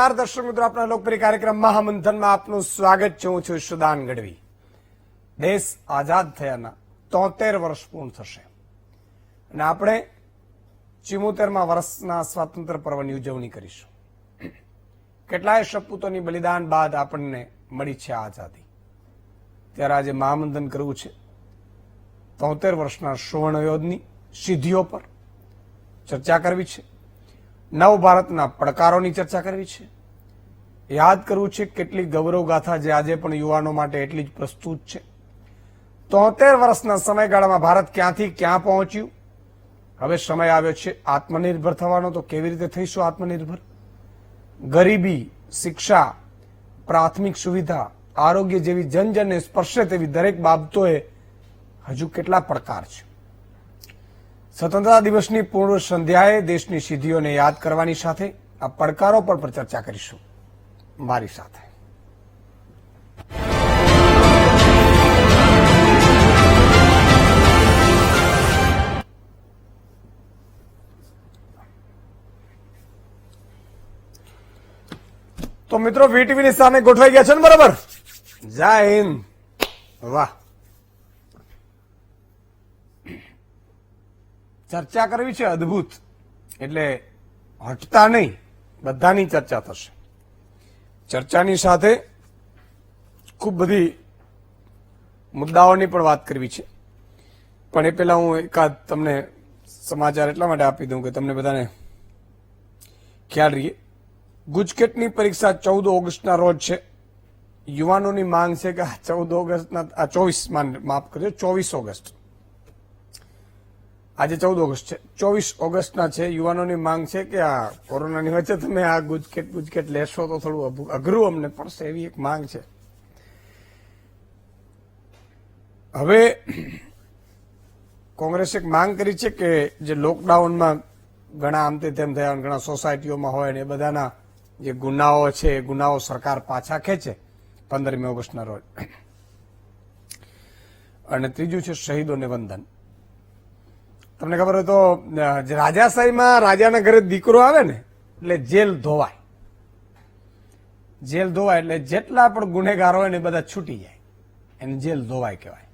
નમસ્કાર દર્શક મિત્રો, આપણા લોકપ્રિય કાર્યક્રમ મહામંથનમાં આપનું સ્વાગત છે. હું છું સુદાન ગઢવી. દેશ આઝાદ થયાના 73 વર્ષ પૂર્ણ થશે અને આપણે 74મા વર્ષના સ્વાતંત્ર્ય પર્વની ઉજવણી કરીશું. કેટલાય સપૂતોની બલિદાન બાદ આપણને મળી છે આઝાદી. ત્યારે આજે મહામંથન કરવું છે 73 વર્ષના સુવર્ણ યોધની સિદ્ધિઓ પર ચર્ચા કરવી છે. નવ ભારતના પડકારોની ચર્ચા કરવી છે. યાદ કરવું છે કેટલીક ગૌરવ ગાથા જે આજે પણ યુવાનો માટે એટલી જ પ્રસ્તુત છે. 73 વર્ષના સમયગાળામાં ભારત ક્યાંથી ક્યાં પહોંચ્યું. હવે સમય આવ્યો છે આત્મનિર્ભર થવાનો. તો કેવી રીતે થઈશું આત્મનિર્ભર? ગરીબી, શિક્ષા, પ્રાથમિક સુવિધા, આરોગ્ય જેવી જનજનને સ્પર્શે તેવી દરેક બાબતોએ હજુ કેટલા પડકાર છે. સ્વતંત્રતા દિવસની પૂર્વ સંધ્યાએ દેશની સિદ્ધિઓને યાદ કરવાની સાથે આ પડકારો પર ચર્ચા કરીશું મારી સાથે. તો મિત્રો વીટીવીની સામે ગોઠવાઈ ગયા છે ને, બરાબર? જય હિન્દ. વાહ. ચર્ચા કરવી છે અદભુત, એટલે હટતા નહીં, બધાની ચર્ચા થશે. ચર્ચાની સાથે ખૂબ બધી મુદ્દાઓની પણ વાત કરવી છે. પણ એ પહેલા હું એકાદ તમને સમાચાર એટલા માટે આપી દઉં કે તમને બધાને ખ્યાલ રહીએ. ગુજકેટની પરીક્ષા 14 ઓગસ્ટના રોજ છે. યુવાનોની માંગ છે કે 14 ઓગસ્ટના 24 માફ કરજો 24 ઓગસ્ટ, આજે 14 ઓગસ્ટ છે, 24 ઓગસ્ટના છે. યુવાનોની માંગ છે કે આ કોરોનાની વચ્ચે તમે આ ગુજકેટ લેશો તો થોડું અઘરું અમને પડશે, એવી એક માંગ છે. હવે કોંગ્રેસે એક માંગ કરી છે કે જે લોકડાઉનમાં ઘણા આમ તેમ થયા, ઘણા સોસાયટીઓમાં હોય ને એ બધાના જે ગુનાઓ છે એ ગુનાઓ સરકાર પાછા ખેંચે 15મી ઓગસ્ટના રોજ. અને ત્રીજું છે શહીદોને વંદન. તમને ખબર હોય તો રાજાશાહીમાં રાજાના ઘરે દીકરો આવે ને એટલે જેલ ધોવાય. જેલ ધોવાય એટલે જેટલા પણ ગુનેગાર હોય ને એ બધા છૂટી જાય, એને જેલ ધોવાય કહેવાય.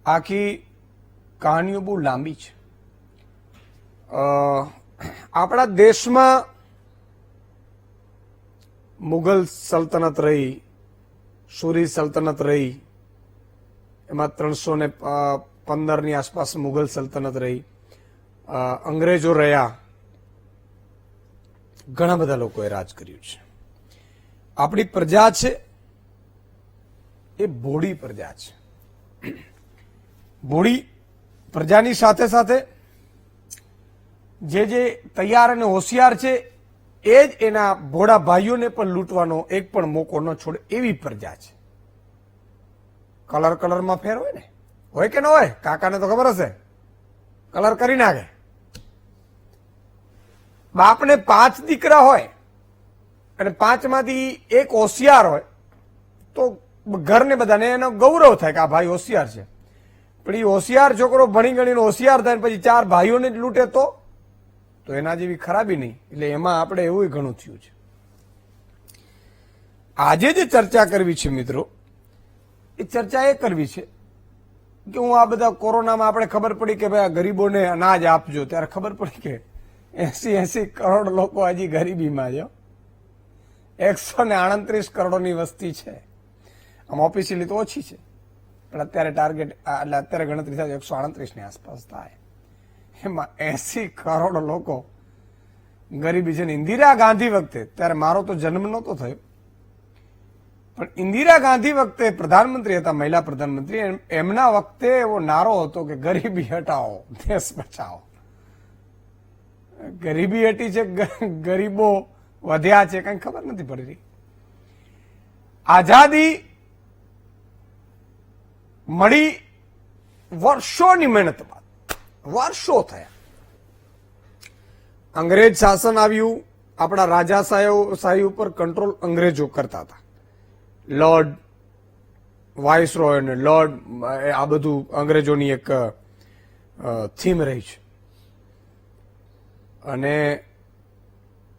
આખી કહાનીઓ બહુ લાંબી છે. આપણા દેશમાં મુગલ સલ્તનત રહી, સુરી સલ્તનત રહી, એમાં 315ની આસપાસ મુગલ સલ્તનત રહી, અંગ્રેજો રહ્યા, ઘણા બધા લોકોએ રાજ કર્યું છે. આપણી પ્રજા છે એ ભોળી પ્રજા છે. ભોળી પ્રજાની સાથે સાથે જે તૈયાર અને હોશિયાર છે એ જ એના ભોળા ભાઈઓને પણ લૂંટવાનો એક પણ મોકો ન છોડે એવી પ્રજા છે. કલરમાં ફેર હોય ને, હોય કે ન હોય? કાકાને તો ખબર હશે, કલર કરી નાખે. બાપને 5 દીકરા હોય અને 5માંથી એક હોશિયાર હોય તો ઘરને બધાને એનો ગૌરવ થાય કે આ ભાઈ હોશિયાર છે. પણ એ હોશિયાર છોકરો ભણી ગણીને હોશિયાર થાય પછી 4 ભાઈઓને જ લૂંટે તો એના જેવી ખરાબી નહીં. એટલે એમાં આપણે એવું ઘણું થયું છે. આજે જે ચર્ચા કરવી છે મિત્રો, એ ચર્ચા એ કરવી છે કે હું આ બધા કોરોનામાં આપણે ખબર પડી કે ભાઈ આ ગરીબોને અનાજ આપજો, ત્યારે ખબર પડી કે 80 કરોડ લોકો હજી ગરીબીમાં છે. 138 કરોડની વસ્તી છે. આમ ઓફિશિયલી તો ઓછી છે, પણ અત્યારે ટાર્ગેટ એટલે અત્યારે ગણતરી થાય 138ની આસપાસ થાય. એમાં 80 કરોડ લોકો ગરીબી છે. ને ઇન્દિરા ગાંધી વખતે, ત્યારે મારો તો જન્મ નહોતો થયો, પણ ઇન્દિરા ગાંધી વખતે પ્રધાનમંત્રી હતા, મહિલા પ્રધાનમંત્રી, એમના વખતે એવો નારો હતો કે ગરીબી હટાવો, દેશ બચાવો. ગરીબી હટી છે, ગરીબો વધ્યા છે, કઈ ખબર નથી પડી રહી. આઝાદી મળી વર્ષોની મહેનત બાદ, વર્ષો થયા. અંગ્રેજ શાસન આવ્યું, આપણા રાજાશાહી ઉપર કંટ્રોલ અંગ્રેજો કરતા હતા. લોર્ડ વાઇસરોય અને લોર્ડ, આ બધું અંગ્રેજોની એક થીમ રહી છે. અને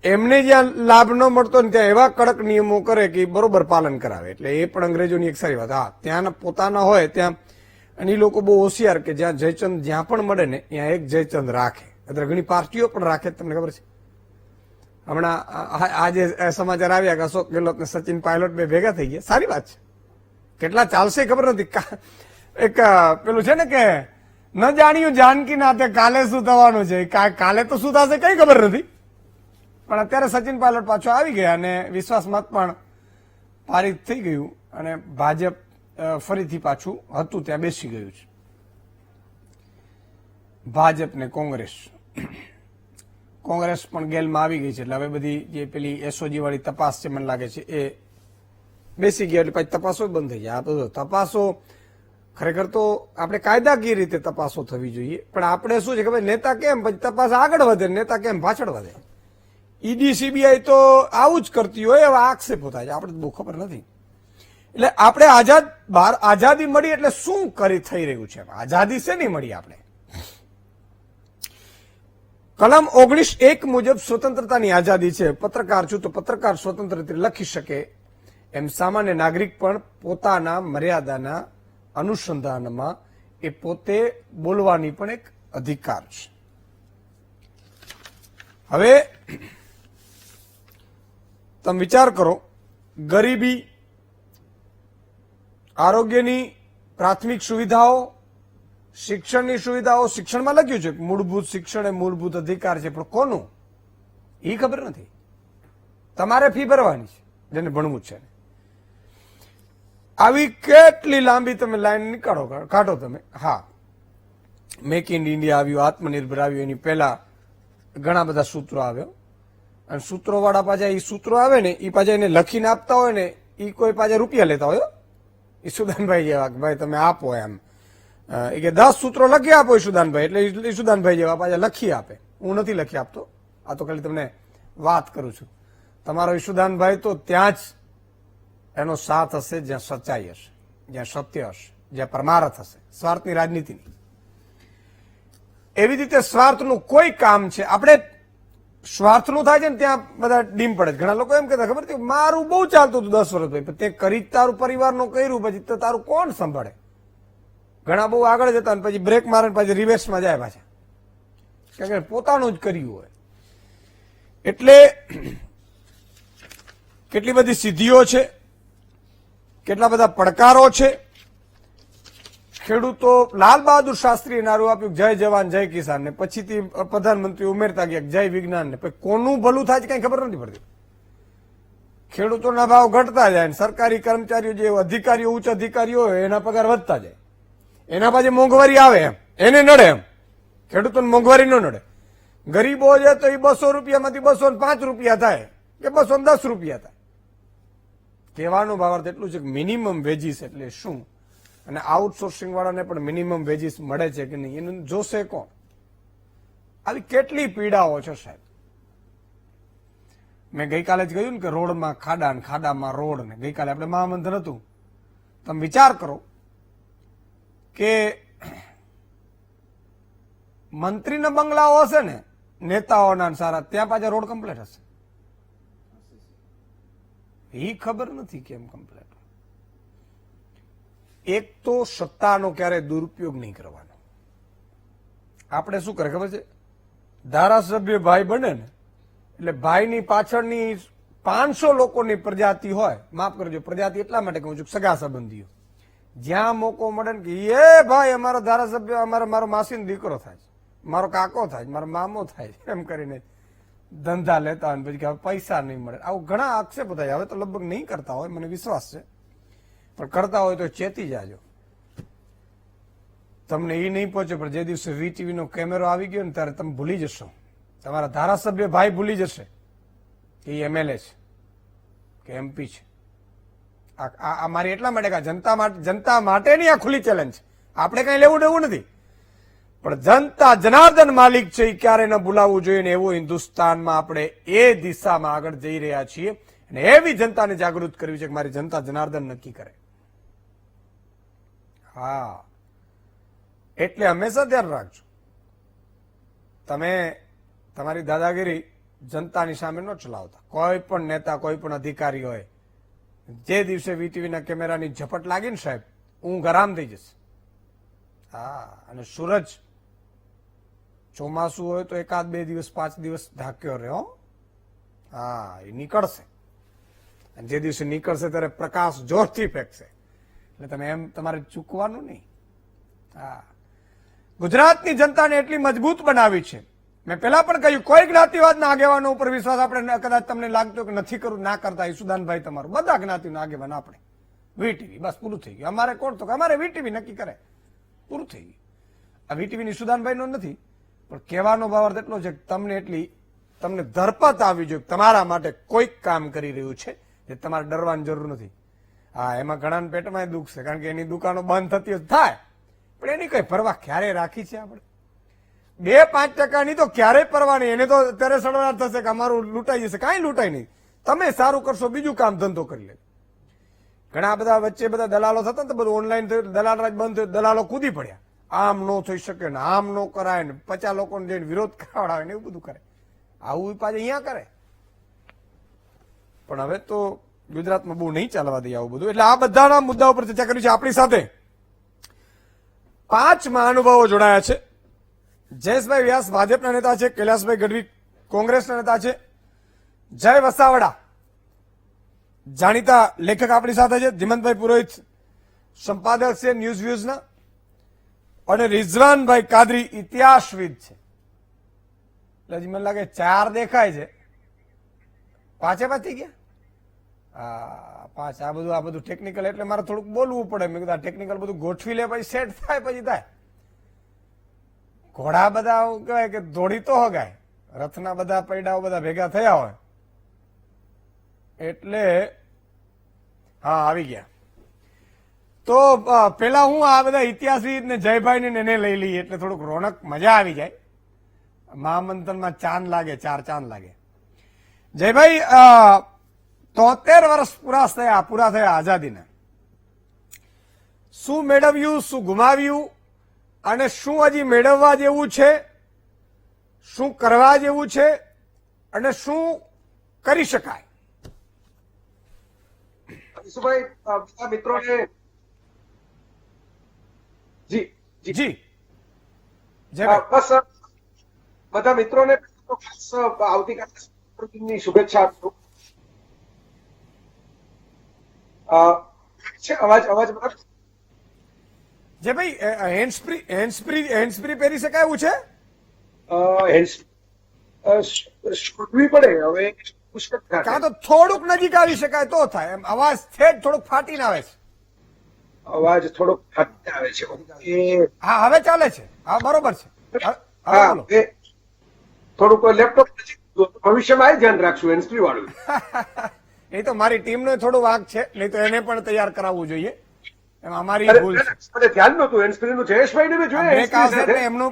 એમને જ્યાં લાભ ન મળતો ને ત્યાં એવા કડક નિયમો કરે કે બરોબર પાલન કરાવે. એટલે એ પણ અંગ્રેજોની એક સારી વાત. હા, ત્યાં પોતાના હોય ત્યાં, અને એ લોકો બહુ હોશિયાર કે જ્યાં જયચંદ જ્યાં પણ મળે ને ત્યાં એક જયચંદ રાખે. અત્યારે ઘણી પાર્ટીઓ પણ રાખે, તમને ખબર છે. હમણાં આજે સમાચાર આવ્યા કે અશોક ગેહલોત ને સચિન પાયલોટ બે ભેગા થઈ ગયા. સારી વાત છે. કેટલા ચાલશે ખબર નથી. એક પેલું છે ને કે ન જાણ્યું જાનકી નાતે કાલે શું થવાનું છે, કાલે તો શું થશે કઈ ખબર નથી. પણ અત્યારે સચિન પાયલોટ પાછો આવી ગયા અને વિશ્વાસ મત પણ પારિત થઈ ગયું અને ભાજપ ફરીથી પાછું હતું ત્યાં બેસી ગયું છે. ભાજપ ને કોંગ્રેસ પણ ગેલમાં આવી ગઈ છે. એટલે હવે બધી જે પેલી એસઓજી વાળી તપાસ છે મને લાગે છે એ બેસી ગયા. એટલે પછી તપાસો બંધ થઈ જાય. આ બધો તપાસો ખરેખર તો આપણે કાયદાકીય રીતે તપાસો થવી જોઈએ. પણ આપણે શું છે કે ભાઈ નેતા કેમ પછી તપાસ આગળ વધે, નેતા કેમ પાછળ વધે. ઈડી સીબીઆઈ તો આવું જ કરતી હોય એવા આક્ષેપો થાય છે. આપણે બહુ ખબર નથી. એટલે આપણે આઝાદી મળી એટલે શું થઈ રહ્યું છે? આઝાદી શેની મળી? આપણે કલમ 19(1) મુજબ સ્વતંત્રતાની આઝાદી છે. પત્રકાર છું તો પત્રકાર સ્વતંત્ર રીતે લખી શકે એમ સામાન્ય નાગરિક પણ પોતાના મર્યાદાના અનુસંધાનમાં એ પોતે બોલવાની પણ એક અધિકાર છે. હવે તમે વિચાર કરો, ગરીબી, આરોગ્યની પ્રાથમિક સુવિધાઓ, શિક્ષણની સુવિધાઓ. શિક્ષણમાં લખ્યું છે મૂળભૂત શિક્ષણ એ મૂળભૂત અધિકાર છે, પણ કોનું એ ખબર નથી. તમારે ફી ભરવાની છે જેને ભણવું છે. આવી કેટલી લાંબી તમે લાઈન કાઢો તમે. હા, મેક ઇન ઇન્ડિયા આવ્યું, આત્મનિર્ભર આવ્યું, એની પહેલા ઘણા બધા સૂત્રો આવ્યો. અને સૂત્રો વાળા પાછા એ સૂત્રો આવે ને એ પાછા એને લખીને આપતા હોય ને એ કોઈ પાછા રૂપિયા લેતા હોય. ઈસુદાનભાઈ જેવા કે ભાઈ તમે આપો એમ, એ કે 10 સૂત્રો લખી આપો ઈસુદાનભાઈ, એટલે ઈસુદાનભાઈ જેવા પાછા લખી આપે. હું નથી લખી આપતો, આ તો ખાલી તમને વાત કરું છું. તમારો ઈસુદાનભાઈ તો ત્યાં જ એનો સાથ હશે જ્યાં સચ્ચાઈ હશે, જ્યાં સત્ય હશે, જ્યાં પરમારથ હશે, સ્વાર્થની રાજનીતિની. એવી રીતે સ્વાર્થનું કોઈ કામ છે, આપણે સ્વાર્થનું થાય છે ને ત્યાં બધા ડીમ પડે. ઘણા લોકો એમ કહેતા ખબર છે મારું બહુ ચાલતું હતું 10 વર્ષ ભાઈ, તે કરી તારું પરિવારનું કર્યું પછી તો તારું કોણ સંભાળે? ઘણા બહુ આગળ જતા ને પછી બ્રેક મારે પછી રિવર્સમાં જાય પાછા, કારણ કે પોતાનું જ કર્યું હોય. એટલે કેટલી બધી સિદ્ધિઓ છે, કેટલા બધા પડકારો છે. ખેડૂતો, લાલ બહાદુર શાસ્ત્રીએ નારું આપ્યું જય જવાન જય કિસાન, ને પછીથી પ્રધાનમંત્રી ઉમેરતા ગયા જય વિજ્ઞાન, ને પછી કોનું ભલું થાય છે કઈ ખબર નથી પડતી. ખેડૂતોના ભાવ ઘટતા જાય ને સરકારી કર્મચારીઓ જે અધિકારીઓ, ઉચ્ચ અધિકારીઓ હોય એના પગાર વધતા જાય. એના પાછી મોંઘવારી આવે એમ એને નડે, એમ ખેડૂતોને મોંઘવારી ન નડે. ગરીબો છે તો એ 200 રૂપિયામાંથી 205 રૂપિયા થાય કે 210 રૂપિયા થાય. કહેવાનો ભાવાર્થ એટલું છે કે મિનિમમ વેજીસ એટલે શું, અને આઉટસોર્સિંગ વાળાને પણ મિનિમમ વેજીસ મળે છે કે નહીં એનું જોશે કોણ? આવી કેટલી પીડાઓ છે સાહેબ. મેં ગઈકાલે જ કહ્યું ને કે રોડમાં ખાડા ને ખાડામાં રોડ, ને ગઈકાલે આપણે મહામંથન હતું. તમે વિચાર કરો કે મંત્રીના બંગલાઓ હશે ને નેતાઓના સારા, ત્યાં પાછા રોડ કમ્પ્લીટ હશે. એ ખબર નથી કેમ કમ્પ્લીટ. એક તો સત્તાનો ક્યારેય દુરુપયોગ નહીં કરવાનો. આપણે શું કરે ખબર છે, ધારાસભ્ય ભાઈ બને ને એટલે ભાઈની પાછળની 500 લોકોની પ્રજાતિ હોય, માફ કરજો પ્રજાતિ એટલા માટે કહું છું સગા સંબંધીઓ, જ્યાં મોકો મળે ને કે એ ભાઈ અમારો ધારાસભ્ય, મારો માસીનો દીકરો થાય છે, મારો કાકો થાય છે, મારો મામો થાય છે, એમ કરીને ધંધા લેતા હોય પછી કે પૈસા નહીં મળે. આવું ઘણા આક્ષેપો થાય. હવે તો લગભગ નહીં કરતા હોય, મને વિશ્વાસ છે, પણ કરતા હોય તો ચેતી જાજો. તમને એ નહીં પહોંચે, પણ જે દિવસે વીટીવી નો કેમેરો આવી ગયો ને ત્યારે તમે ભૂલી જશો, તમારા ધારાસભ્ય ભાઈ ભૂલી જશે કે એ એમએલએ છે કે એમપી છે. આ મારી એટલા માટે કે જનતા માટેની આ ખુલ્લી ચેલેન્જ છે. આપણે કઈ લેવું દેવું નથી, પણ જનતા જનાર્દન માલિક છે એ ક્યારે ન ભૂલાવવું જોઈએ. ને એવું હિન્દુસ્તાનમાં આપણે એ દિશામાં આગળ જઈ રહ્યા છીએ, અને એવી જનતાને જાગૃત કરવી છે કે મારી જનતા જનાર્દન નક્કી કરે. હા, એટલે હંમેશા ધ્યાન રાખજો. તમે તમારી દાદાગીરી જનતાની સામે ન ચલાવતા. કોઈ પણ નેતા, કોઈ પણ અધિકારી હોય, જે દિવસે વીટીવીના કેમેરાની ઝપટ લાગી ને સાહેબ, ઊંઘ આરામ થઈ જશે. હા, અને સૂરજ ચોમાસું હોય તો 1-2 દિવસ 5 દિવસ ઢાંક્યો રહે. હા, એ નીકળશે. અને જે દિવસે નીકળશે ત્યારે પ્રકાશ જોરથી ફેંકશે. એટલે તમે એમ તમારે ચૂકવાનું નહીં. હા, ગુજરાતની જનતાને એટલી મજબૂત બનાવી છે. મેં પેલા પણ કહ્યું, કોઈ જ્ઞાતિવાદના આગેવાનો ઉપર વિશ્વાસ આપણે કદાચ તમને લાગતો કે નથી કરવું, ના કરતા. ઈસુદાનભાઈ તમારું, બધા જ્ઞાતિના આગેવાન આપણે વીટીવી, બસ પૂરું થઈ ગયું. અમારે કોણ તો કે અમારે વીટીવી નક્કી કરે, પૂરું થઈ ગયું. આ વીટીવી ઈસુદાનભાઈ નો નથી, પણ કહેવાનો ભાવાર્થ એટલો છે કે તમને ધરપત આવી જોઈએ, તમારા માટે કોઈક કામ કરી રહ્યું છે, જે તમારે ડરવાની જરૂર નથી. હા, એમાં ઘણા પેટમાં દુઃખ છે, કારણ કે એની દુકાનો બંધ થતી થાય, પણ એની કઈ પરવા ક્યારે રાખી છે આપણે? 2-5% તો ક્યારેય પરવા નહીં. એને તો અત્યારે સડવાટ થશે કે અમારું લૂંટાઈ જશે. કાંઈ લૂંટાય નહીં. તમે સારું કરશો, બીજું કામ ધંધો કરી લે. ઘણા બધા વચ્ચે બધા દલાલો થતા ને, બધું ઓનલાઈન થયું, દલાલ રાજ બંધ થયું, દલાલો કૂદી પડ્યા. આમ નો થઈ શકે ને, આમ નો કરાય ને, 50 લોકોને જઈને વિરોધ કરાવડાવે ને, એવું બધું કરે. આવું પાછું અહીંયા કરે. પણ હવે તો ગુજરાતમાં બહુ નહીં ચાલવા દે આવું બધું. એટલે આ બધાના મુદ્દા ઉપર ચર્ચા કરી છે. આપણી સાથે 5 મહાનુભાવો જોડાયા છે. જયેશભાઈ વ્યાસ ભાજપના નેતા છે, કૈલાસભાઈ ગઢવી કોંગ્રેસના નેતા છે, જય વસાવડા જાણીતા લેખક આપણી સાથે છે, ધીમંતભાઈ પુરોહિત સંપાદક છે ન્યૂઝ વ્યુઝના, અને રિઝવાનભાઈ કાદરી ઇતિહાસવિદ છે. એટલે હજી મને લાગે 4 દેખાય છે. 5 પતી ગયા. હા, 5. આ બધું ટેકનિકલ, એટલે મારે થોડુંક બોલવું પડે. મેં કીધું ટેકનિકલ બધું ગોઠવી લે, પછી સેટ થાય, પછી થાય. ઘોડા બધા કહેવાય કે દોડી તો હગાય, રથના બધા પૈડાઓ બધા ભેગા થયા હોય એટલે હા આવી ગયા. તો પેલા હું આ બધા ઇતિહાસવિદ ને જયભાઈ ને એને લઈ લઈએ, એટલે થોડુંક રોનક મજા આવી જાય. મહામંથનમાં ચાંદ લાગે, 4 ચાંદ લાગે. જયભાઈ, 73 વર્ષ પૂરા થયા આઝાદીના. શું મેળવ્યું, શું ગુમાવ્યું, અને શું હજી મેળવવા જેવું છે, શું કરવા જેવું છે, અને શું કરી શકાય? ઈસુભાઈ, બધા મિત્રોને જી જી જી બસ બધા મિત્રોને ખાસ આવતીકાલની શુભેચ્છા આપું. અવાજ બરાબર જે ભાઈ હેન્ડસ્પ્રી પહેરી શકાય એવું છે? શોધવી પડે હવે. કાં તો થોડુંક નજીક આવી શકાય તો થાય. એમ અવાજ થોડુંક ફાટીને આવે છે. અવાજ થોડોક ફાટીને આવે છે. હા, હવે ચાલે છે. હા, બરોબર છે. થોડુંક લેપટોપ ભવિષ્યમાં ધ્યાન રાખશું હેન્ડસ્પ્રી વાળું. એ તો મારી ટીમનો થોડો વાંક છે, નહીં તો એને પણ તૈયાર કરાવવું જોઈએ. એમાં અમારી ભૂલ છે. ધ્યાન નહોતું હેન્ડસ્પ્રી નું. જયેશભાઈ ને જોઈએ એમનું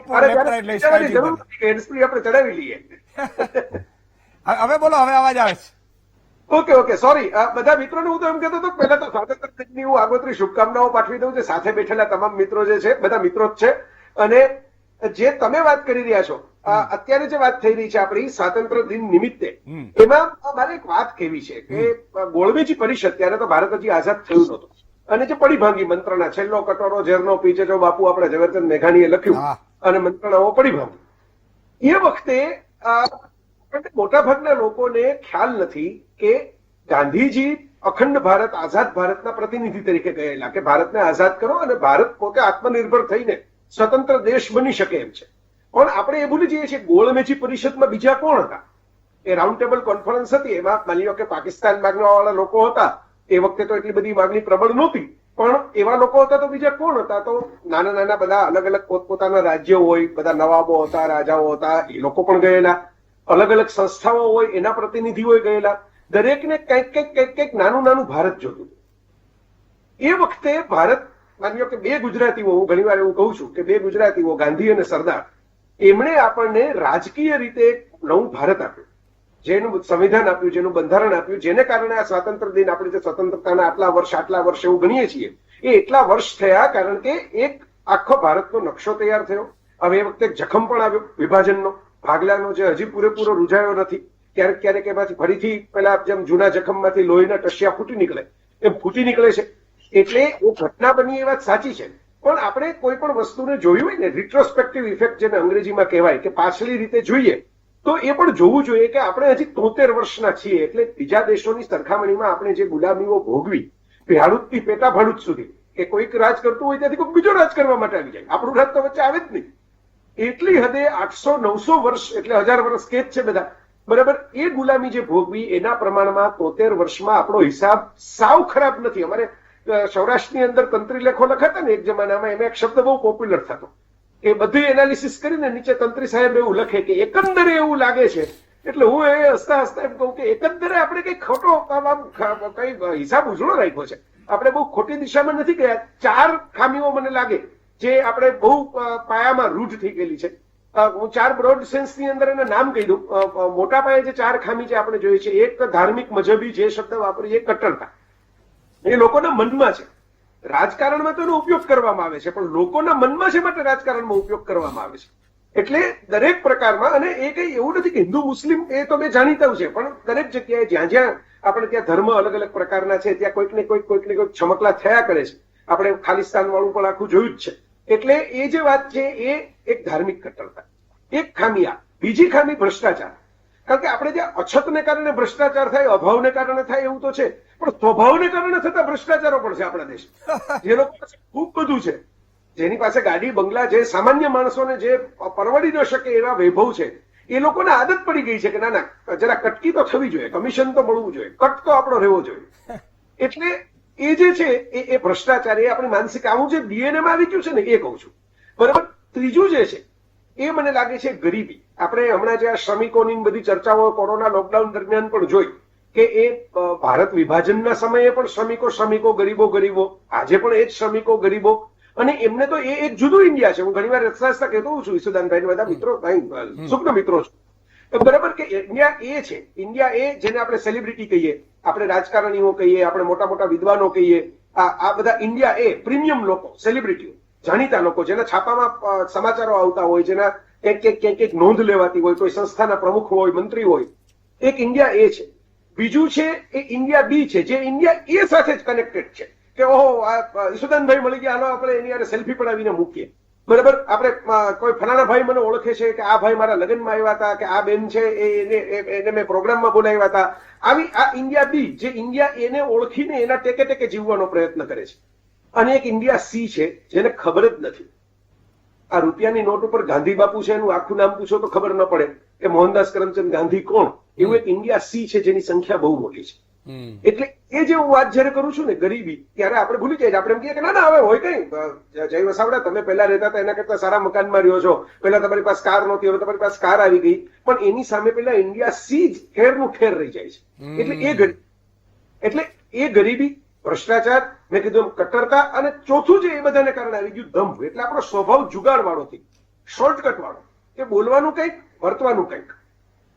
હેન્ડસ્પ્રી આપણે ચડાવી લઈએ. હવે બોલો, હવે અવાજ આવે છે. Okay, sorry. બધા મિત્રોને હું તો એમ કહેતો હતો, પહેલા તો સ્વાતંત્ર્ય દિનની હું આગોતરી શુભકામનાઓ પાઠવી દઉં છું. સાથે બેઠેલા તમામ મિત્રો જે છે, બધા મિત્રો જ છે. અને જે તમે વાત કરી રહ્યા છો, અત્યારે જે વાત થઈ રહી છે આપણી સ્વાતંત્ર્ય દિન નિમિત્તે, એમાં મારે એક વાત કહેવી છે કે ગોળમેજી પરિષદ, ત્યારે તો ભારત હજી આઝાદ થયું નહોતું, અને જે પડી ભાંગી મંત્રણા, છેલ્લો કટોરો ઝેરનો પીછે જો બાપુ આપણે ઝવેરચંદ મેઘાણીએ લખ્યું, અને મંત્રણાઓ પડી ભાંગી. એ વખતે મોટા ભાગના લોકોને ખ્યાલ નથી કે ગાંધીજી અખંડ ભારત, આઝાદ ભારતના પ્રતિનિધિ તરીકે ગયેલા કે ભારતને આઝાદ કરો અને ભારત પોતે આત્મનિર્ભર થઈને સ્વતંત્ર દેશ બની શકે એમ છે. પણ આપણે એ ભૂલી જઈએ છીએ ગોળમેજી પરિષદમાં બીજા કોણ હતા? એ રાઉન્ડ ટેબલ કોન્ફરન્સ હતી, એમાં માની લો કે પાકિસ્તાન માંગવા વાળા લોકો હતા. એ વખતે તો એટલી બધી માંગણી પ્રબળ નહોતી, પણ એવા લોકો હતા. તો બીજા કોણ હતા? તો નાના નાના બધા અલગ અલગ પોતપોતાના રાજ્યો હોય, બધા નવાબો હતા, રાજાઓ હતા, એ લોકો પણ ગયેલા. અલગ અલગ સંસ્થાઓ હોય, એના પ્રતિનિધિઓ ગયેલા. દરેકને કંઈક નાનું ભારત જોતું. એ વખતે ભારત, માની લો કે 2 ગુજરાતીઓ, હું ઘણી વાર એવું કહું છું કે 2 ગુજરાતીઓ, ગાંધી અને સરદાર, એમણે આપણને રાજકીય રીતે નવું ભારત આપ્યું, જેનું સંવિધાન આપ્યું, જેનું બંધારણ આપ્યું, જેને કારણે આ સ્વાતંત્ર્ય દિન, આપણે જે સ્વતંત્રતાના આટલા વર્ષ એવું ગણીએ છીએ, એ એટલા વર્ષ થયા કારણ કે એક આખો ભારતનો નકશો તૈયાર થયો. હવે એ વખતે જખમ પણ આવ્યો વિભાજનનો, ભાગલાનો, જે હજી પૂરેપૂરો રૂઝાયો નથી. ક્યારેક ક્યારેક એમાંથી ફરીથી પેલા જેમ જૂના જખમમાંથી લોહીના ટશિયા ફૂટી નીકળે એમ ફૂટી નીકળે છે. એટલે એ ઘટના બની એ વાત સાચી છે, પણ આપણે કોઈ પણ વસ્તુને જોયું હોય ને રિટ્રોસ્પેક્ટિવ ઇફેક્ટ જેને અંગ્રેજીમાં કહેવાય કે પાછલી રીતે જોઈએ, તો એ પણ જોવું જોઈએ કે આપણે હજી 73 વર્ષના છીએ. એટલે બીજા દેશોની સરખામણીમાં આપણે જે ગુલામીઓ ભોગવી ભાડૂતથી પેટા ભાડૂત સુધી, કે કોઈક રાજ કરતું હોય ત્યાંથી કોઈ બીજો રાજ કરવા માટે આવી જાય, આપણું રાજ તો વચ્ચે આવે જ નહીં. એટલી હદે 800-900 વર્ષ એટલે 1000 વર્ષ કે જ છે બધા, બરાબર. એ ગુલામી જે ભોગવી એના પ્રમાણમાં 73 વર્ષમાં આપણો હિસાબ સાવ ખરાબ નથી. અમારે સૌરાષ્ટ્રની અંદર તંત્રી લેખો લખાતા ને એક જમાનામાં, એમાં એક શબ્દ બહુ પોપ્યુલર થતો, એ બધું એનાલિસિસ કરીને નીચે તંત્રી સાહેબ એવું લખે કે એકંદરે એવું લાગે છે. એટલે હું એ હસતા હસતા એમ કહું કે એકંદરે આપણે કઈ ખોટો કઈ હિસાબ ઉજળો રાખ્યો છે, આપણે બહુ ખોટી દિશામાં નથી ગયા. 4 ખામીઓ મને લાગે જે આપણે બહુ પાયામાં રૂઢ થઈ ગયેલી છે. હું 4 બ્રોડ સેન્સની અંદર એના નામ કહી દઉં. મોટા પાયે જે 4 ખામી જે આપણે જોઈએ છે, એક ધાર્મિક મજહબી જે શબ્દ વાપરીએ કટ્ટરતા, એ લોકોના મનમાં છે. રાજકારણમાં તો એનો ઉપયોગ કરવામાં આવે છે, પણ લોકોના મનમાં છે માટે રાજકારણમાં ઉપયોગ કરવામાં આવે છે. એટલે દરેક પ્રકારમાં, અને એ કઈ એવું નથી કે હિન્દુ મુસ્લિમ એ તો મેં જાણીતા છે, પણ દરેક જગ્યાએ જ્યાં જ્યાં આપણે ત્યાં ધર્મ અલગ અલગ પ્રકારના છે ત્યાં કોઈક ને કોઈક છમકલા થયા કરે છે. આપણે ખાલિસ્તાન વાળું પણ આખું જોયું જ છે. એટલે એ જે વાત છે એ એક ધાર્મિક કટ્ટરતા, એક ખામી. આ બીજી ખામી ભ્રષ્ટાચાર. કારણ કે આપણે ત્યાં અછતને કારણે ભ્રષ્ટાચાર થાય, અભાવને કારણે થાય એવું તો છે, પણ સ્વભાવને કારણે થતા ભ્રષ્ટાચારો પણ છે આપણા દેશ. જે લોકો પાસે ખૂબ બધું છે, જેની પાસે ગાડી બંગલા, જે સામાન્ય માણસોને જે પરવડી ન શકે એવા વૈભવ છે, એ લોકોને આદત પડી ગઈ છે કે ના ના જરા કટકી તો થવી જોઈએ, કમિશન તો મળવું જોઈએ, કટ તો આપણો રહેવો જોઈએ. એટલે એ જે છે એ ભ્રષ્ટાચાર, એ આપણી માનસિક, આવું જે ડીએનએ માં આવી ગયું છે ને એ કહું છું, બરાબર. ત્રીજું જે છે એ મને લાગે છે ગરીબી. આપણે હમણાં જે આ શ્રમિકોની બધી ચર્ચાઓ કોરોના લોકડાઉન દરમિયાન પણ જોઈ કે એ ભારત વિભાજનના સમયે પણ શ્રમિકો ગરીબો, આજે પણ એ જ શ્રમિકો ગરીબો, અને એમને તો એ એક જુદું ઇન્ડિયા છે. હું ઘણી વાર રસ્તા કહેતો હોઉં છું ઈસુદાનભાઈ, બધા મિત્રો સુખના મિત્રો છું, બરાબર, કે ઇન્ડિયા એ છે. ઇન્ડિયા એ જેને આપણે સેલિબ્રિટી કહીએ, આપણે રાજકારણીઓ કહીએ, આપણે મોટા મોટા વિદ્વાનો કહીએ, આ બધા ઇન્ડિયા એ પ્રીમિયમ લોકો, સેલિબ્રિટીઓ, જાણીતા લોકો, જેના છાપામાં સમાચારો આવતા હોય, જેના ક્યાંક નોંધ લેવાતી હોય, કોઈ સંસ્થાના પ્રમુખ હોય, મંત્રી હોય, એક ઇન્ડિયા એ છે. બીજું છે એ ઇન્ડિયા બી છે, જે ઇન્ડિયા એ સાથે જ કનેક્ટેડ છે કે ઓહો આ ઈસુદાનભાઈ મળી ગયા, હાલો આપણે એની યારે સેલ્ફી પડાવીને મૂકીએ, બરાબર. આપણે કોઈ ફલાણા ભાઈ મને ઓળખે છે કે આ ભાઈ મારા લગ્નમાં આવ્યા હતા, કે આ બેન છે એને મેં પ્રોગ્રામમાં બોલાવ્યા હતા. આવી આ ઇન્ડિયા બી, જે ઇન્ડિયા એને ઓળખીને એના ટેકે ટેકે જીવવાનો પ્રયત્ન કરે છે. અને એક ઇન્ડિયા સી છે જેને ખબર જ નથી. આ રૂપિયાની નોટ ઉપર ગાંધી બાપુ છે, એનું આખું નામ પૂછો તો ખબર ન પડે કે મોહનદાસ કરમચંદ ગાંધી કોણ. એવું એક ઇન્ડિયા સી છે જેની સંખ્યા બહુ મોટી છે. એટલે એ જે હું વાત જયારે કરું છું ને ગરીબી, ત્યારે આપણે ભૂલી જાય, આપણે એમ કહીએ કે ના ના હવે હોય કઈ, જય વસાવડા તમે પહેલા રહેતા હતા એના કરતા સારા મકાનમાં રહ્યો છો, પહેલા તમારી પાસે કાર નહોતી, હવે તમારી પાસે કાર આવી ગઈ, પણ એની સામે પેલા ઇન્ડિયા સી જ ખેરનું ખેર રહી જાય છે. એટલે એ ગરીબી, ભ્રષ્ટાચાર, મેં કીધું કટ્ટરતા, અને ચોથું જે એ બધાને કારણે આવી ગયું દંભ. એટલે આપણો સ્વભાવ જુગાડ વાળો થી શોર્ટકટ વાળો, કે બોલવાનું કંઈક, વર્તવાનું કંઈક.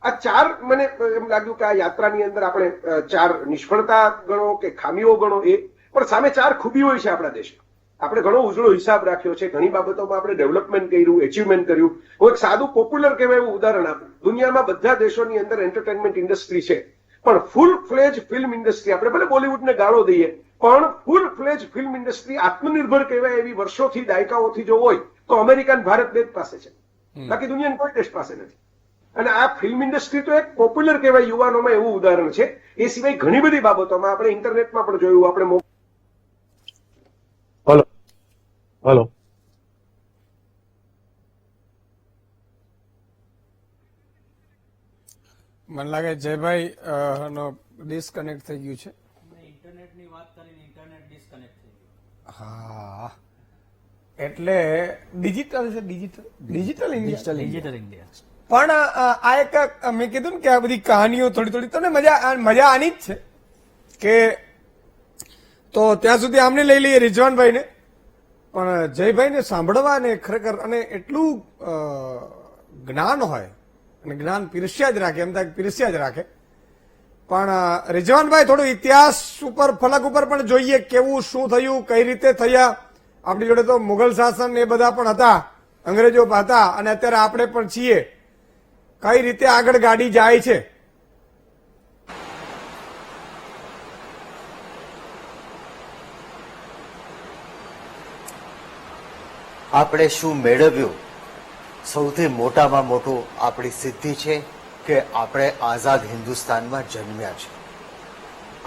આ 4 મને એમ લાગ્યું કે આ યાત્રાની અંદર આપણે 4 નિષ્ફળતા ગણો કે ખામીઓ ગણો, એ પણ સામે 4 ખૂબીઓ છે આપણા દેશમાં. આપણે ઘણો ઉજળો હિસાબ રાખ્યો છે, ઘણી બાબતોમાં આપણે ડેવલપમેન્ટ કર્યું, એચિવમેન્ટ કર્યું. હું એક સાદું પોપ્યુલર કહેવાય એવું ઉદાહરણ આપું. દુનિયામાં બધા દેશોની અંદર એન્ટરટેનમેન્ટ ઇન્ડસ્ટ્રી છે, પણ ફૂલ ફ્લેજ ફિલ્મ ઇન્ડસ્ટ્રી, આપણે ભલે બોલિવૂડને ગાળો દઈએ, પણ ફૂલ ફ્લેજ ફિલ્મ ઇન્ડસ્ટ્રી આત્મનિર્ભર કહેવાય એવી વર્ષોથી, દાયકાઓથી જો હોય તો અમેરિકન ભારત દેશ પાસે છે, બાકી દુનિયાના કોઈ દેશ પાસે નથી. અને આ ફિલ્મ ઇન્ડસ્ટ્રી તો એક પોપ્યુલર કહેવાય યુવાનોમાં એવું ઉદાહરણ છે. એ સિવાય ઘણી બધી બાબતોમાં આપણે ઇન્ટરનેટમાં પણ જોયું, આપણે હલો મને લાગે જયભાઈ નો ડિસ્કનેક્ટ થઈ ગયું છે. ઇન્ટરનેટની વાત કરીને ઇન્ટરનેટ ડિસ્કનેક્ટ થઈ ગયું. હા, એટલે ડિજિટલ છે, ડિજિટલ ઇન્ડિયા. પણ આ એક મેં કીધું ને કે આ બધી કહાનીઓ થોડી થોડી તમને મજા આની જ છે કે, તો ત્યાં સુધી આમને લઈ લઈએ રિઝવાનભાઈને, પણ જયભાઈને સાંભળવા ને ખરેખર, અને એટલું જ્ઞાન હોય અને જ્ઞાન પીરસ્યા જ રાખે, એમ થાય પીરસ્યા જ રાખે. પણ રિઝવાનભાઈ થોડું ઇતિહાસ ઉપર, ફલક ઉપર પણ જોઈએ, કેવું શું થયું, કઈ રીતે થયા. આપણી જોડે તો મુઘલ શાસન એ બધા પણ હતા, અંગ્રેજો હતા, અને અત્યારે આપણે પણ છીએ. કઈ રીતે આગળ ગાડી જાય છે આપણે શું મેળવ્યું? સૌથી મોટામાં મોટું આપણી સિદ્ધિ છે કે આપણે આઝાદ હિન્દુસ્તાનમાં જન્મ્યા છે.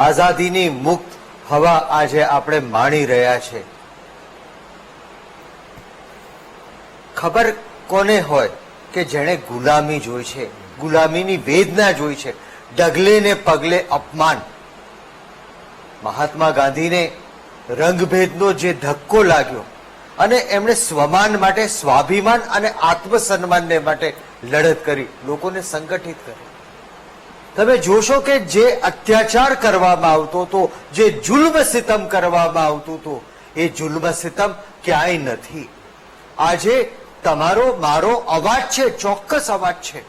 આઝાદીની મુક્ત હવા આજે આપણે માણી રહ્યા છે. ખબર કોને હોય કે જેણે ગુલામી જોઈ છે, ગુલામીની વેદના જોઈ છે, ડગલે ને પગલે અપમાન. મહાત્મા ગાંધીને રંગભેદનો જે ધક્કો લાગ્યો અને એમણે સ્વમાન માટે, સ્વાભિમાન અને આત્મસન્માનને માટે લડત કરી, લોકોને સંગઠિત કરી. તમે જોશો કે જે અત્યાચાર કરવામાં આવતો હતો, જે જુલ્મ સિતમ કરવામાં આવતું હતું, એ જુલ્મ સિતમ ક્યાંય નથી. આજે તમારો મારો અવાજ છે, ચોક્કસ અવાજ છે.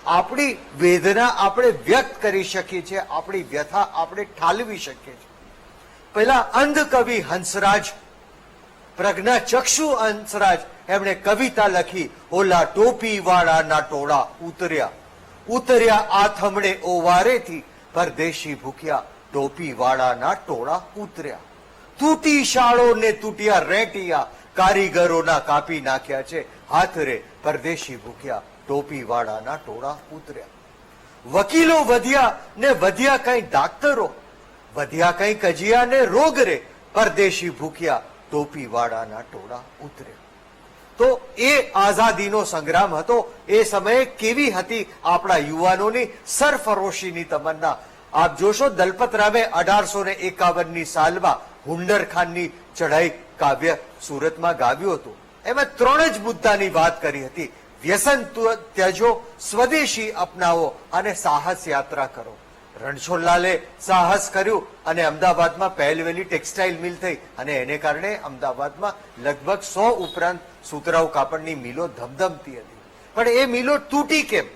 આપણી વેદના આપણે વ્યક્ત કરી શકીએ છીએ, આપણી વ્યથા આપણે ઠાલવી શકીએ છીએ. પેલા અંધ કવિ હંસરાજ, પ્રજ્ઞાચક્ષુ હંસરાજ, એમણે કવિતા લખી, ઓલા ટોપી વાળાના ટોળા ઉતર્યા, ઉતર્યા આથમણે ઓવારેથી, પરદેશી ભૂખ્યા ટોપી વાળાના ટોળા ઉતર્યા. તૂટી શાળો ને તૂટ્યા રેટિયા, કારીગરોના કાપી નાખ્યા છે હાથ રે, પરદેશી ભૂખ્યા ટોપી વાળાના ટોળા ઉતર્યા. વકીલો વધ્યા ને વધ્યા કઈ ડાક્ટરો, વધ્યા કઈ કજિયા ને રોગ રે, પરદેશી ભૂખ્યા ટોપી વાળાના ટોળા ઉતર્યા. તો એ આઝાદીનો સંગ્રામ હતો. એ સમયે કેવી હતી આપણા યુવાનોની સરફરોશીની તમન્ના. આપ જોશો, દલપત રામે 1851ની સાલમાં હુંડર ખાનની ચઢાઈ કાવ્ય સુરતમાં ગાવ્યું હતું. એમાં 3 જ મુદ્દાની વાત કરી હતી: વ્યસન ત્યજો, સ્વદેશી અપનાવો અને સાહસ યાત્રા કરો. રણછોડલાલે સાહસ કર્યું અને અમદાવાદમાં પહેલવેલી ટેક્સટાઇલ મિલ થઈ અને એને કારણે અમદાવાદમાં લગભગ 100 ઉપરાંત સુતરાઉ કાપડની મિલો ધમધમતી હતી. પણ એ મિલો તૂટી કેમ?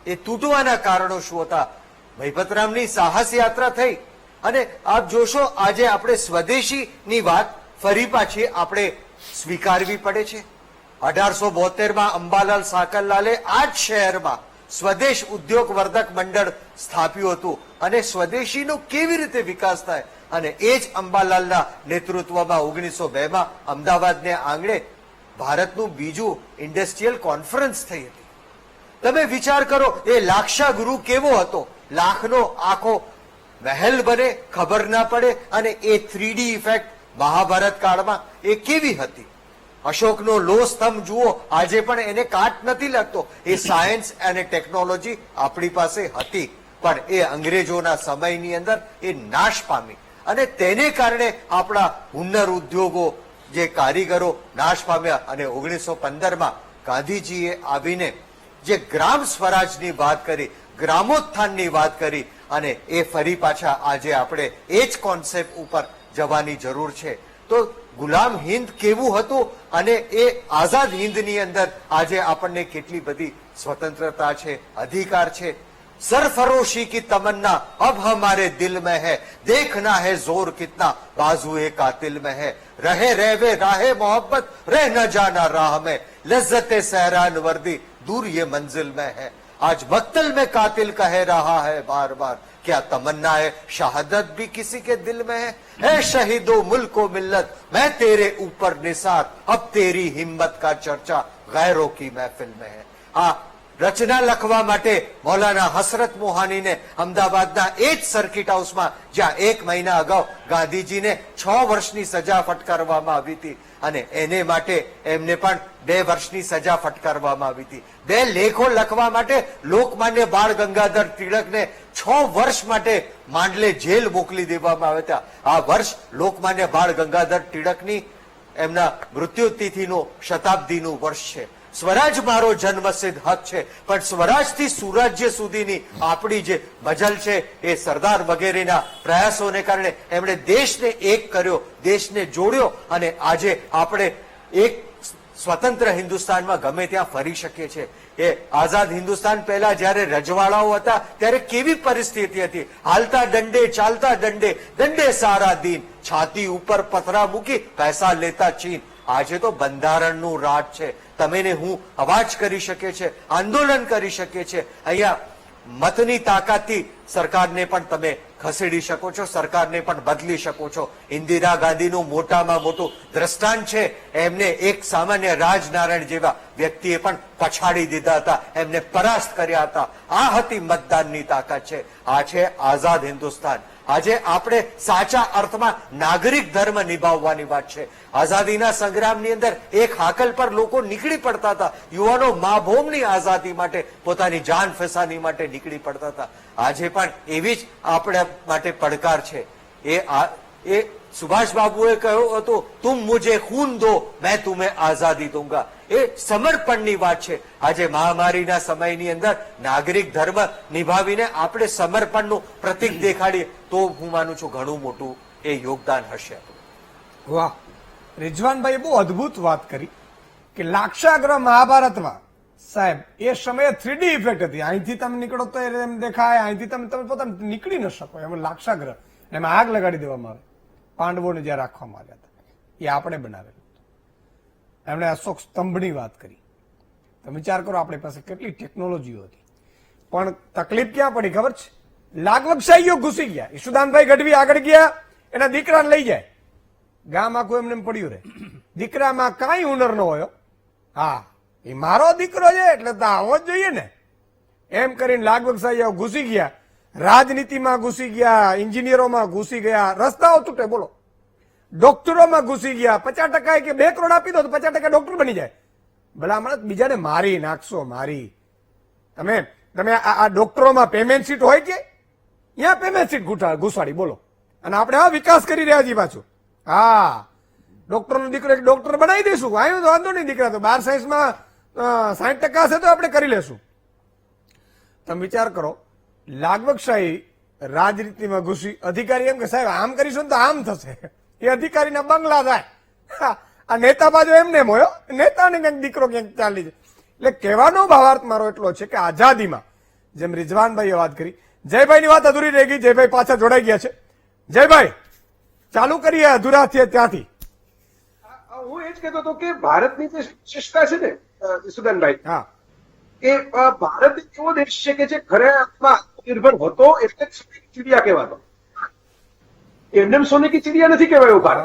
એ તૂટવાના કારણો શું હતા? મહિપતરામની સાહસ યાત્રા થઈ. અને આપ જોશો, આજે આપણે સ્વદેશીની વાત ફરી પાછી આપણે સ્વીકારવી પડે છે. 1872માં અંબાલાલ સાકરલાલે આ જ શહેરમાં સ્વદેશ ઉદ્યોગ વર્ધક મંડળ સ્થાપ્યું હતું. અને સ્વદેશીનો કેવી રીતે વિકાસ થાય, અને એ જ અંબાલાલના નેતૃત્વમાં 1902માં અમદાવાદને આંગણે ભારતનું બીજું ઇન્ડસ્ટ્રીયલ કોન્ફરન્સ થઈ હતી. તમે વિચાર કરો, એ લાક્ષા ગુરુ કેવો હતો? લાખનો આખો મહેલ બને, ખબર ના પડે. અને એ 3D ઇફેક્ટ મહાભારત કાળમાં એ કેવી હતી? અશોકનો લો સ્તંભ જુઓ, આજે પણ એને કાટ નથી લાગતો. એ સાયન્સ અને ટેકનોલોજી આપણી પાસે હતી, પણ એ અંગ્રેજોના સમયની અંદર એ નાશ પામી. અને તેને કારણે આપણા હુન્નર ઉદ્યોગો, જે કારીગરો નાશ પામ્યા. અને 1915માં ગાંધીજીએ આવીને જે ગ્રામ સ્વરાજની વાત કરી, ગ્રામોત્થાનની વાત કરી, અને એ ફરી પાછા આજે આપણે એ જ કોન્સેપ્ટ ઉપર જવાની જરૂર છે. તો ગુલામ હિંદ કેવું હતું અને એ આઝાદ હિંદની અંદર આજે આપણને કેટલી બધી સ્વતંત્રતા છે, અધિકાર છે. सरफरोशी की तमन्ना अब हमारे दिल में है, देखना है जोर कितना बाजुए कातिल में है, रहे रहवे राहे मोहब्बत रह न जाना राह में, लज्जते सहरान वर्दी दूर ये मंजिल में है. आज मक्तल में कातिल कह रहा है बार बार, क्या तमन्ना है शहादत भी किसी के दिल में है. ऐ शहीदो मुल्को मिल्लत मैं तेरे ऊपर निसार, अब तेरी हिम्मत का चर्चा गैरों की महफिल में है. રચના લખવા માટે મૌલાના હસરત મોહાનીને અમદાવાદના એ જ સર્કિટ હાઉસમાં, જ્યાં 1 મહિના અગાઉ ગાંધીજીને 6 વર્ષની સજા ફટકારવામાં આવી હતી, અને એને માટે એમને પણ 2 વર્ષની સજા ફટકારવામાં આવી હતી. 2 લેખો લખવા માટે લોકમાન્ય બાળ ગંગાધર તિલકને 6 વર્ષ માટે માંડલે જેલ મોકલી દેવામાં આવ્યા હતા. આ વર્ષ લોકમાન્ય બાળ ગંગાધર તિલકની એમના મૃત્યુતિથિનું શતાબ્દીનું વર્ષ છે. સ્વરાજ મારો જન્મસિદ્ધ હક છે, પણ સ્વરાજથી સુરાજ્ય સુધીની આપણી જે મજલ છે એ સરદાર વગેરેના પ્રયાસોને કારણે એમણે દેશને એક કર્યો, દેશને જોડ્યો, અને આજે આપણે એક સ્વતંત્ર હિન્દુસ્તાનમાં ગમે ત્યાં ફરી શકીએ છીએ. એ આઝાદ હિન્દુસ્તાન પહેલા જયારે રજવાડાઓ હતા ત્યારે કેવી પરિસ્થિતિ હતી? હાલતા દંડે ચાલતા દંડે, દંડે સારા દીન, છાતી ઉપર પથરા મૂકી પૈસા લેતા ચીન. આજે તો બંધારણનું રાજ છે. તમે ને હું અવાજ કરી શકીએ છીએ, આંદોલન કરી શકીએ છીએ. અહીંયા મતની તાકાતથી સરકારને પણ તમે ખસેડી શકો છો, સરકારને પણ બદલી શકો છો. ઇન્દિરા ગાંધીનું મોટામાં મોટું દ્રષ્ટાંત છે. એમને એક સામાન્ય રાજનારાયણ જેવા વ્યક્તિએ પણ પછાડી દીધા હતા, એમને પરાસ્ત કર્યા હતા. આ હતી મતદાનની તાકાત છે. આ છે આઝાદ હિન્દુસ્તાન. આજે આપણે સાચા અર્થમાં નાગરિક ધર્મ નિભાવવાની વાત છે. આઝાદીના સંગ્રામની અંદર એક હાકલ પર લોકો નીકળી પડતા હતા. યુવાનો માભોમની આઝાદી માટે, પોતાની જાન ફસાની માટે નીકળી પડતા હતા. આજે પણ એવી જ આપણા માટે પડકાર છે. એ સુભાષ બાબુએ કહ્યું હતું, તુમ મુझे खून दो मैं तुम्हें आजादी दूंगा. એ સમર્પણની વાત છે. આજે મહામારીના સમયની અંદર નાગરિક ધર્મ નિભાવીને આપણે સમર્પણનું પ્રતીક દેખાડીએ તો હું માનું છું ઘણું મોટું એ યોગદાન હશે. વાહ, રિઝવાનભાઈ બહુ અદભુત વાત કરી કે લાક્ષાગ્રહ મહાભારતમાં સાહેબ એ સમયે 3D ઇફેક્ટ હતી. અહીંથી તમે નીકળો તો એમ દેખાય, અહીંથી તમે પોતાને નીકળી ન શકો એમ લાક્ષાગ્રહ, એમાં આગ લગાડી દેવામાં આવે. પાંડવોને જ્યાં રાખવામાં આવ્યા હતા એ આપણે બનાવેલું. એમણે અશોક સ્તંભની વાત કરી. તમે વિચાર કરો આપણી પાસે કેટલી ટેકનોલોજીઓ હતી, પણ તકલીફ ક્યાં પડી ખબર છે? લાગવકશાહીઓ ઘૂસી ગયા. ઈશુદાનભાઈ ગઢવી આગળ ગયા, એના દીકરાને લઈ જાય, ગામ આખું એમને એમ પડ્યું રહે. દીકરામાં કાંઈ હુનર ન હોય. હા, એ મારો દીકરો છે એટલે તો આવો જ જોઈએ ને, એમ કરીને લાગવકશાહીઓ ઘૂસી ગયા. રાજનીતિમાં ઘૂસી ગયા, એન્જિનિયરોમાં ઘૂસી ગયા, રસ્તાઓ તૂટે બોલો, ડોક્ટરોમાં ઘૂસી ગયા. 50% કે 2 કરોડ આપી દો તો 50% ડોક્ટર બની જાય. ભલામણ બીજાને મારી નાખશો. મારી તમે આ ડોક્ટરોમાં પેમેન્ટ સીટ હોય કે અહીંયા પેમેન્ટ સીટ ઘુસાડી બોલો. અને આપણે આ વિકાસ કરી રહ્યા છીએ પાછું. હા, ડોક્ટરનો દીકરો એક ડોક્ટર બનાવી દઈશું, આવ્યું તો વાંધો નહીં. દીકરા તો 12 સાયન્સમાં 60% હશે તો આપણે કરી લેશું. તમે વિચાર કરો, લાગવકશાહી રાજનીતિમાં ઘૂસી. અધિકારી એમ કે સાહેબ આમ કરીશું તો આમ થશે, એ અધિકારીના બંગલા થાય. આ નેતા બાજુ એમને એમ હોય, નેતાને ક્યાંક દીકરો ક્યાંક ચાલી જાય. એટલે કહેવાનો ભાવાર્થ મારો એટલો છે કે આઝાદીમાં જેમ રિઝવાનભાઈએ વાત કરી, જયભાઈની વાત અધૂરી રહી ગઈ. જયભાઈ પાછા જોડાઈ ગયા છે. જયભાઈ ચાલુ કરીએ અધૂરા થયા ત્યાંથી. હું એ જ કહેતો હતો કે ભારતની જે વિશેષતા છે ને ઈશુદાનભાઈ, હા, એ ભારત એક એવો દેશ છે કે જે ખરે અર્થમાં આત્મનિર્ભર હતો એટલે જ ચીડિયા કહેવાતો. એમને સોને કી ચીડિયા નથી કહેવાયું ભારત.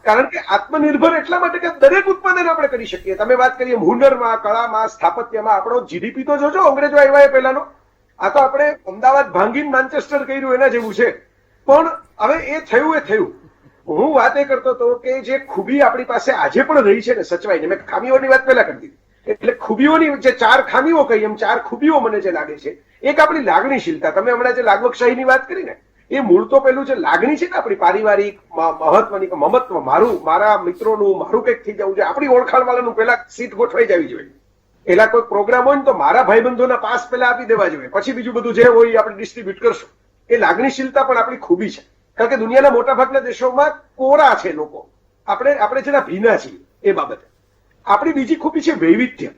કારણ કે આત્મનિર્ભર એટલા માટે કે દરેક ઉત્પાદન આપણે કરી શકીએ. તમે વાત કરીએ હુનરમાં, કળામાં, સ્થાપત્યમાં. આપણો જીડીપી તો જોજો અંગ્રેજો આવ્યા એ પહેલાનો. આ તો આપણે અમદાવાદ ભાંગીને માન્ચેસ્ટર કર્યું એના જેવું છે. પણ હવે એ થયું. હું વાત એ કરતો હતો કે જે ખૂબી આપણી પાસે આજે પણ રહી છે ને સચવાઈને, મેં ખામીઓની વાત પહેલા કરી દીધી. એટલે ખૂબીઓની જે 4 ખામીઓ કહી એમ 4 ખૂબીઓ મને જે લાગે છે, એક આપણી લાગણીશીલતા. તમે હમણાં જે લાગવકશાહીની વાત કરી ને, એ મૂળ તો પેલું જે લાગણી છે ને આપણી પારિવારિક મહત્વની, મમત્વ, મારું, મારા મિત્રોનું, મારું કંઈક થઈ જવું છે. આપણી ઓળખાણ વાળાનું પેલા સીટ ગોઠવાઈ જવી જોઈએ. પેલા કોઈ પ્રોગ્રામ હોય ને તો મારા ભાઈબંધોના પાસ પેલા આપી દેવા જોઈએ, પછી બીજું બધું જે હોય આપણે ડિસ્ટ્રીબ્યુટ કરશું. એ લાગણીશીલતા પણ આપણી ખૂબી છે. કારણ કે દુનિયાના મોટાભાગના દેશોમાં કોરા છે લોકો, આપણે જેના ભીના છીએ એ બાબતે. આપણી બીજી ખૂબી છે વૈવિધ્ય.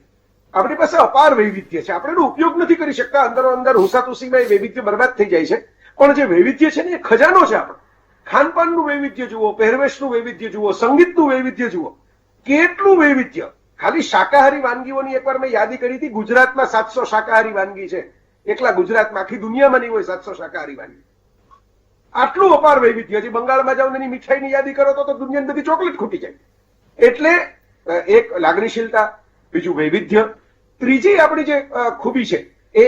આપણી પાસે અપાર વૈવિધ્ય છે, આપણે એનો ઉપયોગ નથી કરી શકતા. અંદરો અંદર હુસાતુસીમાં એ વૈવિધ્ય બરબાદ થઈ જાય છે. પણ જે વૈવિધ્ય છે ને એ ખજાનો છે આપણો. ખાનપાનનું વૈવિધ્ય જુઓ, પહેરવેશનું વૈવિધ્ય જુઓ, સંગીતનું વૈવિધ્ય જુઓ, કેટલું વૈવિધ્ય. ખાલી શાકાહારી વાનગીઓની એકવાર મેં યાદી કરી હતી. ગુજરાતમાં 700 શાકાહારી વાનગી છે. એકલા ગુજરાતમાં, આખી દુનિયામાં નહીં હોય 700 શાકાહારી વાનગી. આટલું અપાર વૈવિધ્ય. હજી બંગાળમાં જાઓ એની મીઠાઈની યાદી કરો તો દુનિયાની બધી ચોકલેટ ખૂટી જાય. એટલે એક લાગણીશીલતા, બીજું વૈવિધ્ય. ત્રીજી આપણી જે ખૂબી છે એ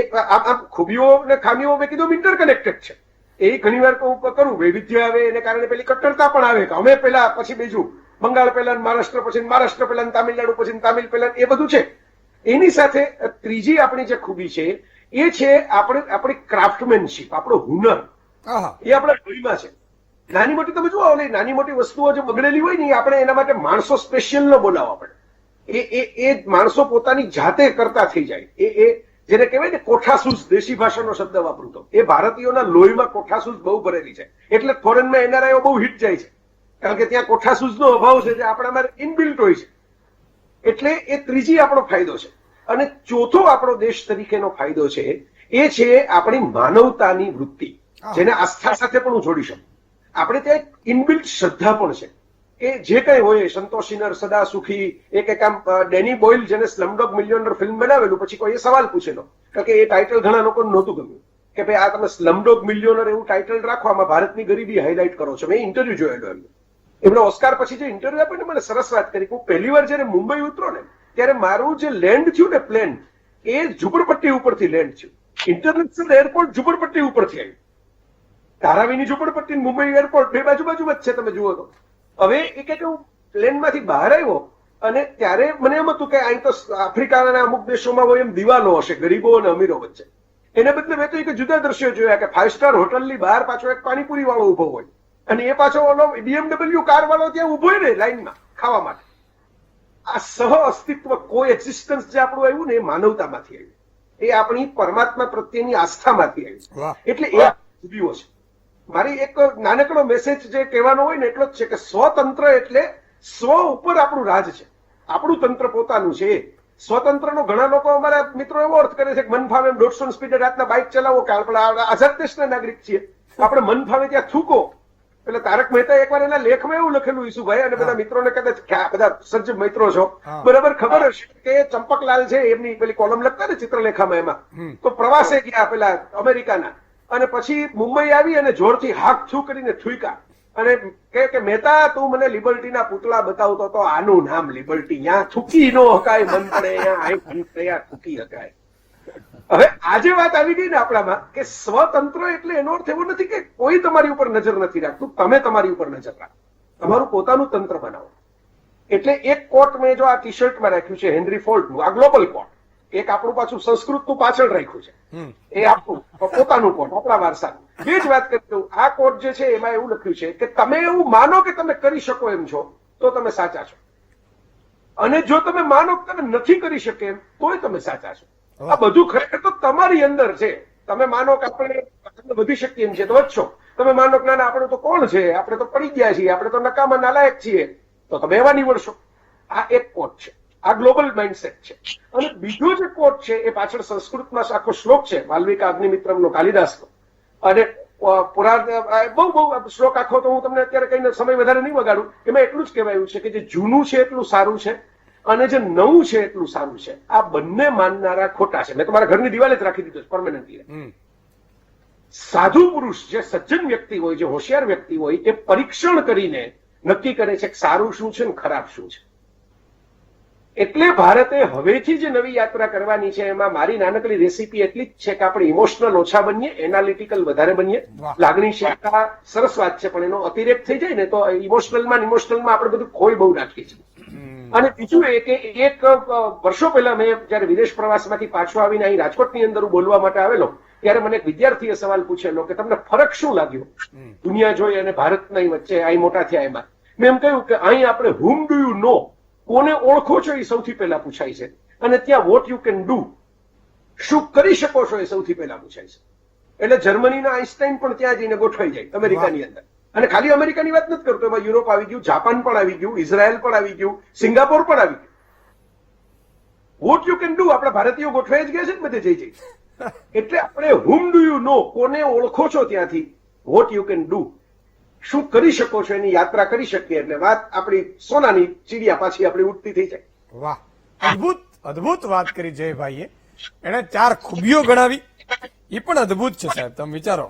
ખૂબીઓ ને ખામીઓ મેં કીધું ઇન્ટરકનેક્ટેડ છે. એ ઘણી વાર હું કરું, વૈવિધ્ય આવે એને કારણે પેલી કટ્ટરતા પણ આવે કે અમે પેલા પછી બીજું, બંગાળ પહેલા, મહારાષ્ટ્ર પછી, મહારાષ્ટ્ર પહેલા, તામિલનાડુ પછી, તામિલ પહેલા, એ બધું છે. એની સાથે ત્રીજી આપણી જે ખૂબી છે એ છે આપણી ક્રાફ્ટમેનશીપ, આપણો હુનર. એ આપણા લોહીમાં છે. નાની મોટી તમે જુઓ, નાની મોટી વસ્તુઓ જે બગડેલી હોય ને, આપણે એના માટે માણસો સ્પેશિયલ ન બોલાવવા પડે. એ માણસો પોતાની જાતે કરતા થઈ જાય. એ જેને કહેવાય ને કોઠાસૂઝ, દેશી ભાષાનો શબ્દ વાપરું તો, એ ભારતીયોના લોહીમાં કોઠાસૂઝ બહુ ભરેલી છે. એટલે ફોરેનમાં એનઆરઆઈઓ બહુ હિટ જાય છે, કારણ કે ત્યાં કોઠાસૂઝનો અભાવ છે જે આપણામાં ઇનબિલ્ટ હોય છે. એટલે એ ત્રીજી આપણો ફાયદો છે. અને ચોથો આપણો દેશ તરીકેનો ફાયદો છે એ છે આપણી માનવતાની વૃત્તિ, જેને આસ્થા સાથે પણ હું જોડી શકું. આપણે ત્યાં એક ઇનબિલ્ટ શ્રદ્ધા પણ છે કે જે કઈ હોય, સંતોષીનર સદા સુખી. એક આમ ડેની બોઇલ જેને સ્લમડોગ મિલિયનર ફિલ્મ બનાવેલું, પછી કોઈ સવાલ પૂછેલો, કારણ કે એ ટાઇટલ ઘણા લોકોને નહોતું ગમ્યું કે ભાઈ આ તમે સ્લમડોગ મિલિયોનર એવું ટાઇટલ રાખો, આમાં ભારતની ગરીબી હાઇલાઇટ કરો છો. મેં ઇન્ટરવ્યુ જોયેલો એમણે ઓસ્કાર પછી જે ઇન્ટરવ્યુ આપ્યો ને, મને સરસ વાત કરી. હું પહેલી વાર જયારે મુંબઈ ઉતરો ને ત્યારે મારું જે લેન્ડ થયું ને પ્લેન, એ ઝુંપડપટ્ટી ઉપરથી લેન્ડ થયું. ઇન્ટરનેશનલ એરપોર્ટ ઝુંપડપટ્ટી ઉપરથી આવ્યું. ધારાવીની ઝુંપડપટ્ટી મુંબઈ એરપોર્ટ બે બાજુમાં જ છે, તમે જુઓ તો. હવે એ કે હું પ્લેનમાંથી બહાર આવ્યો અને ત્યારે મને એમ હતું કે અહીં તો આફ્રિકાના અમુક દેશોમાં હોય એમ દિવાલો હશે ગરીબો અને અમીરો વચ્ચે. એને બદલે મેં તો એક જુદા દ્રશ્યો જોયા કે 5 સ્ટાર હોટલની બહાર પાછો એક પાણીપુરી વાળો ઉભો હોય અને એ પાછો ઓલો BMW કાર વાળો ત્યાં ઉભો હોય ને લાઈનમાં ખાવા માટે. આ સહ અસ્તિત્વ કો એક્ઝિસ્ટન્સ જે આપણું આવ્યું ને, એ માનવતામાંથી આવ્યું, એ આપણી પરમાત્મા પ્રત્યેની આસ્થામાંથી આવ્યું. એટલે એ ખૂબીઓ છે. મારી એક નાનકડો મેસેજ જે કહેવાનો હોય ને એટલો જ છે કે સ્વતંત્ર એટલે સ્વ ઉપર આપણું રાજ છે, આપણું તંત્ર પોતાનું છે. સ્વતંત્રનો ઘણા લોકો અમારા મિત્રો એવો અર્થ કરે છે કે મન ફાવે એમ 150 સ્પીડે રાતના બાઇક ચલાવો કે આપણે આઝાદ દેશના નાગરિક છીએ, આપણે મન ફાવે ત્યાં થૂકો. એટલે તારક મહેતા એકવાર એના લેખમાં એવું લખેલું, ઈસુભાઈ અને બધા મિત્રોને કદાચ બધા સજ્જ મિત્રો છો, બરાબર ખબર હશે કે ચંપકલાલ છે એમની પેલી કોલમ લખતા ને ચિત્રલેખામાં, એમાં તો પ્રવાસે ગયા પેલા અમેરિકાના, અને પછી મુંબઈ આવી અને જોરથી હાક થૂ કરીને થૂક્યા અને કે મહેતા તું મને લિબર્ટીના પૂતળા બતાવતો તો આનું નામ લિબર્ટી, ત્યાં થૂકી નો હકાય, મન પડે ત્યાં થૂકી હકાય. હવે આજે વાત આવી ગઈ ને આપણામાં કે સ્વતંત્ર એટલે એનો અર્થ એવો નથી કે કોઈ તમારી ઉપર નજર નથી રાખતું, તમે તમારી ઉપર નજર રાખો, તમારું પોતાનું તંત્ર બનાવો. એટલે એક કોટ મેં જો આ ટી શર્ટમાં રાખ્યું છે હેનરી ફોર્ડનું, આ ગ્લોબલ કોટ. એક આપણું પાછું સંસ્કૃતનું પાછળ રાખ્યું છે, એ આપણું પોતાનું કોટ, આપણા વારસાનું. બે જ વાત કરી દઉં, આ કોટ જે છે એમાં એવું લખ્યું છે કે તમે એવું માનો કે તમે કરી શકો એમ છો તો તમે સાચા છો, અને જો તમે માનો કે તમે નથી કરી શકે એમ તોય તમે સાચા છો. આ બધું ખરેખર તો તમારી અંદર છે. તમે માનો કે આપણે વધી શકીએ એમ છે તો વધશો, તમે માનો કે ના આપણે તો કોણ છે, આપણે તો પડી ગયા છીએ, આપણે તો નકામા નાલાયક છીએ, તો તમે એવા નીવડશો. આ એક કોટ છે, આ ગ્લોબલ માઇન્ડસેટ છે. અને બીજો જે કોટ છે એ પાછળ સંસ્કૃતમાં આખો શ્લોક છે, વાલ્મિકા અગ્નિમિત્રમનો, કાલિદાસનો. અને બહુ શ્લોક આખો તો હું તમને અત્યારે કઈ સમય વધારે નહીં વગાડું. એમાં એટલું જ કહેવાયું છે કે જે જૂનું છે એટલું સારું છે અને જે નવું છે એટલું સારું છે. આ બંને માનનારા ખોટા છે. મેં તમારા ઘરની દિવાલે જ રાખી દીધું છે પરમેનન્ટલી. સાધુ પુરુષ, જે સજ્જન વ્યક્તિ હોય, જે હોશિયાર વ્યક્તિ હોય, એ પરીક્ષણ કરીને નક્કી કરે છે કે સારું શું છે ને ખરાબ શું છે. એટલે ભારતે હવેથી જે નવી યાત્રા કરવાની છે એમાં મારી નાનકડી રેસીપી એટલી જ છે કે આપણે ઇમોશનલ ઓછા બનીએ, એનાલિટિકલ વધારે બનીએ. લાગણીશીલતા સરસ વાત છે, પણ એનો અતિરેક થઈ જાય ને તો ઇમોશનલમાં આપણે બધું ખોઈ બહુ નાખીએ છીએ. અને બીજું એ કે એક વર્ષો પહેલા મેં જયારે વિદેશ પ્રવાસમાંથી પાછો આવીને અહીં રાજકોટની અંદર બોલવા માટે આવેલો ત્યારે મને એક વિદ્યાર્થીએ સવાલ પૂછેલો કે તમને ફરક શું લાગ્યો દુનિયા જોઈ અને ભારતના વચ્ચે અહીં મોટા થયા એમાં. મેં એમ કહ્યું કે અહીં આપણે હુમ ડુ યુ નો, કોને ઓળખો છો એ સૌથી પહેલા પૂછાય છે, અને ત્યાં વોટ યુ કેન ડુ, શું કરી શકો છો એ સૌથી પહેલા પૂછાય છે. એટલે જર્મનીના આઈન્સ્ટાઈન પણ ત્યાં જઈને ગોઠવાઈ જાય અમેરિકાની અંદર. અને ખાલી અમેરિકાની વાત નથી કરતો, એમાં યુરોપ આવી ગયું, જાપાન પણ આવી ગયું, ઇઝરાયલ પણ આવી ગયું, સિંગાપોર પણ આવી ગયું. વોટ યુ કેન ડુ આપણા ભારતીયો ગોઠવાઈ જ ગયા છે ને બધે જઈ જઈ. એટલે આપણે હુમ ડુ યુ નો, કોને ઓળખો છો ત્યાંથી વોટ યુ કેન ડુ, શું કરી શકો છો એની યાત્રા કરી શકીએ. એટલે વાત આપણી સોનાની ચીડિયા પાછી આપણી ઉડતી થઈ જાય. વાહ, અદભુત અદભુત વાત કરી જયભાઈએ. એને 4 ખૂબીઓ ગણાવી, એ પણ અદભુત છે સાહેબ. તમે વિચારો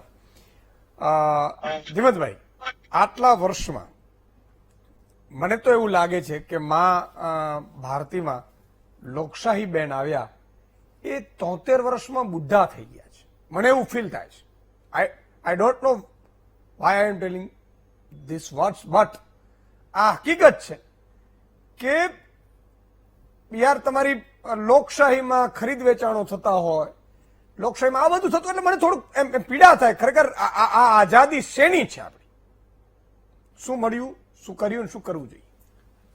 ધીમતભાઈ, આટલા વર્ષમાં મને તો એવું લાગે છે કે ભારતીમાં લોકશાહી બેન આવ્યા એ 73 વર્ષમાં બુઢા થઈ ગયા છે. મને એવું ફીલ થાય છે. I don't know why I am telling this words, but આ હકીકત છે કે યાર તમારી લોકશાહીમાં ખરીદ વેચાણો થતા હોય, લોકશાહીમાં આ બધું થતું, એટલે મને થોડુંક એમ પીડા થાય. ખરેખર આ આઝાદી શેની છે આપણી? શું મળ્યું, શું કર્યું, શું કરવું જોઈએ?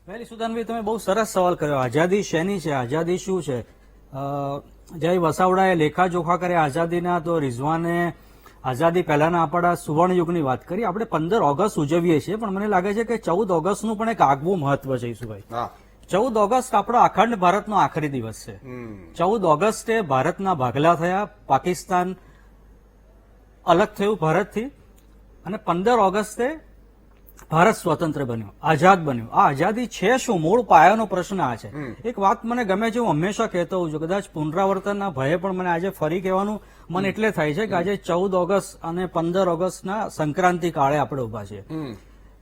પહેલી સુદાનભાઈ, તમે બહુ સરસ સવાલ કર્યો. આઝાદી શેની છે, આઝાદી શું છે? જય વસાવડાએ લેખાજોખા કર્યા આઝાદીના, તો રિઝવાને આઝાદી પહેલાના આપણા સુવર્ણ યુગની વાત કરી. આપણે 15 ઓગસ્ટ ઉજવીએ છીએ, પણ મને લાગે છે કે 14 ઓગસ્ટનું પણ એક આગવું મહત્વ છે ઈસુભાઈ. 14 ઓગસ્ટ આપણો અખંડ ભારતનો આખરી દિવસ છે. 14 ઓગસ્ટે ભારતના ભાગલા થયા, પાકિસ્તાન અલગ થયું ભારતથી, અને 15 ઓગસ્ટે ભારત સ્વતંત્ર બન્યું, આઝાદ બન્યું. આ આઝાદી છે શું? મૂળ પાયાનો પ્રશ્ન આ છે. એક વાત મને ગમે છે, હું હંમેશા કહેતો હોઉં છું, કદાચ પુનરાવર્તનના ભયે પણ મને આજે ફરી કહેવાનું મન એટલે થાય છે કે આજે 14 ઓગસ્ટ અને 15 ઓગસ્ટના સંક્રાંતિ કાળે આપણે ઉભા છીએ.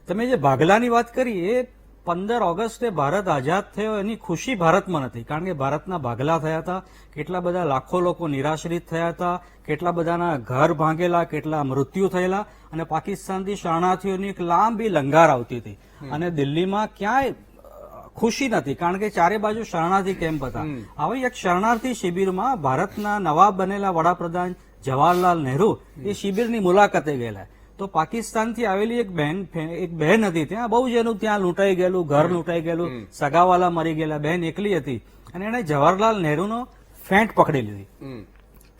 તમે જે ભાગલાની વાત કરી, એ 15 ઓગસ્ટે ભારત આઝાદ થયો એની ખુશી ભારતમાં નથી, કારણ કે ભારતના ભાગલા થયા હતા, કેટલા બધા લાખો લોકો નિરાશ્રિત થયા હતા, કેટલા બધાના ઘર ભાંગેલા, કેટલા મૃત્યુ થયેલા, અને પાકિસ્તાનથી શરણાર્થીઓની એક લાંબી લંગાર આવતી હતી, અને દિલ્હીમાં ક્યાંય ખુશી નથી, કારણ કે ચારે બાજુ શરણાર્થી કેમ્પ હતા. આવી એક શરણાર્થી શિબિરમાં ભારતના નવા બનેલા વડાપ્રધાન જવાહરલાલ નહેરુ એ શિબિરની મુલાકાતે ગયેલા. તો પાકિસ્તાનથી આવેલી એક બહેન હતી, ત્યાં બહુ જ એનું ત્યાં લૂંટાઈ ગયેલું, ઘર લૂંટાઈ ગયેલું, સગાવાલા મરી ગયેલા, બહેન એકલી હતી, અને એને જવાહરલાલ નહેરુનો ફેંટ પકડી લીધી.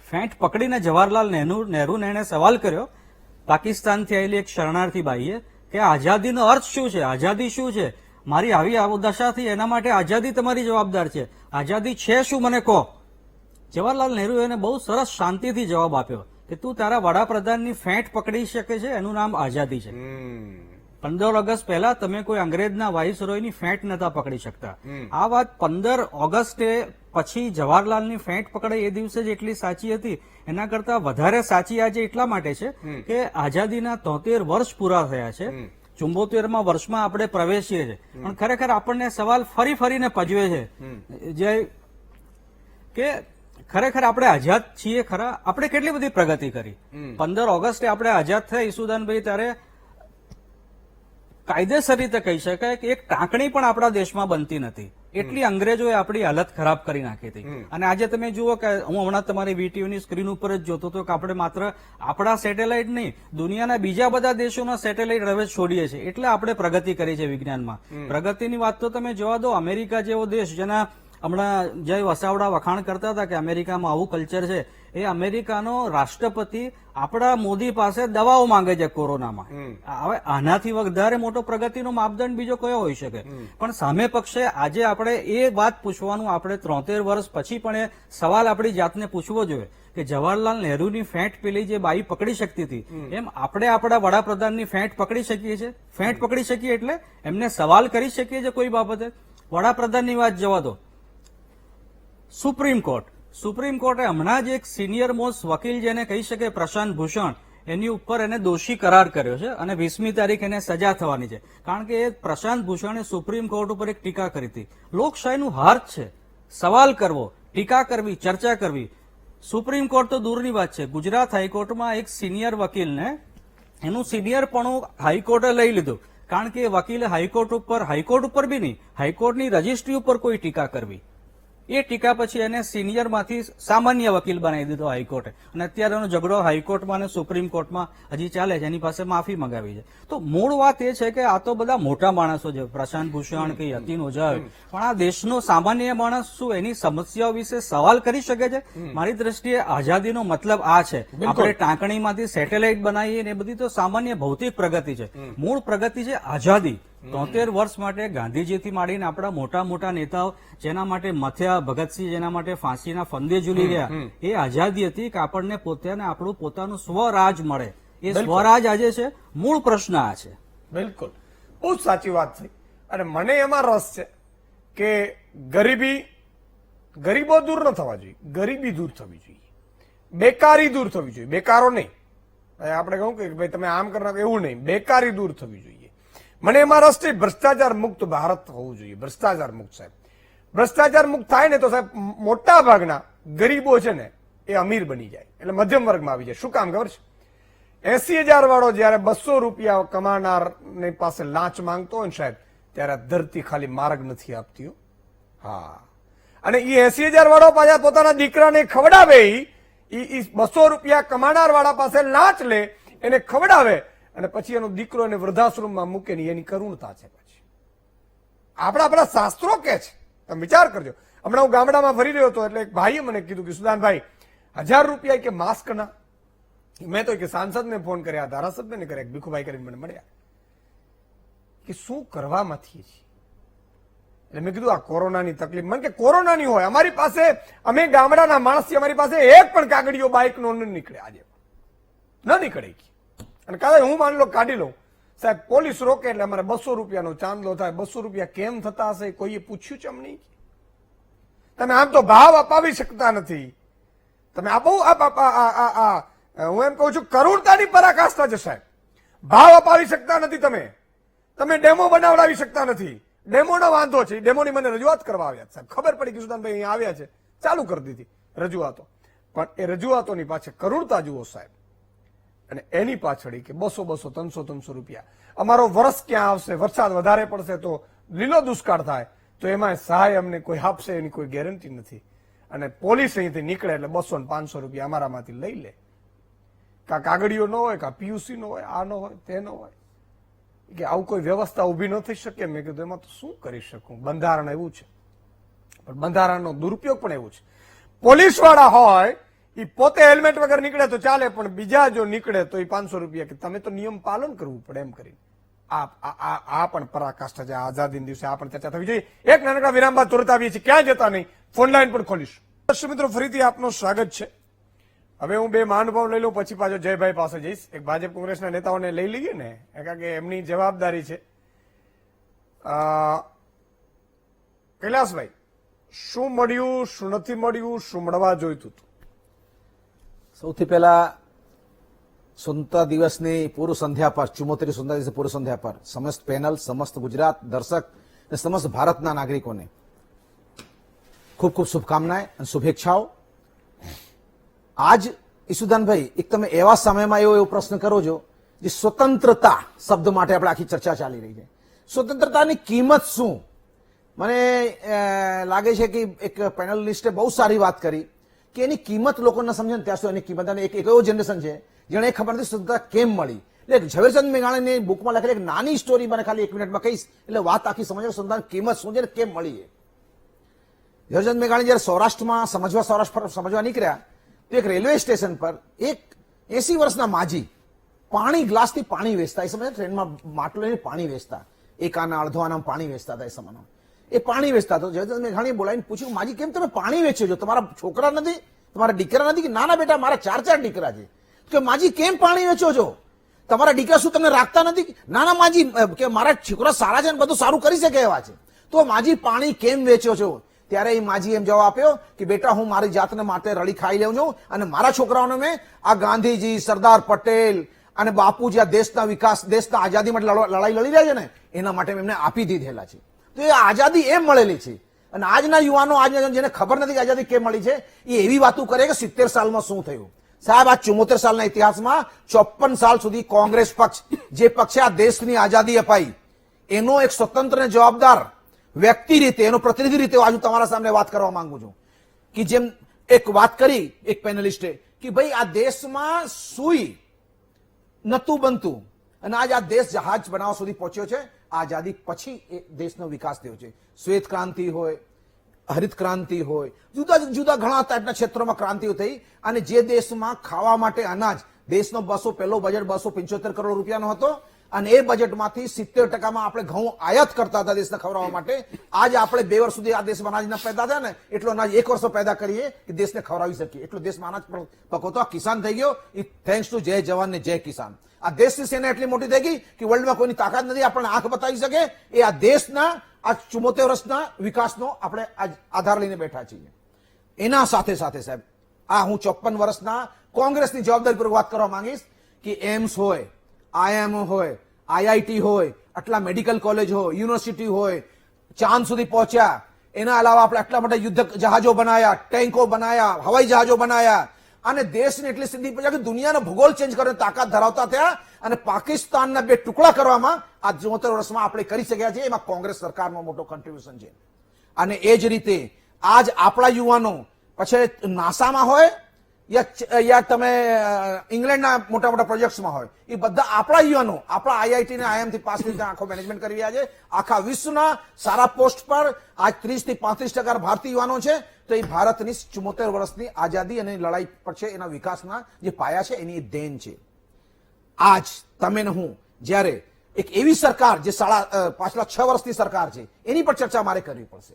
ફેંટ પકડીને જવાહરલાલ નહેરુને એને સવાલ કર્યો, પાકિસ્તાનથી આવેલી એક શરણાર્થી બાઈએ, કે આઝાદીનો અર્થ શું છે? આઝાદી શું છે? મારી આવી દશા થઈ, એના માટે આઝાદી તમારી જવાબદાર છે. આઝાદી છે શું, મને કહો. જવાહરલાલ નહેરુએ એને બહુ સરસ શાંતિથી જવાબ આપ્યો કે તું તારા વડાપ્રધાનની ફેંટ પકડી શકે છે, એનું નામ આઝાદી છે. 15 ઓગસ્ટ પહેલા તમે કોઈ અંગ્રેજના વાઇસરોયની ફેંટ નતા પકડી શકતા. આ વાત 15 ઓગસ્ટે પછી જવાહરલાલની ફેંટ પકડાઈ એ દિવસે જ એટલી સાચી હતી, એના કરતા વધારે સાચી આજે એટલા માટે છે કે આઝાદીના 73 વર્ષ પૂરા થયા છે. 74મા વર્ષમાં આપણે પ્રવેશીએ છીએ, પણ ખરેખર આપણને સવાલ ફરી ફરીને પજવે છે જે કે ખરેખર આપણે આઝાદ છીએ ખરા? આપણે કેટલી બધી પ્રગતિ કરી? 15 ઓગસ્ટે આપણે આઝાદ થયા ઈસુદાનભાઈ, ત્યારે કાયદેસર રીતે કહી શકાય કે એક ટાંકણી પણ આપણા દેશમાં બનતી નથી, એટલી અંગ્રેજોએ આપણી હાલત ખરાબ કરી નાખી હતી. અને આજે તમે જુઓ કે હું હમણાં તમારી વીટીવીની સ્ક્રીન ઉપર જ જોતો હતો કે આપણે માત્ર આપણા સેટેલાઇટ નહીં, દુનિયાના બીજા બધા દેશોના સેટેલાઇટ હવે છોડીએ છીએ, એટલે આપણે પ્રગતિ કરી છે વિજ્ઞાનમાં. પ્રગતિની વાત તો તમે જોવા દો, અમેરિકા જેવો દેશ, જેના હમણાં જય વસાવડા વખાણ કરતા હતા કે અમેરિકામાં આવું કલ્ચર છે, એ અમેરિકાનો રાષ્ટ્રપતિ આપણા મોદી પાસે દવાઓ માંગે છે કોરોનામાં. હવે આનાથી વધારે મોટો પ્રગતિનો માપદંડ બીજો કયો હોઈ શકે? પણ સામે પક્ષે આજે આપણે એ વાત પૂછવાનું, આપણે 73 વર્ષ પછી પણ એ સવાલ આપણી જાતને પૂછવો જોઈએ કે જવાહરલાલ નહેરુની ફેંટ પેલી જે બાઈ પકડી શકતી હતી, એમ આપણે આપણા વડાપ્રધાનની ફેંટ પકડી શકીએ છીએ? ફેંટ પકડી શકીએ એટલે એમને સવાલ કરી શકીએ છીએ કોઈ બાબતે? વડાપ્રધાનની વાત જવા દો, સુપ્રીમ કોર્ટે હમણાં જ એક સિનિયર મોસ્ટ વકીલ જેને કહી શકે પ્રશાંત ભૂષણ, એની ઉપર એને દોષી કરાર કર્યો છે, અને 20મી તારીખ એને સજા થવાની છે, કારણ કે એ પ્રશાંત ભૂષણે સુપ્રીમ કોર્ટ ઉપર એક ટીકા કરી હતી. લોકશાહીનું હાર્દ છે સવાલ કરવો, ટીકા કરવી, ચર્ચા કરવી. સુપ્રીમ કોર્ટ તો દૂરની વાત છે, ગુજરાત હાઈકોર્ટમાં એક સિનિયર વકીલને એનું સિનિયરપણું હાઈકોર્ટે લઈ લીધું, કારણ કે એ વકીલે હાઈકોર્ટ ઉપર બી નહીં, હાઈકોર્ટની રજિસ્ટ્રી ઉપર કોઈ ટીકા કરવી. એ ટીકા પછી એને સિનિયરમાંથી સામાન્ય વકીલ બનાવી દીધો હાઈકોર્ટે, અને અત્યારે એનો ઝઘડો હાઈકોર્ટમાં અને સુપ્રીમ કોર્ટમાં હજી ચાલે છે, એની પાસે માફી મંગાવી છે. તો મૂળ વાત એ છે કે આ તો બધા મોટા માણસો છે, પ્રશાંત ભૂષણ કે યતીન ઓઝા, પણ આ દેશનો સામાન્ય માણસ શું એની સમસ્યાઓ વિશે સવાલ કરી શકે છે? મારી દ્રષ્ટિએ આઝાદીનો મતલબ આ છે, આપણે ટાંકણીમાંથી સેટેલાઇટ બનાવીએ ને એ બધી તો સામાન્ય ભૌતિક પ્રગતિ છે. મૂળ પ્રગતિ છે આઝાદી. 73 વર્ષ માટે ગાંધીજીથી માંડીને આપણા મોટા મોટા નેતાઓ જેના માટે મથ્યા, ભગતસિંહ જેના માટે ફાંસીના ફંદે ઝૂલી ગયા, એ આઝાદી હતી કે આપણને પોતાને આપણું પોતાનું સ્વરાજ મળે. એ સ્વરાજ આજે છે, મૂળ પ્રશ્ન આ છે. બિલકુલ, બહુ જ સાચી વાત થઈ. અને મને એમાં રસ છે કે ગરીબો દૂર ન થવા જોઈએ, ગરીબી દૂર થવી જોઈએ, બેકારી દૂર થવી જોઈએ. બેકારો નહીં, આપણે કહું કે ભાઈ તમે આમ કરી નાખો એવું નહીં, બેકારી દૂર થવી જોઈએ. મને એમાં રસ છે ભ્રષ્ટાચાર મુક્ત ભારત હોવું જોઈએ. ભ્રષ્ટાચાર મુક્ત, સાહેબ, ભ્રષ્ટાચાર મુક્ત થાય ને તો સાહેબ મોટા ભાગના ગરીબો છે ને એ અમીર બની જાય, એટલે મધ્યમ વર્ગમાં આવી જાય. શું કામ ખબર છે? 80,000 વાળો જયારે 200 રૂપિયા કમાનારની પાસે લાંચ માંગતો હોય ને સાહેબ, ત્યારે ધરતી ખાલી માર્ગ નથી આપતી. હા, અને એ 80,000 વાળો પાછા પોતાના દીકરાને ખવડાવે, એ 200 રૂપિયા કમાનાર વાળા પાસે લાંચ લે, એને ખવડાવે, અને પછી એનો દીકરો એને વૃદ્ધાશ્રમમાં મૂકે ને એની કરુણતા છે. પછી આપણા શાસ્ત્રો કે છે, તમે વિચાર કરજો. હમણાં હું ગામડામાં ફરી રહ્યો હતો, એટલે એક ભાઈએ મને કીધું કે સુદાનભાઈ 1000 રૂપિયા કે માસ્કના, મેં તો કે સાંસદને ફોન કર્યા, ધારાસભ્યને કર્યા, ભીખુભાઈ કરીને મને મળ્યા કે શું કરવામાંથી છીએ. એટલે મેં કીધું આ કોરોનાની તકલીફ. મને કે કોરોનાની હોય, અમારી પાસે, અમે ગામડાના માણસ, અમારી પાસે એક પણ કાગડીઓ બાઇક નો ન નીકળે, આજે ન નીકળે. અને કાલે હું માની લો કાઢી લઉં, સાહેબ પોલીસ રોકે એટલે અમારે 200 રૂપિયાનો ચાંદલો થાય. 200 રૂપિયા કેમ થતા હશે કોઈએ પૂછ્યું છે અમને? તમે આમ તો ભાવ અપાવી શકતા નથી. તમે આપો હું એમ કહું છું કરુણતાની પરાકાષ્ઠા છે સાહેબ. ભાવ અપાવી શકતા નથી. તમે ડેમો બનાવડાવી શકતા નથી. ડેમોનો વાંધો છે. ડેમોની મને રજૂઆત કરવા આવ્યા સાહેબ. ખબર પડી કે સુદાનભાઈ અહીંયા આવ્યા છે, ચાલુ કરી દીધી રજૂઆતો. પણ એ રજૂઆતોની પાછળ કરુણતા જુઓ સાહેબ. અને એની પાછળ કે 200 300 રૂપિયા. અમારો વર્ષ ક્યાં આવશે? વરસાદ વધારે પડશે તો લીલો દુષ્કાળ થાય તો એમાં સહાય અમને કોઈ આપશે એની કોઈ ગેરંટી નથી. અને પોલીસ અહીંથી નીકળે એટલે 200 ને 500 રૂપિયા અમારામાંથી લઈ લે. કાં કાગળીઓ ન હોય, કાં પીયુસી નો હોય, આ ન હોય, તે ન હોય. કે આવું કોઈ વ્યવસ્થા ઉભી ન થઈ શકે. મેં કીધું એમાં તો શું કરી શકું? બંધારણ એવું છે, પણ બંધારણનો દુરુપયોગ પણ એવું છે. પોલીસ વાળા હોય એ પોતે હેલ્મેટ વગર નીકળે તો ચાલે, પણ બીજા જો નીકળે તો એ 500 રૂપિયા કે તમે તો નિયમ પાલન કરવું પડે એમ કરીને. આ પણ પરાકાષ્ઠા છે. આઝાદીના દિવસે આ પણ ચર્ચા થવી જોઈએ. એક નાનકડા વિરામ બાદ તુરંત આવીએ છીએ, ક્યાં જતા નહીં, ફોન લાઈન પણ ખોલીશું. દર્શક મિત્રો, ફરીથી આપનું સ્વાગત છે. હવે હું બે મહાનુભાવ લઈ લઉં, પછી પાછો જયભાઈ પાસે જઈશ. એક ભાજપ કોંગ્રેસના નેતાઓને લઈ લઈએ ને, કારણ કે એમની જવાબદારી છે. કૈલાસભાઈ, શું મળ્યું, શું નથી મળ્યું, શું મળવા જોઈતું હતું? સૌથી પહેલા સ્વતંત્રતા દિવસની પૂર્વ સંધ્યા પર 74 સ્વતંત્રતા દિવસની પૂર્વ સંધ્યા પર સમસ્ત પેનલ, સમસ્ત ગુજરાત દર્શક અને સમસ્ત ભારતના નાગરિકોને ખૂબ ખૂબ શુભકામનાएं અને શુભેચ્છાઓ. આજ ઈસુદાનભાઈ, એક તમે એવા સમયમાં એવો પ્રશ્ન કરો છો જે સ્વતંત્રતા શબ્દ માટે આપણે આખી ચર્ચા ચાલી રહી છે. સ્વતંત્રતાની કિંમત શું? મને લાગે છે કે એક પેનલિસ્ટે બહુ સારી વાત કરી કે એની કિંમત લોકોને સમજે ત્યાં સુધી એની કિંમત. અને એક એવો જનરેશન છે જેને એ ખબર નથી સ્વતંત્રતા કેમ મળી. એટલે ઝવેરચંદ મેઘાણીની બુકમાં લખેલી એક નાની સ્ટોરી મને ખાલી 1 મિનિટમાં કહીશ એટલે વાત આખી સમજો સ્વતંત્રતાની કિંમત શું છે ને કેમ મળી. ઝવેરચંદ મેઘાણી જયારે સૌરાષ્ટ્રમાં સૌરાષ્ટ્ર સમજવા નીકળ્યા તો એક રેલવે સ્ટેશન પર એક 80 વર્ષના માજી ગ્લાસથી પાણી વેચતા. એ સમયે ટ્રેનમાં માટલો લઈને પાણી વેચતા, એક આના અડધો આના પાણી વેચતા હતા એ સમયમાં. એ પાણી વેચતા. તો ઝવેરચંદ મેઘાણીએ બોલાવીને પૂછ્યું, માજી કેમ તમે પાણી વેચો છો? તમારા છોકરા નથી, તમારા દીકરા નથી? કે ના બેટા, મારા 4 દીકરા છે. કે માજી કેમ પાણી વેચો છો? તમારા દીકરા શું તમને રાખતા નથી? ના માજી, કે મારા છોકરા સારા છે ને બધું સારું કરી શકે એવા છે. તો માજી પાણી કેમ વેચો છો? ત્યારે એ માજી એમ જવાબ આપ્યો કે બેટા, હું મારી જાતને માટે રળી ખાઈ લઉં છું અને મારા છોકરાઓને મેં આ ગાંધીજી, સરદાર પટેલ અને બાપુજી આ દેશના વિકાસ, દેશના આઝાદી માટે લડાઈ લડી રહ્યા છે ને એના માટે એમને આપી દીધેલા છે. તો એ આઝાદી એમ મળેલી છે. અને આજના યુવાનો, આજના જેને ખબર નથી કે આઝાદી કેમ મળી છે, એ એવી વાતો કરે કે 70 સાલમાં શું થયું. સાહેબ, આ 74 સાલના ઇતિહાસમાં 54 સાલ સુધી કોંગ્રેસ પક્ષ, જે પક્ષે આ દેશની આઝાદી અપાઈ, એનો એક સ્વતંત્ર અને જવાબદાર વ્યક્તિ રીતે, એનો પ્રતિનિધિ રીતે આજુ તમારા સામે વાત કરવા માંગુ છું. કે જેમ એક વાત કરી એક પેનલિસ્ટે કે ભાઈ આ દેશમાં સુઈ નતું બનતું અને આજ આ દેશ જહાજ બનાવવા સુધી પહોંચ્યો છે. આઝાદી પછી એ દેશનો વિકાસ થયો છે. શ્વેત ક્રાંતિ હોય, હરિત ક્રાંતિ હોય, જુદા જુદા ઘણા ટાઈપના ક્ષેત્રોમાં ક્રાંતિઓ થઈ. અને જે દેશમાં ખાવા માટે અનાજ, દેશનો પહેલો બજેટ 275 કરોડ રૂપિયાનો હતો અને એ બજેટમાંથી 70% આપણે ઘઉં આયાત કરતા હતા દેશને ખવડાવવા માટે. આજ આપણે 2 વર્ષ સુધી આ દેશમાં અનાજ ન પેદા થયા ને એટલો અનાજ 1 વર્ષ પેદા કરીએ કે દેશને ખવડાવી શકીએ. એટલો દેશમાં અનાજ પકવતો આ કિસાન થઈ ગયો. એ થેન્ક્સ ટુ જય જવાન ને જય કિસાન. આ દેશની સેના એટલી મોટી થઈ ગઈ કે વર્લ્ડમાં કોઈની તાકાત નથી આપણને આંખ બતાવી શકે. એ આ દેશના આ 74 વર્ષના વિકાસનો આપણે આધાર લઈને બેઠા છીએ. એના સાથે સાથે સાહેબ, આ હું 54 વર્ષના કોંગ્રેસની જવાબદારીપૂર્વક વાત કરવા માંગીશ કે એમ્સ હોય, IIM હોય, IIT હોય, આટલા મેડિકલ કોલેજ હોય, યુનિવર્સિટી હોય, ચાંદ સુધી પહોંચ્યા. એના અલાવા આપણે આટલા મોટા યુદ્ધ જહાજો બનાયા, ટેન્કો બનાયા, હવાઈ જહાજો બનાયા અને દેશને એટલી સિદ્ધિ પહોંચ્યા કે દુનિયાનો ભૂગોળ ચેન્જ કરવાની તાકાત ધરાવતા થયા. અને પાકિસ્તાનના 2 ટુકડા કરવામાં આ 74 વર્ષમાં આપણે કરી શક્યા છીએ. એમાં કોંગ્રેસ સરકારનો મોટો કોન્ટ્રીબ્યુશન છે. અને એ જ રીતે આજ આપણા યુવાનો પછી નાસામાં હોય યા તમે ઇંગ્લેન્ડના મોટા મોટા પ્રોજેક્ટ્સમાં હોય, એ બધા આપણા યુવાનો આપણા IIT અને IIM થી પાસ થઈને આખો મેનેજમેન્ટ કરી રહ્યા છે. આખા વિશ્વના સારા પોસ્ટ પર આજ 30 થી 35% ભારતીય યુવાનો છે. તો એ ભારતની 74 વર્ષની આઝાદી અને લડાઈ પર છે, એના વિકાસના જે પાયા છે એની દેન છે. આજ તમે ને હું જ્યારે એક એવી સરકાર જે પાછલા 6 વર્ષની સરકાર છે એની પર ચર્ચા મારે કરવી પડશે.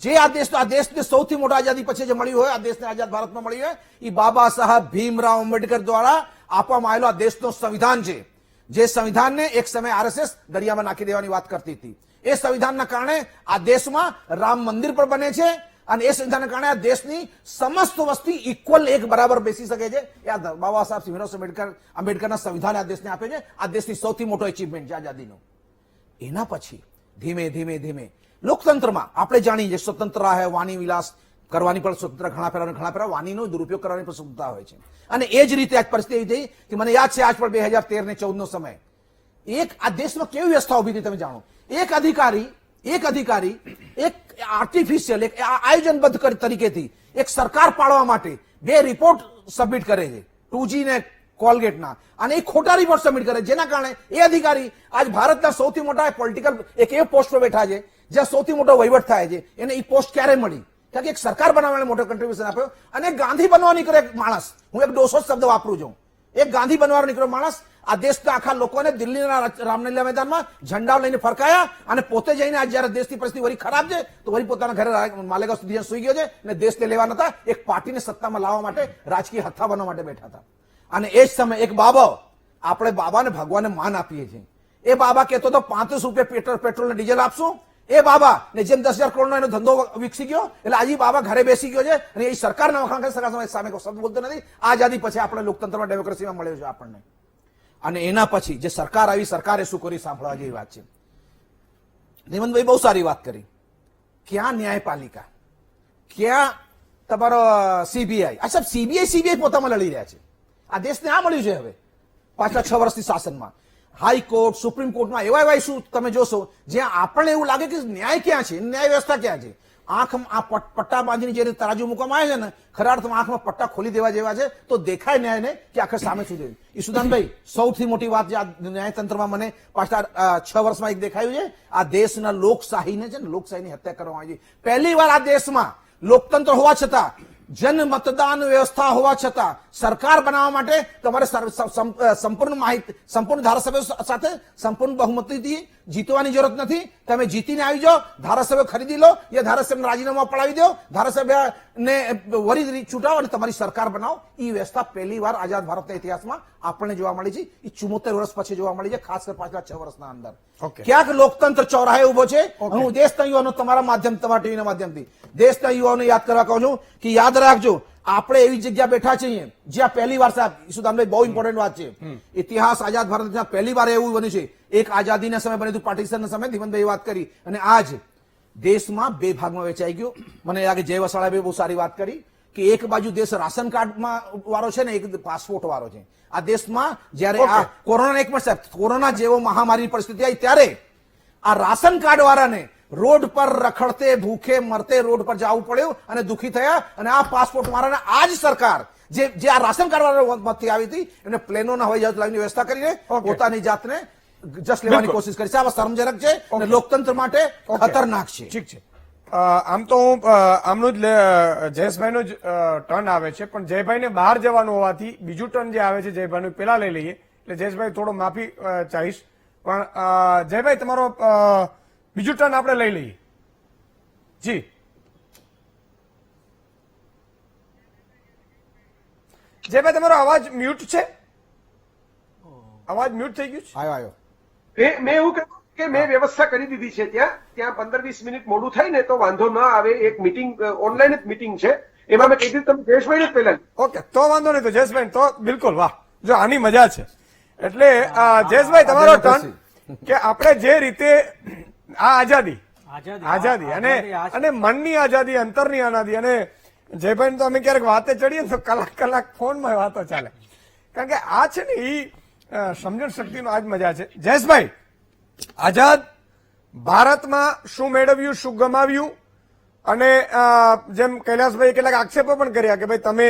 જે આ દેશને સૌથી મોટા આઝાદી પછી જે મળ્યું હોય, આ દેશને આઝાદ ભારતમાં મળ્યું હોય, એ બાબા સાહેબ ભીમરાવ આંબેડકર દ્વારા આપવામાં આવેલો આ દેશનો સંવિધાન છે. જે સંવિધાનને એક સમયે આરએસએસ દરિયામાં નાખી દેવાની વાત કરતી હતી, એ સંવિધાનના કારણે આ દેશમાં રામ મંદિર પણ બને છે અને એ સંવિધાનના કારણે આ દેશની સમસ્ત વસ્તી ઇક્વલ એક બરાબર બેસી શકે છે. એ આ બાબા સાહેબ ભીમરાવ આંબેડકરના સંવિધાને આ દેશને આપ્યો છે. આ દેશની સૌથી મોટો એચિવમેન્ટ છે આઝાદીનો. એના પછી ધીમે ધીમે ધીમે લોકતંત્રમાં આપણે જાણીએ છીએ સ્વતંત્ર રહે, વાણી વિલાસ કરવાની પણ સ્વતંત્ર ઘણા ફેરા વાણીનો દુરુપયોગ કરવાની પણ સ્વતંત્રતા હોય છે. અને એ જ રીતે આજ પરિસ્થિતિ એવી થઈ કે મને યાદ છે આજ પણ 2013 ને 14 નો સમય, એક આ દેશમાં કેવી વ્યવસ્થા ઉભી થઈ તમે જાણો. એક અધિકારી એક આર્ટિફિશિયલ એક આયોજનબદ્ધ તરીકેથી એક સરકાર પાડવા માટે 2 રિપોર્ટ સબમિટ કરે છે, 2G ને કોલગેટના, અને એ ખોટા રિપોર્ટ સબમિટ કરે, જેના કારણે એ અધિકારી આજ ભારતના સૌથી મોટા પોલિટિકલ એક એ પોસ્ટ પર બેઠા છે જ્યાં સૌથી મોટો વહીવટ થાય છે. એને એ પોસ્ટ ક્યારે મળી? કારણ કે એક સરકાર બનાવવાને મોટો કન્ટ્રીબ્યુશન આપ્યો. અને ગાંધી બનવા નીકળ્યો એક માણસ, હું એક ડોસો શબ્દ વાપરું છું, એક ગાંધી બનવા નીકળ્યો માણસ આ દેશના આખા લોકોને દિલ્હીના રામલીલા મેદાનમાં ઝંડા લઈને ફરકાયા અને પોતે જઈને આજ જયારે દેશની પરિસ્થિતિ વળી ખરાબ છે તો વળી પોતાના ઘરે માલેગાંવ સુધી સુઈ ગયો છે અને દેશને લેવા નતા, એક પાર્ટીને સત્તામાં લાવવા માટે રાજકીય હથ્થા બનવા માટે બેઠા હતા. અને એ જ સમયે એક બાબા, આપણે બાબાને ભગવાનને માન આપીએ છીએ, એ બાબા કહેતો હતો 35 રૂપિયા પેટ્રોલ ને ડીઝલ આપશું. એ બાબા ને જેમ 10,000 કરોડનો એનો ધંધો વિકસી ગયો એટલે આજે બાબા ઘરે બેસી ગયો છે અને એ સરકારના વખાણ કરે, સરકાર સામે શબ્દ બોલતો નથી. આઝાદી પછી આપણે લોકતંત્રમાં ડેમોક્રેસીમાં મળ્યો છે આપણને. અને એના પછી જે સરકાર આવી, સરકારે શું કર્યું સાંભળવા જેવી વાત છે. હેમંતભાઈ બહુ સારી વાત કરી. ક્યાં ન્યાયપાલિકા, ક્યાં તમારો સીબીઆઈ? આ સાહેબ સીબીઆઈ પોતામાં લડી રહ્યા છે. આ દેશને આ મળ્યું છે હવે પાછલા 6 વર્ષથી શાસનમાં. હાઈકોર્ટ, સુપ્રીમ કોર્ટમાં એવા ઇસ્યુ તમે જોશો જ્યાં આપણને એવું લાગે કે ન્યાય ક્યાં છે, ન્યાય વ્યવસ્થા ક્યાં છે. આંખમાં આ પટ્ટા બાંધીને જે તરાજુ મૂકવામાં આવે છે ને, ખરા અર્થમાં આંખમાં પટ્ટા ખોલી દેવા જેવા છે તો દેખાય ન્યાયને કે આખરે સામે શું છે. ઈશુદાનભાઈ, સૌથી મોટી વાત જે આ ન્યાયતંત્રમાં મને પાછલા 6 વર્ષમાં એક દેખાયું છે, આ દેશના લોકશાહીને છે ને, લોકશાહીની હત્યા કરવામાં આવી છે. પહેલી વાર આ દેશમાં લોકતંત્ર હોવા છતાં, જન મતદાન વ્યવસ્થા હોવા છતાં સરકાર બનાવવા માટે તમારે સંપૂર્ણ માહિતી, સંપૂર્ણ ધારાસભ્યો સાથે સંપૂર્ણ બહુમતીથી જીતવાની જરૂરત નથી. તમે જીતીને આવી જાઓ, ધારાસભ્ય ખરીદી લો યા ધારાસભ્ય રાજીનામા પડાવી દો, ધારાસભ્યને વરી છૂટાવો અને તમારી સરકાર બનાવો. એ વ્યવસ્થા પહેલી વાર આઝાદ ભારતના ઇતિહાસમાં આપણને જોવા મળી છે. એ 74 વર્ષ પછી જોવા મળી છે, ખાસ કરી પાછલા 6 વર્ષના અંદર. ક્યાંક લોકતંત્ર ચોરાહે ઉભો છે. હું દેશના યુવાનો તમારા માધ્યમ, તમારા ટીવીના માધ્યમથી દેશના યુવાઓને યાદ કરવા કહું છું કે યાદ રાખજો, આપણે એવી જગ્યા બેઠા છીએ જ્યાં પહેલી વાર, સાહેબ ઈશુદાનભાઈ બહુ ઇમ્પોર્ટન્ટ વાત છે, ઇતિહાસ આઝાદ ભારતમાં પહેલી વાર એવું બન્યું છે. એક આઝાદીના સમય બન્યું હતું, પાર્ટીશનના સમય, ધીમંતભાઈ વાત કરી, અને આજ દેશમાં 2 ભાગમાં વેચાઈ ગયો. મને લાગે જય વસાળાએ બહુ સારી વાત કરી કે એક બાજુ દેશ રાશન કાર્ડમાં વાળો છે ને એક પાસપોર્ટ વાળો છે. આ દેશમાં જયારે આ કોરોના, એક મિનિટ સાહેબ, કોરોના જેવો મહામારીની પરિસ્થિતિ આવી ત્યારે આ રાશન કાર્ડ વાળાને રોડ પર રખડતે ભૂખે મરતે રોડ પર જવું પડ્યું અને દુખી થયા. અને આ પાસપોર્ટ વાળાને આ જ સરકાર જે આ રાશન કાર્ડ વાળામાંથી આવી હતી એમને પ્લેનોના હવાઈ જહાજ લાવીને વ્યવસ્થા કરીને પોતાની જાતને જસ્ટ લેવાની કોશિશ કરી છે. આ શરમજનક છે અને લોકતંત્ર માટે ખતરનાક છે. ઠીક છે. આમ તો હું આમનું જ જયેશભાઈનું જ ટર્ન આવે છે, પણ જયભાઈને બહાર જવાનું હોવાથી બીજું ટર્ન જે આવે છે જયભાઈનું પેલા લઈ લઈએ. એટલે જયેશભાઈ થોડો માફી ચાહીશ, પણ જયભાઈ તમારો બીજું ટર્ન આપણે લઈ લઈએ. જી જયભાઈ, તમારો અવાજ મ્યુટ છે, અવાજ મ્યુટ થઈ ગયું છે. આવ્યો. મેં એવું કહ્યું કે મેં વ્યવસ્થા કરી દીધી છે ત્યાં 15-20 મિનિટ મોડું થાય ને તો વાંધો ના આવે. એક મીટિંગ, ઓનલાઈન જ મીટિંગ છે, એમાં મેં કહી દીધું તમે જયેશભાઈ જ પહેલા. ઓકે, તો વાંધો નહીં. તો જયેશભાઈ તો બિલકુલ, વાહ, જો આની મજા છે. એટલે જયેશભાઈ તમારો ટર્ન કે આપણે જે રીતે આ આઝાદી અને મનની આઝાદી, અંતરની આઝાદી, અને જયભાઈ તો અમે ક્યારેક વાતે ચડીએ ને તો કલાક ફોનમાં વાતો ચાલે, કારણ કે આ છે ને એ સમજણ શક્તિનો આજ મજા છે. જયેશભાઈ, આઝાદ ભારતમાં શું મેળવ્યું, શું ગમાવ્યું, અને જેમ કૈલાસભાઈ કેટલાક આક્ષેપો પણ કર્યા કે ભાઈ તમે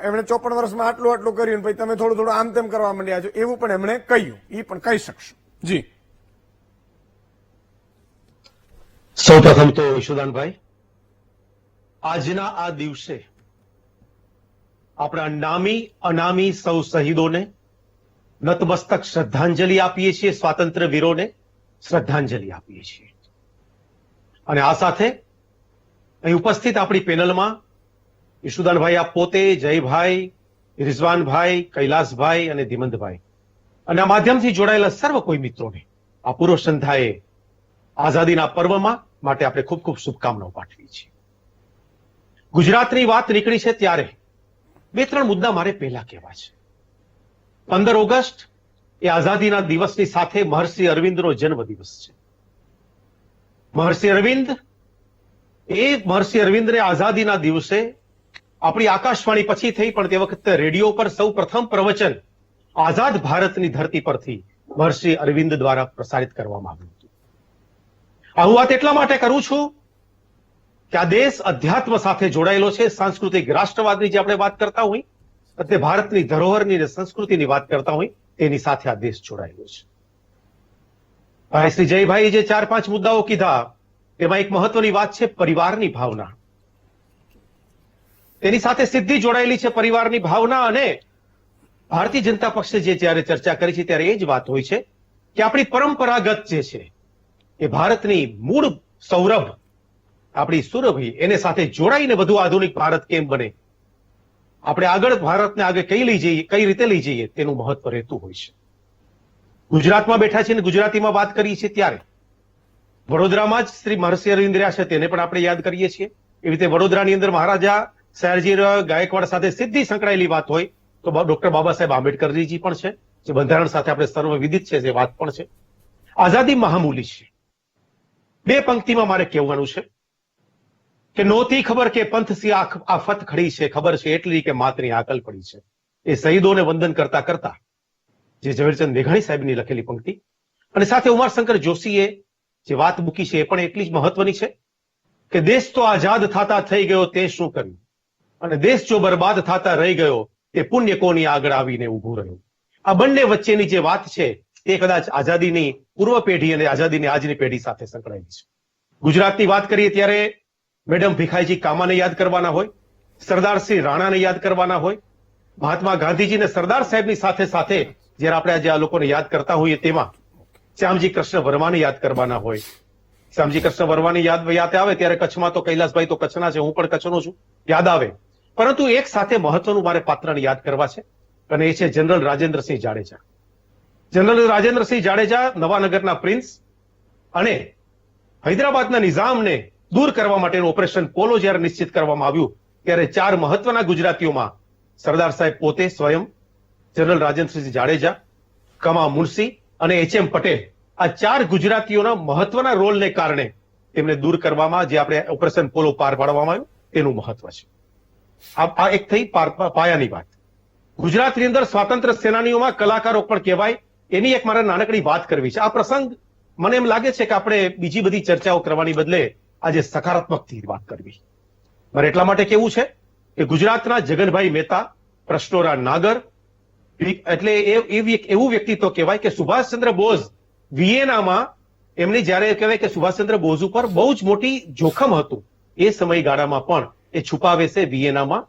એમણે 54 વર્ષમાં આટલું કર્યું, ભાઈ તમે થોડું આમ તેમ કરવા માંડ્યા છો, એવું પણ એમણે કહ્યું. એ પણ કહી શકશો. જી. સૌ પ્રથમ તો ઈશુદાનભાઈ, આજના આ દિવસે આપણા નામી અનામી સૌ શહીદોને નતમસ્તક શ્રદ્ધાંજલિ આપીએ છીએ, સ્વાતંત્ર્ય વીરોને શ્રદ્ધાંજલિ આપીએ છીએ. અને આ સાથે અહીં ઉપસ્થિત આપણી પેનલમાં ઈશુદાનભાઈ આપ પોતે, જયભાઈ, રિઝવાનભાઈ, કૈલાસભાઈ અને ધીમંતભાઈ અને આ માધ્યમથી જોડાયેલા સર્વ કોઈ મિત્રોને આ પૂર્વ સંધ્યાએ આઝાદીના પર્વમાં માટે આપણે ખૂબ ખૂબ શુભકામનાઓ પાઠવીએ છીએ. ગુજરાતની વાત નીકળી છે ત્યારે 2-3 મુદ્દા મારે પહેલા કહેવા છે. 15 ઓગસ્ટ એ આઝાદીના દિવસની સાથે મહર્ષિ અરવિંદનો જન્મદિવસ છે. મહર્ષિ અરવિંદને આઝાદીના દિવસે આપણી આકાશવાણી પછી થઈ, પણ તે વખતે રેડિયો પર સૌ પ્રથમ પ્રવચન આઝાદ ભારતની ધરતી પરથી મહર્ષિ અરવિંદ દ્વારા પ્રસારિત કરવામાં આવ્યું હતું. આ હું વાત એટલા માટે કરું છું કે આ દેશ અધ્યાત્મ સાથે જોડાયેલો છે. સાંસ્કૃતિક રાષ્ટ્રવાદની જે આપણે વાત કરતા હોય, તે ભારતની ધરોહરની અને સંસ્કૃતિની વાત કરતા હોય, તેની સાથે આ દેશ જોડાયેલો છે. ભાઈ શ્રી જયભાઈએ જે 4-5 મુદ્દાઓ કીધા, તેમાં એક મહત્વની વાત છે પરિવારની ભાવના. તેની સાથે સીધી જોડાયેલી છે પરિવારની ભાવના. અને ભારતીય જનતા પક્ષે જે જ્યારે ચર્ચા કરી છે ત્યારે એ જ વાત હોય છે કે આપણી પરંપરાગત જે છે એ ભારતની મૂળ સૌરભ, આપણી સુરભી, એને સાથે જોડાઈને વધુ આધુનિક ભારત કેમ બને, આપણે આગળ ભારતને આગળ કઈ રીતે લઈ જઈએ તેનું મહત્વ રહેતું હોય છે. ગુજરાતમાં બેઠા છીએ અને ગુજરાતીમાં વાત કરીએ છીએ ત્યારે વડોદરામાં જ શ્રી મહર્ષિ અરવિંદ રહ્યા છે, તેને પણ આપણે યાદ કરીએ છીએ. એવી રીતે વડોદરાની અંદર મહારાજા સયાજીરાવ ગાયકવાડ સાથે સીધી સંકળાયેલી વાત હોય તો ડોક્ટર બાબા સાહેબ આંબેડકરજી પણ છે, જે બંધારણ સાથે આપણે સર્વ વિદિત છે, જે વાત પણ છે. આઝાદી મહામૂલી છે. 2 પંક્તિમાં મારે કહેવાનું છે કે નહોતી ખબર કે પંથ સી આફત ખડી છે, ખબર છે એટલી કે માતની આકલ પડી છે. એ શહીદોને વંદન કરતા કરતા જે ઝવેરચંદ મેઘાણી સાહેબની લખેલી પંક્તિ, અને સાથે ઉમાશંકર જોશીએ જે વાત મૂકી છે એ પણ એટલી જ મહત્વની છે કે દેશ તો આઝાદ થતા થઈ ગયો તે શું કર્યું, અને દેશ જો બરબાદ થતા રહી ગયો તે પુણ્ય કોની આગળ આવીને ઉભું રહ્યું. આ બંને વચ્ચેની જે વાત છે તે કદાચ આઝાદીની પૂર્વ પેઢી અને આઝાદીની આજની પેઢી સાથે સંકળાયેલી છે. ગુજરાતની વાત કરીએ ત્યારે મેડમ ભીખાઈજી કામાને યાદ કરવાના હોય, સરદારશ્રી રાણાને યાદ કરવાના હોય, મહાત્મા ગાંધીજી અને સરદાર સાહેબની સાથે સાથે જ્યારે આપણે આજે આ લોકોને યાદ કરતા હોઈએ તેમાં શ્યામજી કૃષ્ણ વર્માને યાદ કરવાના હોય. શ્યામજી કૃષ્ણ વર્માની યાદ આવે ત્યારે કચ્છમાં તો કૈલાસભાઈ તો કચ્છના છે, હું પણ કચ્છનો છું, યાદ આવે. પરંતુ એક સાથે મહત્વનું મારે પાત્રને યાદ કરવા છે અને એ છે જનરલ રાજેન્દ્રસિંહ જાડેજા. જનરલ રાજેન્દ્રસિંહ જાડેજા નવાનગરના પ્રિન્સ અને હૈદરાબાદના નિઝામને દૂર કરવા માટેનું ઓપરેશન પોલો જ્યારે નિશ્ચિત કરવામાં આવ્યું ત્યારે 4 મહત્વના ગુજરાતીઓમાં સરદાર સાહેબ પોતે સ્વયં, જનરલ રાજેન્દ્રસિંહ જાડેજા, કમા મુનશી અને HM પટેલ, આ 4 ગુજરાતીઓના મહત્વના રોલને કારણે તેમને દૂર કરવામાં, જે આપણે ઓપરેશન પોલો પાર પાડવામાં આવ્યું તેનું મહત્વ છે. આ એક થઈ પાયાની વાત. ગુજરાતની અંદર સ્વાતંત્ર્ય સેનાનીઓમાં કલાકારો પણ કહેવાય, એની એક મારે નાનકડી વાત કરવી છે. આ પ્રસંગ મને એમ લાગે છે કે આપણે બીજી બધી ચર્ચાઓ કરવાની બદલે આજે સકારાત્મકથી વાત કરવી. મારે એટલા માટે કહેવું છે કે ગુજરાતના જગનભાઈ મહેતા, પ્રશ્નોરા નાગર, એટલે એવું વ્યક્તિત્વ કહેવાય કે સુભાષચંદ્ર બોઝ વિયેનામાં એમની જ્યારે કહેવાય કે સુભાષચંદ્ર બોઝ ઉપર બહુ જ મોટી જોખમ હતું, એ સમયગાળામાં પણ એ છુપાવે છે વિયેનામાં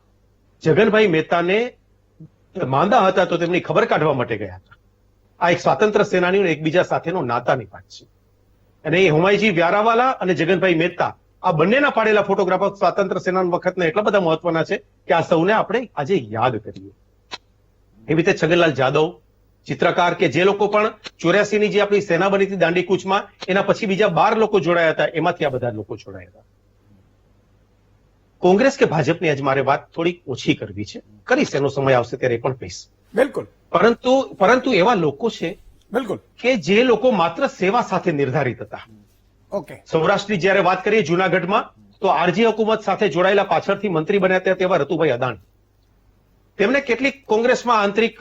જગનભાઈ મહેતાને માંદા હતા તો તેમની ખબર કાઢવા માટે ગયા હતા. આ એક સ્વાતંત્ર્ય સેનાનીઓ એકબીજા સાથેનો નાતાની વાત છે. અને એ હુમાયુજી વ્યારાવાલા અને જગનભાઈ મહેતા આ બંનેના પાડેલા ફોટોગ્રાફર સ્વાતંત્ર્ય સેના વખતના એટલા બધા મહત્વના છે કે આ સૌને આપણે આજે યાદ કરીએ. એવી રીતે છગનલાલ જાદવ, ચિત્રકાર, કે જે લોકો પણ 84 ની જે આપણી સેના બની હતી દાંડી કૂચમાં, એના પછી બીજા 12 લોકો જોડાયા હતા, એમાંથી આ બધા લોકો જોડાયા હતા. કોંગ્રેસ કે ભાજપની આજે મારે વાત થોડી ઓછી કરવી છે, કરીશ, એનો સમય આવશે ત્યારે પણ કહીશ. બિલકુલ. પરંતુ એવા લોકો છે બિલકુલ કે જે લોકો માત્ર સેવા સાથે નિર્ધારિત હતા. ઓકે. સૌરાષ્ટ્રની જ્યારે વાત કરીએ જુનાગઢમાં, તો આરજી હુકુમત સાથે જોડાયેલા પાછળથી મંત્રી બન્યા હતા તેવા રતુભાઈ અદાણી. તેમને કેટલીક કોંગ્રેસમાં આંતરિક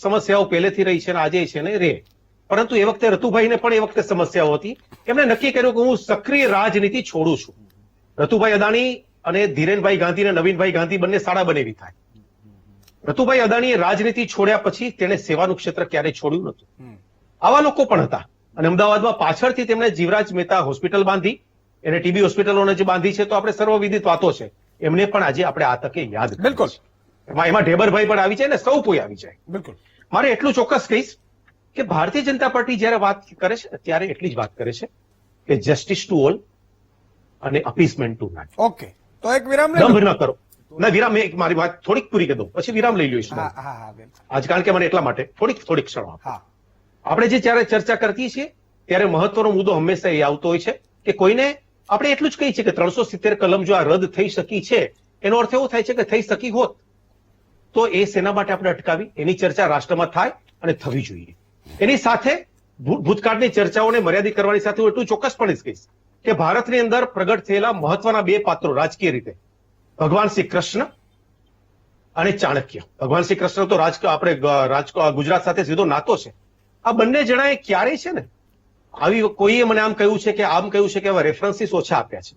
સમસ્યાઓ પહેલેથી રહી છે અને આજે છે ને રે, પરંતુ એ વખતે રતુભાઈને પણ એ વખતે સમસ્યાઓ હતી. એમણે નક્કી કર્યું કે હું સક્રિય રાજનીતિ છોડું છું. રતુભાઈ અદાણી અને ધીરેનભાઈ ગાંધી અને નવીનભાઈ ગાંધી બંને સાડા બનેવી થાય. રતુભાઈ અદાણીએ રાજનીતિ છોડ્યા પછી તેણે સેવાનું ક્ષેત્ર ક્યારેય છોડ્યું નહોતું. આવા લોકો પણ હતા. અને અમદાવાદમાં પાછળથી તેમણે જીવરાજ મહેતા હોસ્પિટલ બાંધી, એને ટીબી હોસ્પિટલોને જે બાંધી છે તો આપણે સર્વવિદિત વાતો છે, એમને પણ આજે આપણે આ તકે યાદ કરીએ. બિલકુલ. એમાં ઢેબરભાઈ પણ આવી જાય ને સૌ કોઈ આવી જાય. બિલકુલ. મારે એટલું ચોક્કસ કહીશ કે ભારતીય જનતા પાર્ટી જયારે વાત કરે છે ત્યારે એટલી જ વાત કરે છે કે જસ્ટિસ ટુ ઓલ અને અપીસમેન્ટ ટુ નન. ઓકે, તો એક વિરામ લઈ દંભ લો. ન કરો. ના વિરામ, મારી વાત થોડીક પૂરી કરી દઉં પછી વિરામ લઈ લઈશ. હા હા હા બેન. આજ કારણ કે મને એટલા માટે થોડીક ક્ષણો આપો. હા આપણે જે જ્યારે ચર્ચા કરતી છીએ ત્યારે મહત્વનો મુદ્દો હંમેશા એ આવતો હોય છે કે કોઈને આપણે એટલું જ કહીએ છીએ કે 370 કલમ જો આ રદ થઈ શકી છે, એનો અર્થ એવો થાય છે કે થઈ શકી હોત તો એ સેના માટે આપણે અટકાવી, એની ચર્ચા રાષ્ટ્રમાં થાય અને થવી જોઈએ. એની સાથે ભૂતકાળની ચર્ચાઓને મર્યાદિત કરવાની સાથે હું એટલું ચોક્કસપણે જ કહીશ કે ભારતની અંદર પ્રગટ થયેલા મહત્વના બે પાત્રો રાજકીય રીતે, ભગવાન શ્રી કૃષ્ણ અને ચાણક્ય. ભગવાન શ્રી કૃષ્ણ તો આપણે ગુજરાત સાથે સીધો નાતો છે. આ બંને જણાએ ક્યારેય છે ને આવી કોઈએ મને આમ કહ્યું છે કે એવા રેફરન્સીસ ઓછા આપ્યા છે.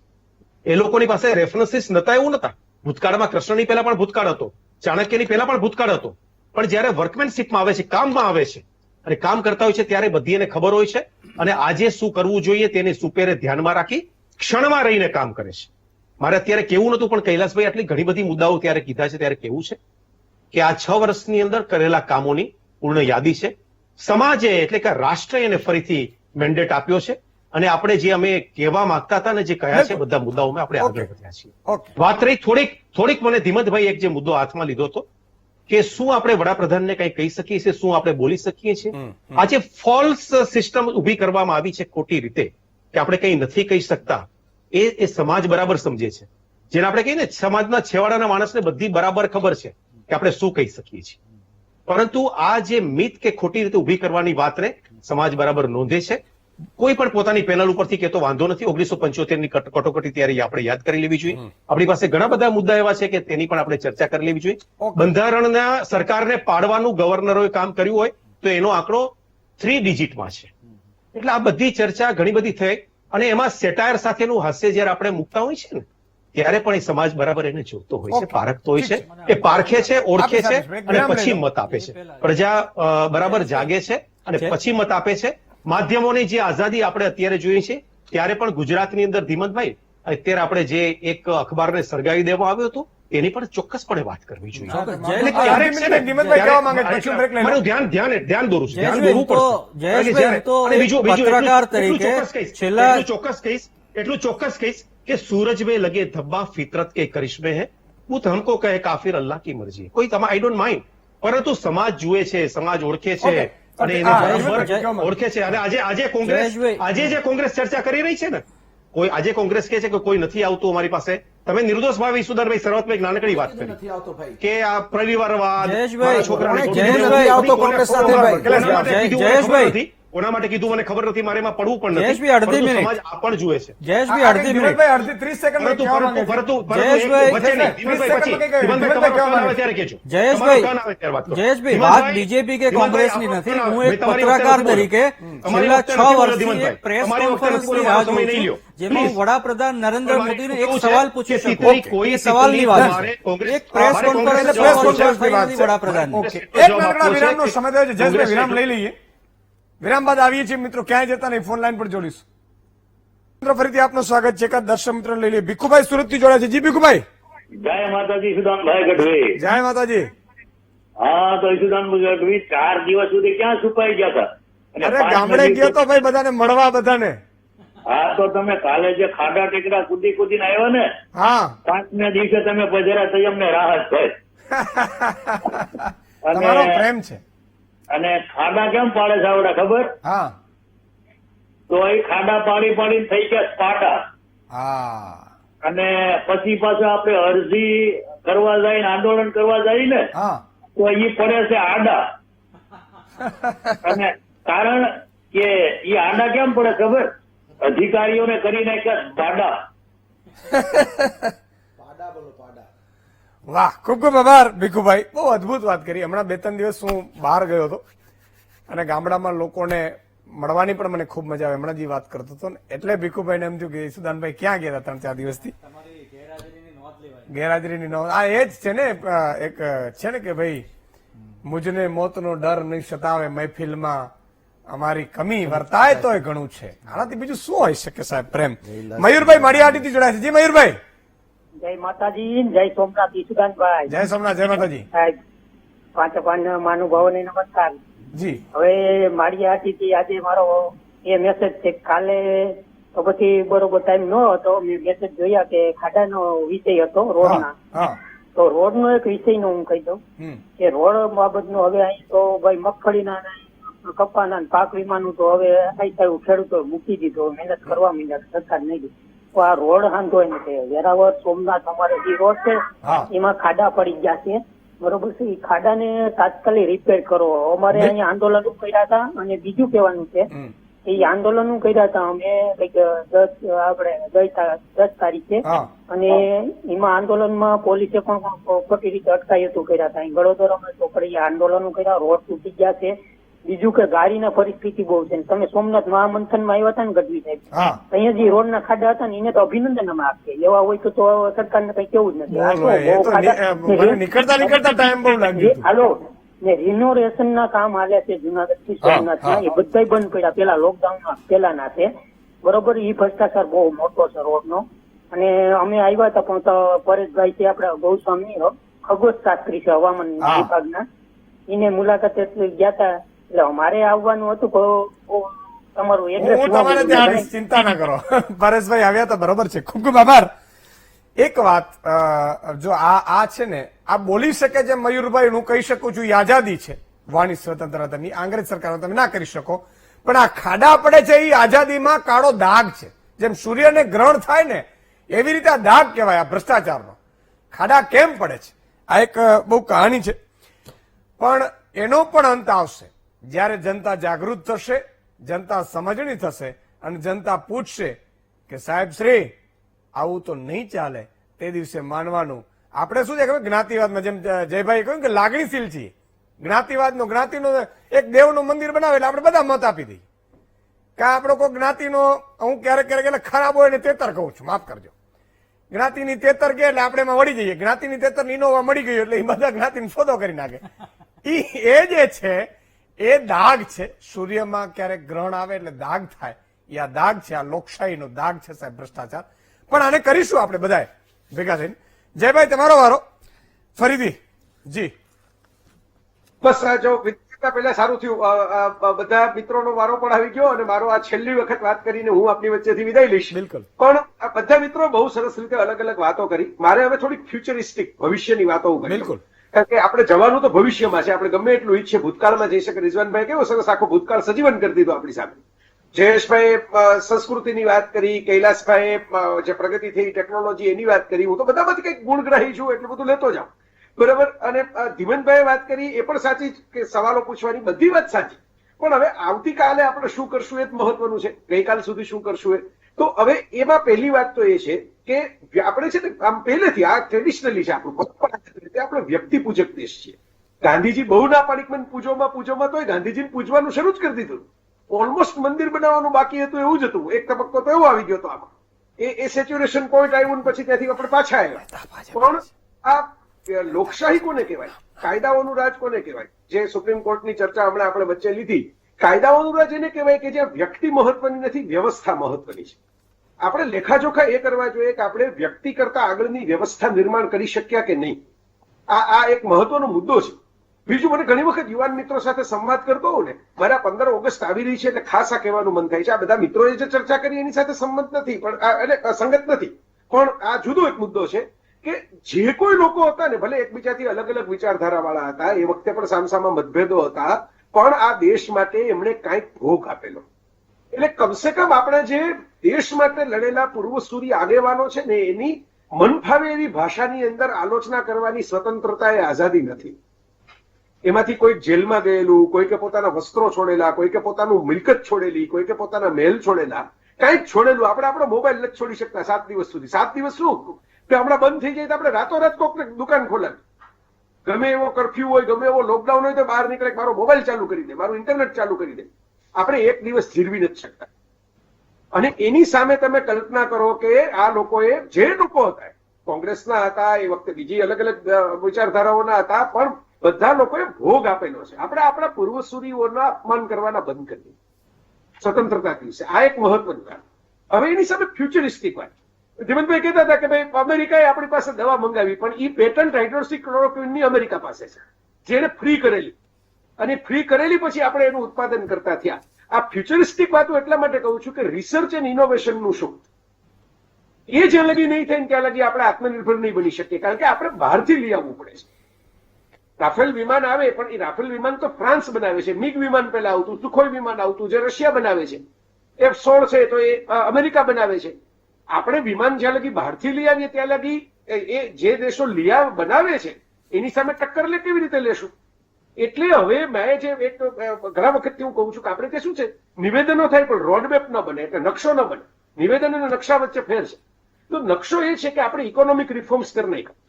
એ લોકોની પાસે રેફરન્સીસ નતા એવું નતા. ભૂતકાળમાં કૃષ્ણની પહેલા પણ ભૂતકાળ હતો, ચાણક્યની પહેલા પણ ભૂતકાળ હતો, પણ જયારે વર્કમેનશીપમાં આવે છે, કામમાં આવે છે અને કામ કરતા હોય છે ત્યારે બધી એને ખબર હોય છે અને આજે શું કરવું જોઈએ તેની સુપેરે ધ્યાનમાં રાખી ક્ષણમાં રહીને કામ કરે છે. મારે અત્યારે કેવું નતું પણ કૈલાસભાઈ આટલી ઘણી બધી મુદ્દાઓ ત્યારે કીધા છે ત્યારે કેવું છે કે આ 6 વર્ષની અંદર કરેલા કામોની પૂર્ણ યાદી છે. સમાજે એટલે કે રાષ્ટ્રએ એને ફરીથી મેન્ડેટ આપ્યો છે અને આપણે જે અમે કહેવા માંગતા હતા ને જે કહ્યા છે બધા મુદ્દાઓમાં આપણે આગળ વધ્યા છીએ. ઓકે. વાત રહી થોડીક મને ધીમતભાઈ એક જે મુદ્દો હાથમાં લીધો હતો કે શું આપણે વડાપ્રધાનને કંઈ કહી શકીએ છીએ, શું આપણે બોલી શકીએ છીએ. આજે ફોલ્સ સિસ્ટમ ઉભી કરવામાં આવી છે ખોટી રીતે કે આપણે કંઈ નથી કહી શકતા. એ સમાજ બરાબર સમજે છે. જેને આપણે કહીએ ને સમાજના છેવાડાના માણસને બધી બરાબર ખબર છે કે આપણે શું કહી શકીએ છીએ. પરંતુ આ જે મિથ કે ખોટી રીતે ઉભી કરવાની વાતને સમાજ બરાબર નોંધે છે. કોઈ પણ પોતાની પેનલ ઉપરથી કહેતો વાંધો નથી. 1975 ની કટોકટી ત્યારે આપણે યાદ કરી લેવી જોઈએ. આપણી પાસે ઘણા બધા મુદ્દા એવા છે કે તેની પણ આપણે ચર્ચા કરી લેવી જોઈએ. બંધારણના સરકારને પાડવાનું ગવર્નરોએ કામ કર્યું હોય તો એનો આંકડો 3 ડિજિટમાં છે. એટલે આ બધી ચર્ચા ઘણી બધી થઈ અને એમાં સેટાયર સાથેનું હાસ્ય જયારે આપણે મૂકતા હોય છે ને ત્યારે પણ એ સમાજ બરાબર એને જોતો હોય છે, પારખતો હોય છે. એ પારખે છે, ઓળખે છે અને પછી મત આપે છે. પ્રજા બરાબર જાગે છે અને પછી મત આપે છે. માધ્યમોની જે આઝાદી આપણે અત્યારે જોઈએ છે ત્યારે પણ ગુજરાતની અંદર ધીમતભાઈ અત્યારે આપણે જે એક અખબારને સળગાવી દેવામાં આવ્યું હતું એની પણ ચોક્કસપણે વાત કરવી જોઈએ. એટલે ક્યારેક છે ને ધીમતભાઈ કહેવા માંગે છે, પછી બ્રેક લઈ લો. મારું ધ્યાન દોરું છું, ધ્યાન જયેશભાઈ, દોરવું પડશે. જયેશભાઈ, તો અને બીજું પત્રકાર એટલું તરીકે ચોક્કસ કહીશ, છેલ્લા- એટલું ચોક્કસ કહીશ કે सूरज में लगे धब्बा फितरत के करिश्मे है, वो हमको कहे काफिर अल्लाह की मर्जी. કોઈ આઈ ડોન્ટ માઇન્ડ, પરંતુ સમાજ જુએ છે, સમાજ ઓળખે છે અને એને બરાબર ઓળખે છે. અને આજે કોંગ્રેસ આજે જે કોંગ્રેસ ચર્ચા કરી રહી છે ને, આજે કોંગ્રેસ કહે છે કે કોઈ નથી આવતું અમારી પાસે. તમે નિર્દોષ ભાવે ઈસુદાનભાઈ શરૂઆતમાં એક નાનકડી વાત કરી નથી આવતો ભાઈ. કે આ પરિવારવાદ, જયેશભાઈ, મારા છોકરાને જયેશભાઈ, આવતો કોંગ્રેસ સાથે ભાઈ. જયેશભાઈ, કોના માટે કીધું મને ખબર નથી, મારે એમાં પડવું પણ નથી. જયેશભાઈ, અડધી પરંતુ મિનિટ. સમાજ આ પણ જુએ છે. જયેશભાઈ, અડધી મિનિટ. ધીમતભાઈ અડધી 30 સેકન્ડ પરંતુ કહેવા માંગે છે. જયેશભાઈ, વચ્ચે નહીં. ધીમતભાઈ પછી. ધીમતભાઈ તમારો ટર્ન આવે ત્યારે કહેજો. જયેશભાઈ, તમારો ટર્ન આવે ત્યારે વાત કરો. જયેશભાઈ, ધીમતભાઈ, વાત બીજેપી કે કોંગ્રેસની નથી. હું મેં એક તમારી પત્રકાર વખતે તરીકે તમારી છેલ્લા વખતે 6 નથી બોલ્યો, વર્ષથી ધીમતભાઈ. એક પ્રેસ તમારી વખતે કોન્ફરન્સની નથી રાહ બોલ્યો, સમય જોઉં નહીં છું, લ્યો. જેમાં હું Please. વડાપ્રધાન નરેન્દ્ર મોદીને એક કેવું છે સવાલ પૂછી કે શકું. કોઈ એ સવાલની વાત મારે છે. કોંગ્રેસ- એક પ્રેસ મારે કોન્ફરન્સ કોંગ્રેસ પ્રેસ જવાબ કોન્ફરન્સની વાત થઈ છે. વડાપ્રધાન. ઓકે. એક નાનકડા વિરામનો સમય થયો છે. જયેશભાઈ, વિરામ લઈ લઈએ. વિરામ બાદ આવીએ છીએ મિત્રો. ક્યાંય જતા નહીં, ફોન લાઈન પર જોડીશું. મિત્રો ફરીથી આપનું સ્વાગત છે. એકાદ દર્શક મિત્રો લઈ લઈએ. ભીખુભાઈ સુરતથી જોડાયા છે. જી ભીખુભાઈ. જય માતાજી સુદાનભાઈ ગઢવી. જય માતાજી. હા તો સુદાનભાઈ ગઢવી 4 દિવસ સુધી ક્યાં છુપાઈ ગયા હતા? અને અરે 5 ગામડે મિનિટ- ગયો તો ભાઈ બધાને મળવા બધાને. હા તો તમે કાલે જે ખાડા ટેકરા કૂદીને આવ્યા ને, હા 5ના દિવસે તમે પધરા થઈ, અમને રાહત થઈ. તમારો પ્રેમ છે. અને ખાડા કેમ પાડે છે આવડે ખબર? હા તો એ ખાડા પાડીને થઈ ગયા પાડા. હા અને પછી પાછું આપણે અરજી કરવા જાય ને આંદોલન કરવા જાય ને હા તો એ પડે છે આડા. અને કારણ કે એ આડા કેમ પડે ખબર? અધિકારીઓને કરી નાખ્યા પાડા. વાહ, ખૂબ ખૂબ આભાર ભીખુભાઈ. બહુ અદભુત વાત કરી. હમણાં 2-3 દિવસ હું બહાર ગયો હતો અને ગામડામાં લોકોને મળવાની પણ મને ખૂબ મજા આવે. હમણાં જે વાત કરતો હતો ને એટલે ભીખુભાઈને એમ થયું કે સુદાનભાઈ ક્યાં ગયા હતા 3-4 દિવસથી? ગેરહાજરીની નોંધ. આ એ જ છે ને, એક છે ને કે ભાઈ મુજને મોતનો ડર નહીં સતાવે, મહેફિલમાં અમારી કમી વર્તાય તોય ઘણું છે. આનાથી બીજું શું હોઈ શકે સાહેબ? પ્રેમ. મયુરભાઈ માળિયાહાટીથી જોડાયા છે. જી મયુરભાઈ. જય માતાજી, જય સોમનાથ ઈસુદાનભાઈ. જય સોમનાથ, જય માતાજી. પાંચ મહાનુભાવોને નમસ્કાર. જી હવે માળિયાહાટીથી આજે મારો એ મેસેજ છે. કાલે તો પછી બરોબર ટાઈમ ન હતો, મેં મેસેજ જોયા કે ખાડાનો વિષય હતો રોડના. હા તો રોડ નો એક વિષય નો હું કહી દઉં કે રોડ બાબત નું હવે અહીં તો ભાઈ મગફળીના ને કપાના ને પાક વીમાનું તો હવે અહીં ખેડૂતો મૂકી દીધો, મહેનત કરવા માંડ્યા, સરકાર નહીં દીધી. તો આ રોડ હાંધો નથી. વેરાવળ સોમનાથ અમારે જે રોડ છે એમાં ખાડા પડી ગયા છે, બરોબર છે. એ ખાડાને તાત્કાલિક રિપેર કરો. અમારે અહીંયા આંદોલન કર્યા હતા. અને બીજું કહેવાનું છે એ આંદોલન કર્યા હતા અમે કઈક 10 તારીખે, અને એમાં આંદોલનમાં પોલીસે પણ ખોટી રીતે અટકાયતો કર્યા હતા. ગળોદરામાં ચોકડીએ આંદોલનો કર્યા, રોડ તૂટી ગયા છે. બીજું કે ગાડીના પરિસ્થિતિ બહુ છે. તમે સોમનાથ મહામંથનમાં આવ્યા હતા ને ગઢવી સાહેબ, અહીંયા જે રોડના ખાડા હતા ને એને તો અભિનંદન અમે આપીએ. એવા હોય તો સરકારને કઈ કેવું જ નથી. હાલો ને રિનોવેશન ના કામ હાલે છે જુનાગઢ થી સોમનાથના, એ બધા બંધ પડ્યા પેલા લોકડાઉન પેલાના છે, બરોબર. એ ભ્રષ્ટાચાર બહુ મોટો છે રોડ નો. અને અમે આવ્યા હતા પણ પરેશભાઈ છે આપડા ગૌસ્વામી ખગોળ શાસ્ત્રી છે હવામાન વિભાગના, એને મુલાકાતે ગયા હતા. એટલે અમારે આવવાનું હતું તમારું એડ્રેસ. ચિંતા ના કરો, પરેશભાઈ આવ્યા હતા, બરોબર છે. ખૂબ ખૂબ આભાર. એક વાત, જો આ છે ને આ બોલી શકે છે મયુરભાઈ, હું કહી શકું છું, એ આઝાદી છે, વાણી સ્વતંત્રતાની. અંગ્રેજ સરકાર તમે ના કરી શકો, પણ આ ખાડા પડે છે એ આઝાદીમાં કાળો દાગ છે. જેમ સૂર્યને ગ્રહણ થાય ને એવી રીતે આ દાગ કહેવાય આ ભ્રષ્ટાચારનો. ખાડા કેમ પડે છે આ એક બહુ કહાની છે, પણ એનો પણ અંત આવશે જ્યારે જનતા જાગૃત થશે, જનતા સમજણી થશે અને જનતા પૂછશે કે સાહેબ શ્રી આવું તો નહીં ચાલે. તે દિવસે માનવાનું આપણે શું છે ખબર, જ્ઞાતિવાદમાં જેમ જયભાઈ કહ્યું કે લાગણીશીલ છીએ. જ્ઞાતિનો એક દેવનું મંદિર બનાવે એટલે આપણે બધા મત આપી દઈએ. કે આપણો કોઈ જ્ઞાતિનો, હું ક્યારેક એટલે ખરાબ હોય ને તેતર કહું છું, માફ કરજો, જ્ઞાતિની તેતર કે એટલે આપણે એમાં વળી જઈએ. જ્ઞાતિની તેતર ઇનોવા મળી ગયું એટલે એ બધા જ્ઞાતિનો સોદો કરી નાખે. એ જે છે એ દાગ છે. સૂર્યમાં ક્યારેક ગ્રહણ આવે એટલે દાગ થાય, એ આ દાગ છે, આ લોકશાહીનો દાગ છે સાહેબ, ભ્રષ્ટાચાર. પણ આને કરીશું આપણે બધાએ ભેગા થઈને. જયભાઈ તમારો વારો ફરીથી. જી બસ જો વિદ્યાર્થીતા પહેલા સારું થયું, બધા મિત્રોનો વારો પણ આવી ગયો અને મારો આ છેલ્લી વખત વાત કરીને હું આપની વચ્ચેથી વિદાય લઈશ. બિલકુલ. પણ આ બધા મિત્રો બહુ સરસ રીતે અલગ અલગ વાતો કરી. મારે હવે થોડીક ફ્યુચરિસ્ટિક ભવિષ્યની વાતો કરી. બિલકુલ. કારણ કે આપણે જવાનું તો ભવિષ્યમાં છે, આપણે ગમે એટલું ઈચ્છે ભૂતકાળમાં જઈ શકે. રિઝવાનભાઈ કેવો સરસ આખો ભૂતકાળ સજીવન કરી દીધો આપણી સામે. જયેશભાઈ સંસ્કૃતિની વાત કરી, કૈલાસભાઈ જે પ્રગતિ થઈ ટેકનોલોજી એની વાત કરી. હું તો બધામાંથી કંઈક ગુણગ્રાહી છું, એટલું બધું લેતો જાઉં, બરાબર. અને ધીમનભાઈએ વાત કરી એ પણ સાચી કે સવાલો પૂછવાની બધી વાત સાચી. પણ હવે આવતીકાલે આપણે શું કરશું એ જ મહત્વનું છે, ગઈકાલ સુધી શું કરશું એ. તો હવે એમાં પહેલી વાત તો એ છે કે આપણે છે ને આમ પહેલેથી આ ટ્રેડિશનલી છે આપણું, પરંપરાગત રીતે આપણે વ્યક્તિ પૂજક દેશ છીએ. ગાંધીજી બહુ ના પાડી મને પૂજોમાં તોય ગાંધીજીને પૂજવાનું શરૂ જ કરી દીધું. ઓલમોસ્ટ મંદિર બનાવવાનું બાકી હતું એવું જ હતું. એક તબક્કો તો એવો આવી ગયો હતો આમાં, એ સેચ્યુરેશન પોઈન્ટ આવ્યું ને પછી ત્યાંથી આપણે પાછા આવ્યા. પણ આ લોકશાહી કોને કહેવાય, કાયદાઓનું રાજ કોને કહેવાય, જે સુપ્રીમ કોર્ટની ચર્ચા હમણાં આપણે વચ્ચે લીધી, કાયદાઓનું રાજ એને કહેવાય કે જ્યાં વ્યક્તિ મહત્વની નથી, વ્યવસ્થા મહત્વની છે. આપણે લેખાજોખા એ કરવા જોઈએ કે આપણે વ્યક્તિ કરતા આગળની વ્યવસ્થા નિર્માણ કરી શક્યા કે નહીં. આ એક મહત્વનો મુદ્દો છે. બીજું, મને ઘણી વખત યુવાન મિત્રો સાથે સંવાદ કરતો હોઉં ને, મારા 15 ઓગસ્ટ આવી રહી છે એટલે ખાસ આ કહેવાનું મન થાય છે. આ બધા મિત્રોએ જે ચર્ચા કરી એની સાથે સંમત નથી, પણ એટલે અસંગત નથી, પણ આ જુદો એક મુદ્દો છે કે જે કોઈ લોકો હતા ને, ભલે એકબીજાથી અલગ અલગ વિચારધારા વાળા હતા, એ વખતે પણ સામસામા મતભેદો હતા, પણ આ દેશ માટે એમણે કાંઈક ભોગ આપેલો. એટલે કમસે કમ આપણા જે દેશ માટે લડેલા પૂર્વસૂરી આગેવાનો છે ને, એની મન ફાવે એવી ભાષાની અંદર આલોચના કરવાની સ્વતંત્રતા એ આઝાદી નથી. એમાંથી કોઈ જેલમાં ગયેલું, કોઈકે પોતાના વસ્ત્રો છોડેલા, કોઈકે પોતાનું મિલકત છોડેલી, કોઈકે પોતાના મહેલ છોડેલા, કંઈક છોડેલું. આપણે આપણો મોબાઈલ નથી છોડી શકતા 7 દિવસ સુધી. 7 દિવસ શું કે હમણાં બંધ થઈ જાય તો આપણે રાતોરાત કોઈક દુકાન ખોલાવી, ગમે એવો કરફ્યુ હોય, ગમે એવો લોકડાઉન હોય તો બહાર નીકળે, મારો મોબાઈલ ચાલુ કરી દે, મારું ઇન્ટરનેટ ચાલુ કરી દે. આપણે એક દિવસ જીરવી નથી શકતા. અને એની સામે તમે કલ્પના કરો કે આ લોકોએ, જે લોકો હતા, કોંગ્રેસના હતા, એ વખતે બીજી અલગ અલગ વિચારધારાઓના હતા, પણ બધા લોકોએ ભોગ આપેલો છે. આપણે આપણા પૂર્વસૂરીઓના અપમાન કરવાના બંધ કરીએ સ્વતંત્રતા દિવસે. આ એક મહત્વનું કારણ. હવે એની સામે ફ્યુચરિસ્ટિક વાત, ધીમનભાઈ કહેતા હતા કે ભાઈ અમેરિકાએ આપણી પાસે દવા મંગાવી, પણ એ પેટન્ટ હાઇડ્રોક્સીક્લોરોક્વિનની અમેરિકા પાસે છે, જેને ફ્રી કરેલી, અને ફ્રી કરેલી પછી આપણે એનું ઉત્પાદન કરતા થયા. આ ફ્યુચરિસ્ટિક વાતો એટલા માટે કહું છું કે રિસર્ચ એન્ડ ઇનોવેશનનું શું, એ જ્યાં લગી નહીં થાય ને ત્યાં લગી આપણે આત્મનિર્ભર નહીં બની શકીએ, કારણ કે આપણે બહારથી લઈ આવવું પડે છે. રાફેલ વિમાન આવે પણ એ રાફેલ વિમાન તો ફ્રાન્સ બનાવે છે, મિગ વિમાન પેલા આવતું, સુખોઈ વિમાન આવતું જે રશિયા બનાવે છે, F-16 છે તો એ અમેરિકા બનાવે છે. આપણે વિમાન જ્યાં લગી બહારથી લઈ આવીએ ત્યાં લગી એ જે દેશો બનાવે છે એની સામે ટક્કર લે કેવી રીતે લેશું? એટલે હવે મેં જે એક ઘણા વખતથી હું કહું છું કે આપણે તે શું છે, નિવેદનો થાય પણ રોડમેપ ન બને, એટલે નકશો ન બને. નિવેદન અને નકશા વચ્ચે ફેર છે. તો નકશો એ છે કે આપણે ઇકોનોમિક રિફોર્મ્સ કરી નાખ્યા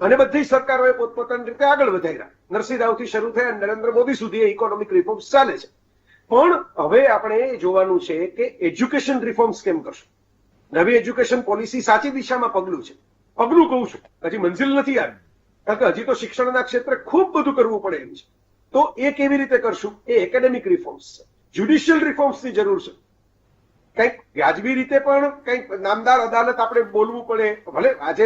અને બધી સરકારોએ પોતપોતાની રીતે આગળ વધાર્યા. નરસિંહ રાવથી શરૂ થયા નરેન્દ્ર મોદી સુધી એ ઇકોનોમિક રિફોર્મ્સ ચાલે છે. પણ હવે આપણે એ જોવાનું છે કે એજ્યુકેશન રિફોર્મ્સ કેમ કરશું. નવી એજ્યુકેશન પોલિસી સાચી દિશામાં પગલું છે. પગલું કહું છું, હજી મંજિલ નથી આવી, કારણ કે હજી તો શિક્ષણના ક્ષેત્રે ખૂબ બધું કરવું પડે એમ છે. તો એ કેવી રીતે કરશું? એ એકેડેમિક રિફોર્મ્સ છે, જ્યુડિશિયલ રિફોર્મ્સની જરૂર છે. કંઈક વ્યાજબી રીતે પણ કંઈક નામદાર અદાલત આપણે બોલવું પડે. ભલે આજે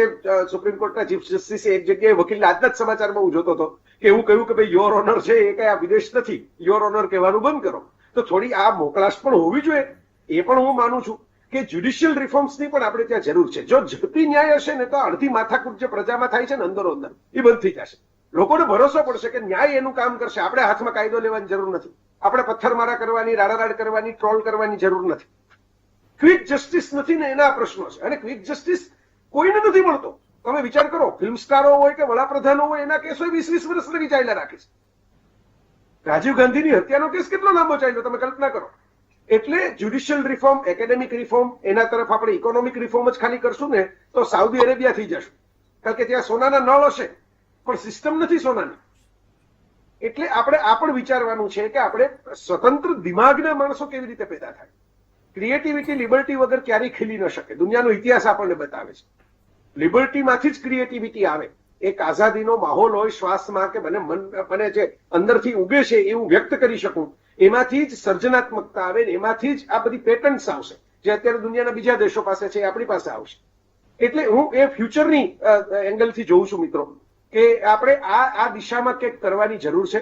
સુપ્રીમ કોર્ટના ચીફ જસ્ટિસે એક જગ્યાએ વકીલના આજના જ સમાચારમાં હું જોતો હતો કે એવું કહ્યું કે ભાઈ યોર ઓનર છે એ કઈ આ વિદેશ નથી, યોર ઓનર કહેવાનું બંધ કરો. તો થોડી આ મોકલાશ પણ હોવી જોઈએ. એ પણ હું માનું છું કે જ્યુડિશિયલ રિફોર્મ્સની પણ આપણે ત્યાં જરૂર છે. જો ઝડપી ન્યાય હશે ને તો અડધી માથાકૂટ જે પ્રજામાં થાય છે ને અંદરો અંદર એ બંધ થઈ જશે. લોકોને ભરોસો પડશે કે ન્યાય એનું કામ કરશે. આપણે હાથમાં કાયદો લેવાની જરૂર નથી, આપણે પથ્થરમારા કરવાની, રાડારાડ કરવાની, ટ્રોલ કરવાની જરૂર નથી. ક્વિક જસ્ટિસ નથી ને એના પ્રશ્નો છે. અને ક્વિક જસ્ટિસ કોઈને નથી મળતો. તમે વિચાર કરો, ફિલ્મ સ્ટારો હોય કે વડાપ્રધાનો હોય એના કેસો 20-20 વર્ષ લગી ચાલ્યા રાખે છે. રાજીવ ગાંધીની હત્યાનો કેસ કેટલો લાંબો ચાલ્યો તમે કલ્પના કરો. એટલે જ્યુડિશિયલ રિફોર્મ, એકેડેમિક રિફોર્મ, એના તરફ આપણે ઇકોનોમિક રિફોર્મ જ ખાલી કરશું ને તો સાઉદી અરેબિયા થઈ જશું, કારણ કે ત્યાં સોનાના નળ હશે પણ સિસ્ટમ નથી સોનાની. એટલે આપણે આ પણ વિચારવાનું છે કે આપણે સ્વતંત્ર દિમાગના માણસો કેવી રીતે પેદા થાય. ક્રિએટિવિટી લિબર્ટી વગર ક્યારેય ખીલી ન શકે. દુનિયાનો ઇતિહાસ આપણને બતાવે છે. લિબર્ટીમાંથી જ ક્રિએટિવિટી આવે. એક આઝાદીનો માહોલ હોય શ્વાસમાં કે મને જે અંદરથી ઉગે છે એ હું વ્યક્ત કરી શકું, એમાંથી જ સર્જનાત્મકતા આવે ને એમાંથી જ આ બધી પેટન્ટ્સ આવશે જે અત્યારે દુનિયાના બીજા દેશો પાસે છે, આપણી પાસે આવશે. એટલે હું એ ફ્યુચરની એંગલથી જોઉં છું મિત્રો કે આપણે આ દિશામાં કંઈક કરવાની જરૂર છે.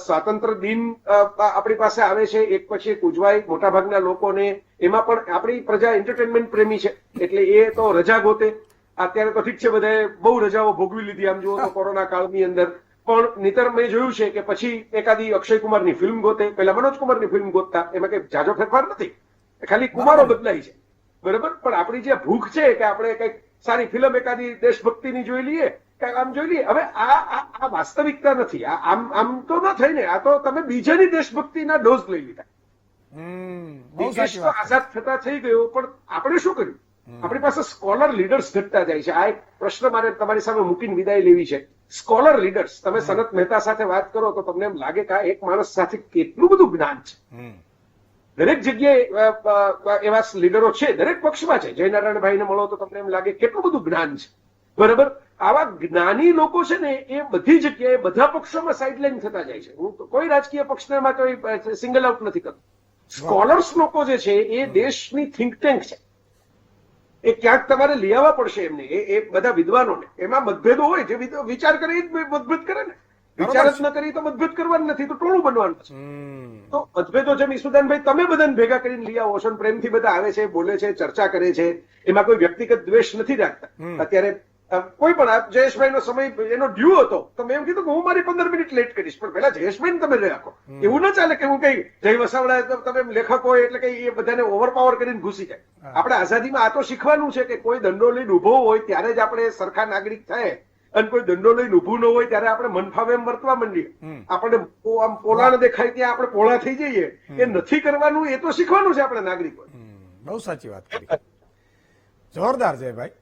સ્વાતંત્ર્ય દિન આપણી પાસે આવે છે, એક પછી એક ઉજવાય મોટાભાગના લોકોને. એમાં પણ આપણી પ્રજા એન્ટરટેનમેન્ટ પ્રેમી છે એટલે એ તો રજા ગોતે. અત્યારે તો ઠીક છે, બધાએ બહુ રજાઓ ભોગવી લીધી આમ જુઓ તો કોરોના કાળની અંદર. પણ નીતર મેં જોયું છે કે પછી એકાદી અક્ષય કુમારની ફિલ્મ ગોતે. પેલા મનોજ કુમારની ફિલ્મ ગોતતા, એમાં કઈ જાજો ફેરફાર નથી, ખાલી કુમારો બદલાય છે, બરાબર. પણ આપણી જે ભૂખ છે કે આપણે કઈક સારી ફિલ્મ એકાદી દેશભક્તિની જોઈ લઈએ, કઈક આમ જોઈ લઈએ. હવે આ વાસ્તવિકતા નથી. આમ તો ન થઈ ને. આ તો તમે બીજાની દેશભક્તિના ડોઝ લઈ લીધા. દેશ તો આઝાદ થતા થઈ ગયો, પણ આપણે શું કર્યું? આપણી પાસે સ્કોલર લીડર્સ ઘટતા જાય છે. આ એક પ્રશ્ન મારે તમારી સામે મૂકીને વિદાય લેવી છે. સ્કોલર લીડર્સ, તમે સનત મહેતા સાથે વાત કરો તો તમને એમ લાગે કે આ એક માણસ સાથે કેટલું બધું જ્ઞાન છે. દરેક જગ્યાએ એવા લીડરો છે, દરેક પક્ષમાં છે. જયનારાયણભાઈને મળો તો તમને એમ લાગે કેટલું બધું જ્ઞાન છે, બરાબર. આવા જ્ઞાની લોકો છે ને એ બધી જગ્યાએ બધા પક્ષોમાં સાઇડલાઇન થતા જાય છે. હું તો કોઈ રાજકીય પક્ષને એમાં કોઈ સિંગલ આઉટ નથી કરતો. સ્કોલર્સ લોકો જે છે એ દેશની થિંક ટેન્ક છે. એ ક્યાંક તમારે લઈ આવવા પડશે એમને, એ બધા વિદ્વાનોને. એમાં મતભેદો હોય, જે વિચાર કરે એ જ મતભેદ કરે ને. વિચાર જ ન કરી તો મતભેદ કરવાનું નથી, તો ટોળું બનવાનું છે. તો મતભેદો જેમ ઈસુદાનભાઈ તમે બધાને ભેગા કરીને લઈ આવો છો, પ્રેમથી બધા આવે છે, બોલે છે, ચર્ચા કરે છે, એમાં કોઈ વ્યક્તિગત દ્વેષ નથી રાખતા. અત્યારે કોઈ પણ જયેશભાઈ નો સમય એનો ડ્યુ હતો તો મેં એમ કીધું કે હું મારી 15 મિનિટ લેટ કરીશ, પણ પેલા જયેશભાઈ તમે રાખો. એવું ના ચાલે કે હું કઈ જય વસાવડા તમે લેખક હોય એટલે કઈ એ બધાને ઓવરપાવર કરીને ઘૂસી જાય. આપણે આઝાદીમાં આ તો શીખવાનું છે કે કોઈ દંડો લઈને ઉભો હોય ત્યારે જ આપણે સરખા નાગરિક થાય, અને કોઈ દંડો લઈને ઉભું ન હોય ત્યારે આપણે મન ફાવે એમ વર્તવા માંડીએ. આપણે આમ પોલાણ દેખાય ત્યાં આપણે પોળા થઈ જઈએ. એ નથી કરવાનું, એ તો શીખવાનું છે આપણે નાગરિકો. બહુ સાચી વાત કરી, જોરદાર જયભાઈ,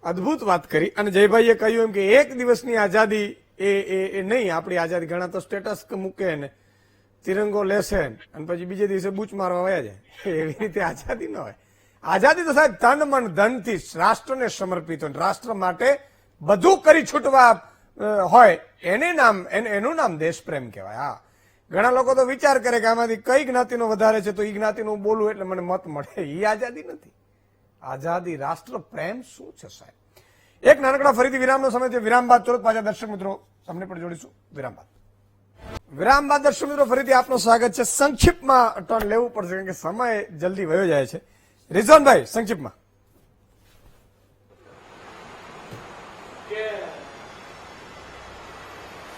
અદભુત વાત કરી. અને જયભાઈએ કહ્યું એમ કે એક દિવસની આઝાદી એ નહીં. આપણી આઝાદી ઘણા તો સ્ટેટસ મૂકે ને તિરંગો લેશે અને પછી બીજે દિવસે બૂચ મારવા વયા જાય. એવી રીતે આઝાદી ન હોય. આઝાદી તો સાહેબ તન મન ધનથી રાષ્ટ્રને સમર્પિત હોય, રાષ્ટ્ર માટે બધું કરી છૂટવા હોય એનું નામ દેશપ્રેમ કહેવાય. હા, ઘણા લોકો તો વિચાર કરે કે આમાંથી કઈ જ્ઞાતિનો વધારે છે તો એ જ્ઞાતિનું બોલું એટલે મને મત મળે. એ આઝાદી નથી. આઝાદી રાષ્ટ્ર પ્રેમ શું છે સાહેબ. એક નાનકડા ફરીથી વિરામનો સમય છે. વિરામ બાદ તુરંત પાછા દર્શક મિત્રો તમને પણ જોડીશું. વિરામ બાદ દર્શક મિત્રો ફરીથી આપનું સ્વાગત છે. સંક્ષિપ્તમાં ટર્ન લેવું પડશે કારણ કે સમય જલ્દી વયો જાય છે. રિઝવાનભાઈ સંક્ષિપ્તમાં.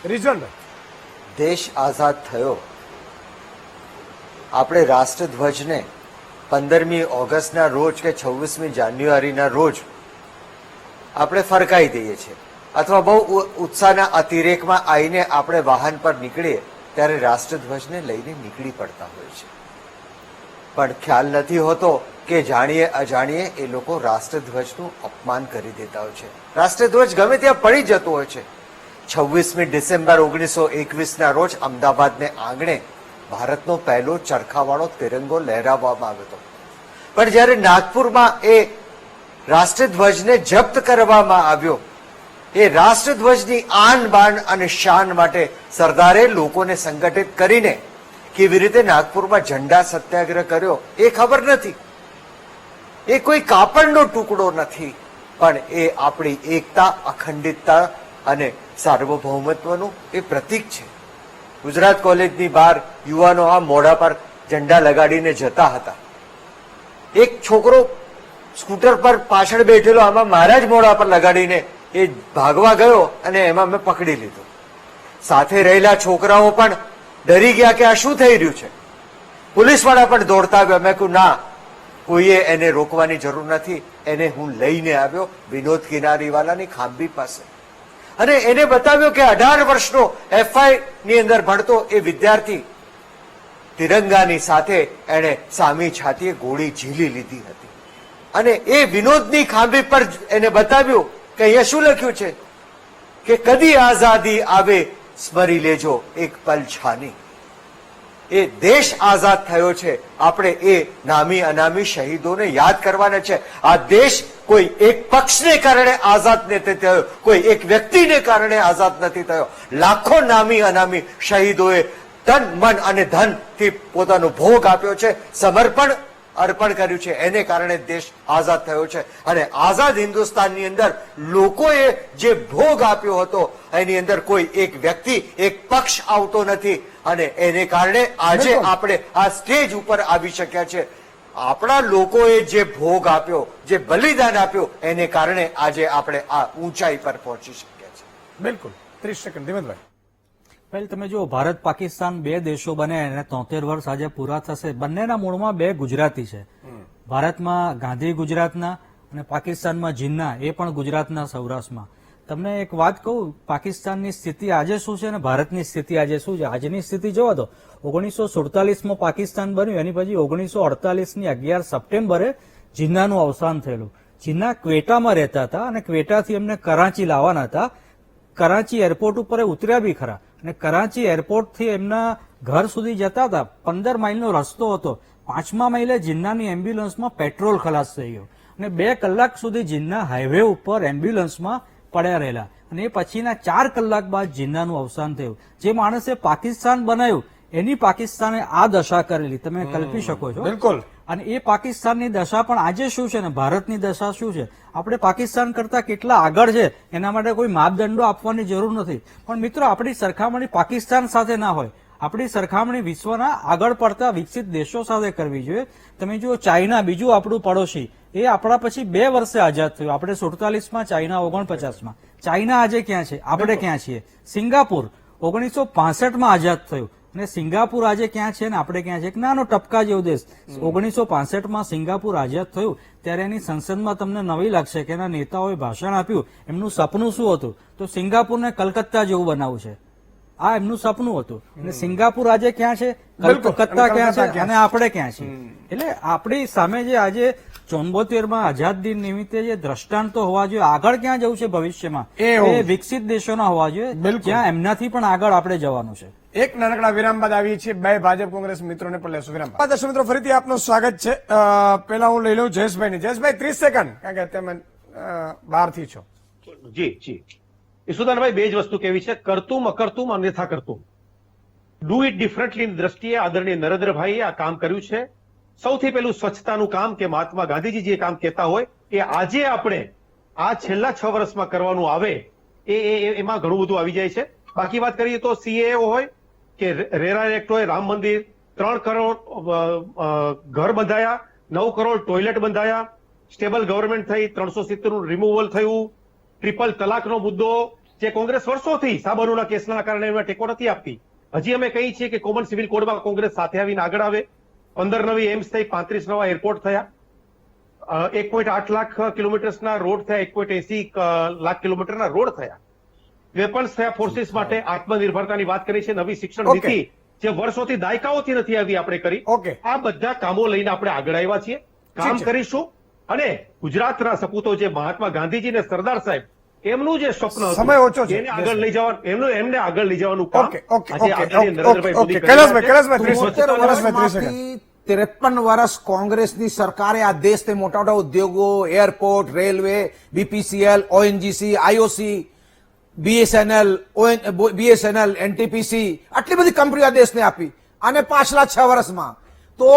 રિઝલ્ટ દેશ આઝાદ થયો, આપણે રાષ્ટ્રધ્વજને 15મી ઓગસ્ટના રોજ કે 26મી જાન્યુઆરીના રોજ આપણે ફરકાઈ દઈએ છીએ, અથવા બહુ ઉત્સાહના અતિરેકમાં આવીને આપણે વાહન પર નીકળીએ ત્યારે રાષ્ટ્રધ્વજને લઈને નીકળી પડતા હોય છે. પણ ખ્યાલ નથી હોતો કે જાણીએ અજાણીએ એ લોકો રાષ્ટ્રધ્વજનું અપમાન કરી દેતા હોય છે. રાષ્ટ્રધ્વજ ગમે ત્યાં પડી જતો હોય છે. 26મી ડિસેમ્બર 1921ના રોજ અમદાવાદને આંગણે ભારતનો પહેલો ચરખાવાળો તિરંગો લહેરાવવામાં આવ્યો હતો. પણ જ્યારે નાગપુરમાં એ રાષ્ટ્રધ્વજને જપ્ત કરવામાં આવ્યો, એ રાષ્ટ્રધ્વજની આન બાન અને શાન માટે સરદારે લોકોને સંગઠિત કરીને કેવી રીતે નાગપુરમાં ઝંડા સત્યાગ્રહ કર્યો એ ખબર નથી. એ કોઈ કાપડનો ટુકડો નથી, પણ એ આપણી એકતા, અખંડિતતા અને સાર્વભૌમત્વનું એ પ્રતીક છે. ગુજરાત કોલેજની બહાર યુવાનો આ મોઢા પર ઝંડા લગાડીને જતા હતા. એક છોકરો સ્કૂટર પર પાછળ બેઠેલો આમાં મારા જ મોઢા પર લગાડીને એ ભાગવા ગયો અને એમાં મેં પકડી લીધો. સાથે રહેલા છોકરાઓ પણ ડરી ગયા કે આ શું થઈ રહ્યું છે. પોલીસવાળા પણ દોડતા આવ્યા. મેં કહ્યું ના, કોઈએ એને રોકવાની જરૂર નથી. એને હું લઈને આવ્યો વિનોદ કિનારીવાલાની ખાંભી પાસે અને એને બતાવ્યો કે 18 વર્ષનો FI ની અંદર ભણતો એ વિદ્યાર્થી તિરંગાની સાથે એને સામી છાતીએ ગોળી ઝીલી લીધી હતી. અને એ વિનોદની ખાંભી પર એને બતાવ્યું કે અહીંયા શું લખ્યું છે કે કદી આઝાદી આવે સ્મરી લેજો એક પલ છાની. એ દેશ આઝાદ થયો છે, આપણે એ નામી અનામી શહીદોને યાદ કરવાના છે. આ દેશ કોઈ એક પક્ષને કારણે આઝાદ નથી થયો, કોઈ એક વ્યક્તિને કારણે આઝાદ નથી થયો. લાખો નામી અનામી શહીદોએ તન, મન અને ધનથી પોતાનો ભોગ આપ્યો છે, સમર્પણ અર્પણ કર્યું છે. એને કારણે દેશ આઝાદ થયો છે. અને આઝાદ હિન્દુસ્તાનની અંદર લોકોએ જે ભોગ આપ્યો હતો એની અંદર કોઈ એક વ્યક્તિ, એક પક્ષ આવતો નથી. અને એને કારણે આજે આપણે આ સ્ટેજ ઉપર આવી શક્યા છે. આપણા લોકોએ જે ભોગ આપ્યો, જે બલિદાન આપ્યું, એને કારણે આજે આપણે આ ઊંચાઈ પર પહોંચી શક્યા છે. બિલકુલ. 30 સેકન્ડ ધીમેનભાઈ. પહેલ તમે જુઓ, ભારત પાકિસ્તાન બે દેશો બને અને 73 વર્ષ આજે પૂરા થશે. બંનેના મૂળમાં બે ગુજરાતી છે. ભારતમાં ગાંધી ગુજરાતના અને પાકિસ્તાનમાં જિન્ના, એ પણ ગુજરાતના સૌરાષ્ટ્રમાં. તમને એક વાત કહું, પાકિસ્તાનની સ્થિતિ આજે શું છે અને ભારતની સ્થિતિ આજે શું છે. આજની સ્થિતિ જોવો તો 1947માં પાકિસ્તાન બન્યું, એની પછી 1948ની 11 સપ્ટેમ્બરે જિન્નાનું અવસાન થયેલું. જિન્ના ક્વેટામાં રહેતા હતા અને ક્વેટાથી એમને કરાચી લાવવાના હતા. કરાચી એરપોર્ટ ઉપર ઉતર્યા બી ખરા અને કરાચી એરપોર્ટથી એમના ઘર સુધી જતા હતા. 15 માઇલનો રસ્તો હતો. 5મા માઇલે જિન્નાની એમ્બ્યુલન્સમાં પેટ્રોલ ખલાસ થઈ ગયો અને 2 કલાક સુધી જિન્ના હાઈવે ઉપર એમ્બ્યુલન્સમાં પડ્યા રહેલા. અને એ પછીના 4 કલાક બાદ જિન્નાનું અવસાન થયું. જે માણસે પાકિસ્તાન બનાવ્યું એની પાકિસ્તાને આ દશા કરેલી, તમે કલ્પી શકો છો. બિલકુલ. અને એ પાકિસ્તાનની દશા પણ આજે શું છે ને ભારતની દશા શું છે. આપણે પાકિસ્તાન કરતા કેટલા આગળ છે એના માટે કોઈ માપદંડો આપવાની જરૂર નથી. પણ મિત્રો, આપણી સરખામણી પાકિસ્તાન સાથે ના હોય, આપણી સરખામણી વિશ્વના આગળ પડતા વિકસિત દેશો સાથે કરવી જોઈએ. તમે જુઓ, ચાઇના બીજું આપણું પડોશી, એ આપણા પછી 2 વર્ષે આઝાદ થયું. આપણે 47માં, ચાઇના 49માં. ચાઇના આજે ક્યાં છે, આપણે ક્યાં છીએ. સિંગાપુર 1965માં આઝાદ થયું અને સિંગાપુર આજે ક્યાં છે ને આપણે ક્યાં છે. એક નાનો ટપકા જેવો દેશ. 1965માં સિંગાપુર આઝાદ થયું ત્યારે એની સંસદમાં તમને નવી લાગશે કે એના નેતાઓએ ભાષણ આપ્યું. એમનું સપનું શું હતું? તો સિંગાપુરને કલકત્તા જેવું બનાવવું છે. આ એમનું સપનું હતું. અને સિંગાપુર આજે ક્યાં છે, કલકત્તા ક્યાં છે અને આપણે ક્યાં છીએ. એટલે આપણી સામે જે આજે 74માં આઝાદી નિમિત્તે જે દ્રષ્ટાંતો હોવા જોઈએ, આગળ ક્યાં જવું છે ભવિષ્યમાં, એ વિકસિત દેશોના હોવા જોઈએ, જ્યાં એમનાથી પણ આગળ આપણે જવાનું છે. એક નાનકડા વિરામ બાદ આવીએ છીએ. બે ભાજપ કોંગ્રેસ મિત્રોને પણ લેશું વિરામ બાદ. દર્શક મિત્રો, ફરીથી આપનું સ્વાગત છે. પહેલા હું લઈ લઉં જયેશભાઈ. જયેશભાઈ 30 સેકન્ડ, કારણ કે તમે બહારથી છો. જી જી ઈશુદાનભાઈ, બે જ વસ્તુ કેવી છે, કરતું અકર્તું અન્યથા કરતું. ડુ ઇટ ડિફરન્ટલી દ્રષ્ટિએ આદરણીય નરેન્દ્રભાઈએ આ કામ કર્યું છે. સૌથી પહેલું સ્વચ્છતાનું કામ, કે મહાત્મા ગાંધીજી જે કામ કહેતા હોય એ આજે આપણે આ છેલ્લા 6 વર્ષમાં કરવાનું આવે એમાં ઘણું બધું આવી જાય છે. બાકી વાત કરીએ તો CAA હોય કે રેરા એક્ટ હોય, રામ મંદિર, 3 કરોડ ઘર બંધાયા, 9 કરોડ ટોયલેટ બંધાયા, સ્ટેબલ ગવર્મેન્ટ થઈ, 370નું રિમૂવલ થયું, ટ્રિપલ તલાકનો મુદ્દો, જે કોંગ્રેસ વર્ષોથી સાબરમતીના કેસના કારણે એમને ટેકો નથી આપતી. હજી અમે કહીએ છીએ કે કોમન સિવિલ કોડમાં કોંગ્રેસ સાથે આવીને આગળ આવે. 15 નવી એમ્સ થઈ, 35 નવા એરપોર્ટ થયા, 1.8 લાખ કિલોમીટરના રોડ થયા, 1.80 લાખ કિલોમીટરના રોડ થયા, વેપન્સ થયા ફોર્સિસ માટે, આત્મનિર્ભરતાની વાત કરી છે, નવી શિક્ષણ Okay. નીતિ જે વર્ષોથી દાયકાઓથી નથી આવી આપણે કરી. Okay. આ બધા કામો લઈને આપણે આગળ આવ્યા છીએ, કામ ઠીક છે. કરીશું. અને ગુજરાતના સપૂતો જે મહાત્મા ગાંધીજી ને સરદાર સાહેબ એમનું જે સ્વપ્ન હતું, સમય ઓછો છે. એને આગળ લઈ જવાનું, એમને આગળ લઈ જવાનું કામ ઓકે, ઓકે, આજે ઓકે, આદરણીય okay, Narendrabhai okay, Modi okay. કરી રહ્યા કૈલાસભાઈ, છે. કૈલાસભાઈ, 30 73 વર્ષ. વર્ષમાંથી 53 વર્ષ કોંગ્રેસની સરકારે આ દેશને મોટા મોટા ઉદ્યોગો, airport, railway, BPCL, ONGC, IOC, BSNL, NTPC, આટલી બધી કંપનીઓ આ દેશને આપી. અને પાછલા 6 વર્ષમાં તો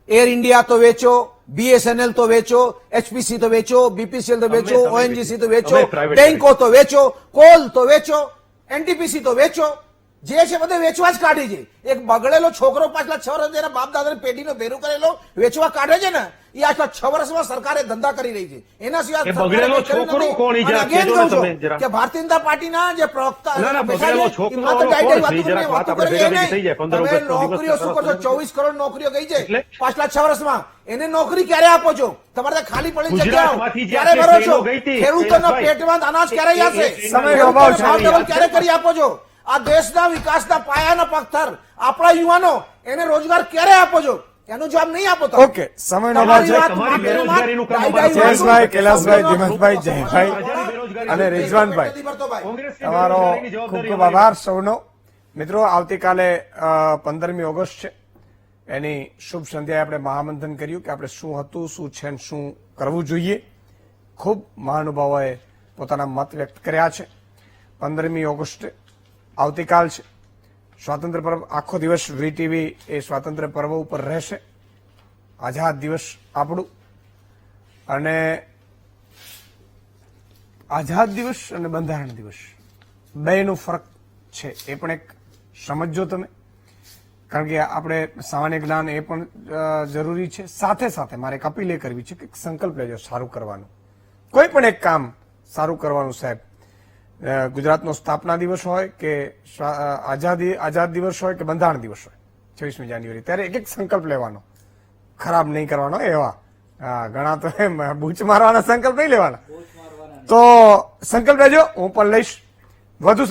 એર ઇન્ડિયા તો વેચો, બીએસએનએલ તો વેચો, એચપીસી તો વેચો, બીપીસીએલ તો વેચો, તમે ઓએનજીસી તો અમે વેચો, private બેંકો તો વેચો, કોલ તો વેચો, એનટીપીસી તો વેચો. જે છે બધે વેચવા જ કાઢી છે. એક બગડેલો છોકરો પાછલા 6 વર્ષ એના બાપ દાદાની પેઢીનો ભેરું કરેલો વેચવા કાઢે છે ને, એ આટલા 6 વર્ષમાં સરકારે ધંધા કરી રહી છે. એના સિવાય એ સરકારે બગડેલો કંઈ કર્યું છોકરો નથી. કોણ? ઈ અને જરા again કહેજો કહું ને છું તમે જરા. કે ભારતીય જનતા પાર્ટીના જે પ્રવક્તા ના, બેઠા બગડેલો છે, છોકરો એ માત્ર કોણ ડાયરી છે? વાતો જરાક કરીને વાત વાતો આપણે કરે ભેગા એ થઈ જાય. નહીં. 15 તમે ઓગસ્ટનો દિવસ નોકરીઓ શું કરો છો? સરસ 24 કરોડ નોકરીઓ ગઈ છે એટલે? પાછલા 6 વર્ષમાં. એને નોકરી ક્યારે આપો છો? તમારે ત્યાં ખાલી પડેલી જગ્યાઓ ગુજરાતમાંથી જે ક્યારે આટલી ભરો છો? ટ્રેનો ગઈ હતી, ખેડૂતોના કૈલાસભાઈ, પેટમાં અનાજ ક્યારે જશે? સમયનો અભાવ છે. ભાવ ડબલ ક્યારે કરી આપો છો? આ દેશના વિકાસના પાયાના પથ્થર આપણા યુવાનો એને રોજગાર ક્યારે આપો છો? એનો જવાબ નહીં આપો તમે. ઓકે, સમયનો અભાવ છે. તમારી બેરોજગારીનું કામ અમારે ડાયરી જયેશભાઈ, વાતો. કૈલાસભાઈ, સમયનો ધીમતભાઈ, અભાવ. જયભાઈ અને રિઝવાનભાઈ, કોંગ્રેસની તમારો બેરોજગારીની ખૂબ જવાબદારી ખૂબ આભાર સૌનો. મિત્રો, આવતીકાલે 15મી ઓગસ્ટ છે. એની શુભ સંધ્યાએ આપણે મહામંથન કર્યું કે આપણે શું હતું, શું છે અને શું કરવું જોઈએ. ખૂબ મહાનુભાવોએ પોતાના મત વ્યક્ત કર્યા છે. 15મી ઓગસ્ટે આવતીકાલ છે. સ્વાતંત્ર્ય પર્વ આખો દિવસ વીટીવી એ સ્વાતંત્ર્ય પર્વ ઉપર રહેશે. આઝાદ દિવસ આપણું. અને આઝાદ દિવસ અને બંધારણ દિવસ બેનો ફરક છે એ પણ એક સમજો તમે. કારણ કે આપણે સામાન્ય જ્ઞાન એ પણ જરૂરી છે. સાથે સાથે મારે એક અપીલ એ કરવી છે કે સંકલ્પ લેજો સારું કરવાનું. કોઈ પણ એક કામ સારું કરવાનું સાહેબ. ગુજરાતનો સ્થાપના દિવસ હોય કે આઝાદ દિવસ હોય કે બંધારણ દિવસ હોય 26મી જાન્યુઆરી, ત્યારે એક એક સંકલ્પ લેવાનો, ખરાબ નહીં કરવાનો. એવા ઘણા તો એમ બૂચ મારવાના સંકલ્પ નહીં લેવાના. તો સંકલ્પ લેજો, હું પણ લઈશ. વધુ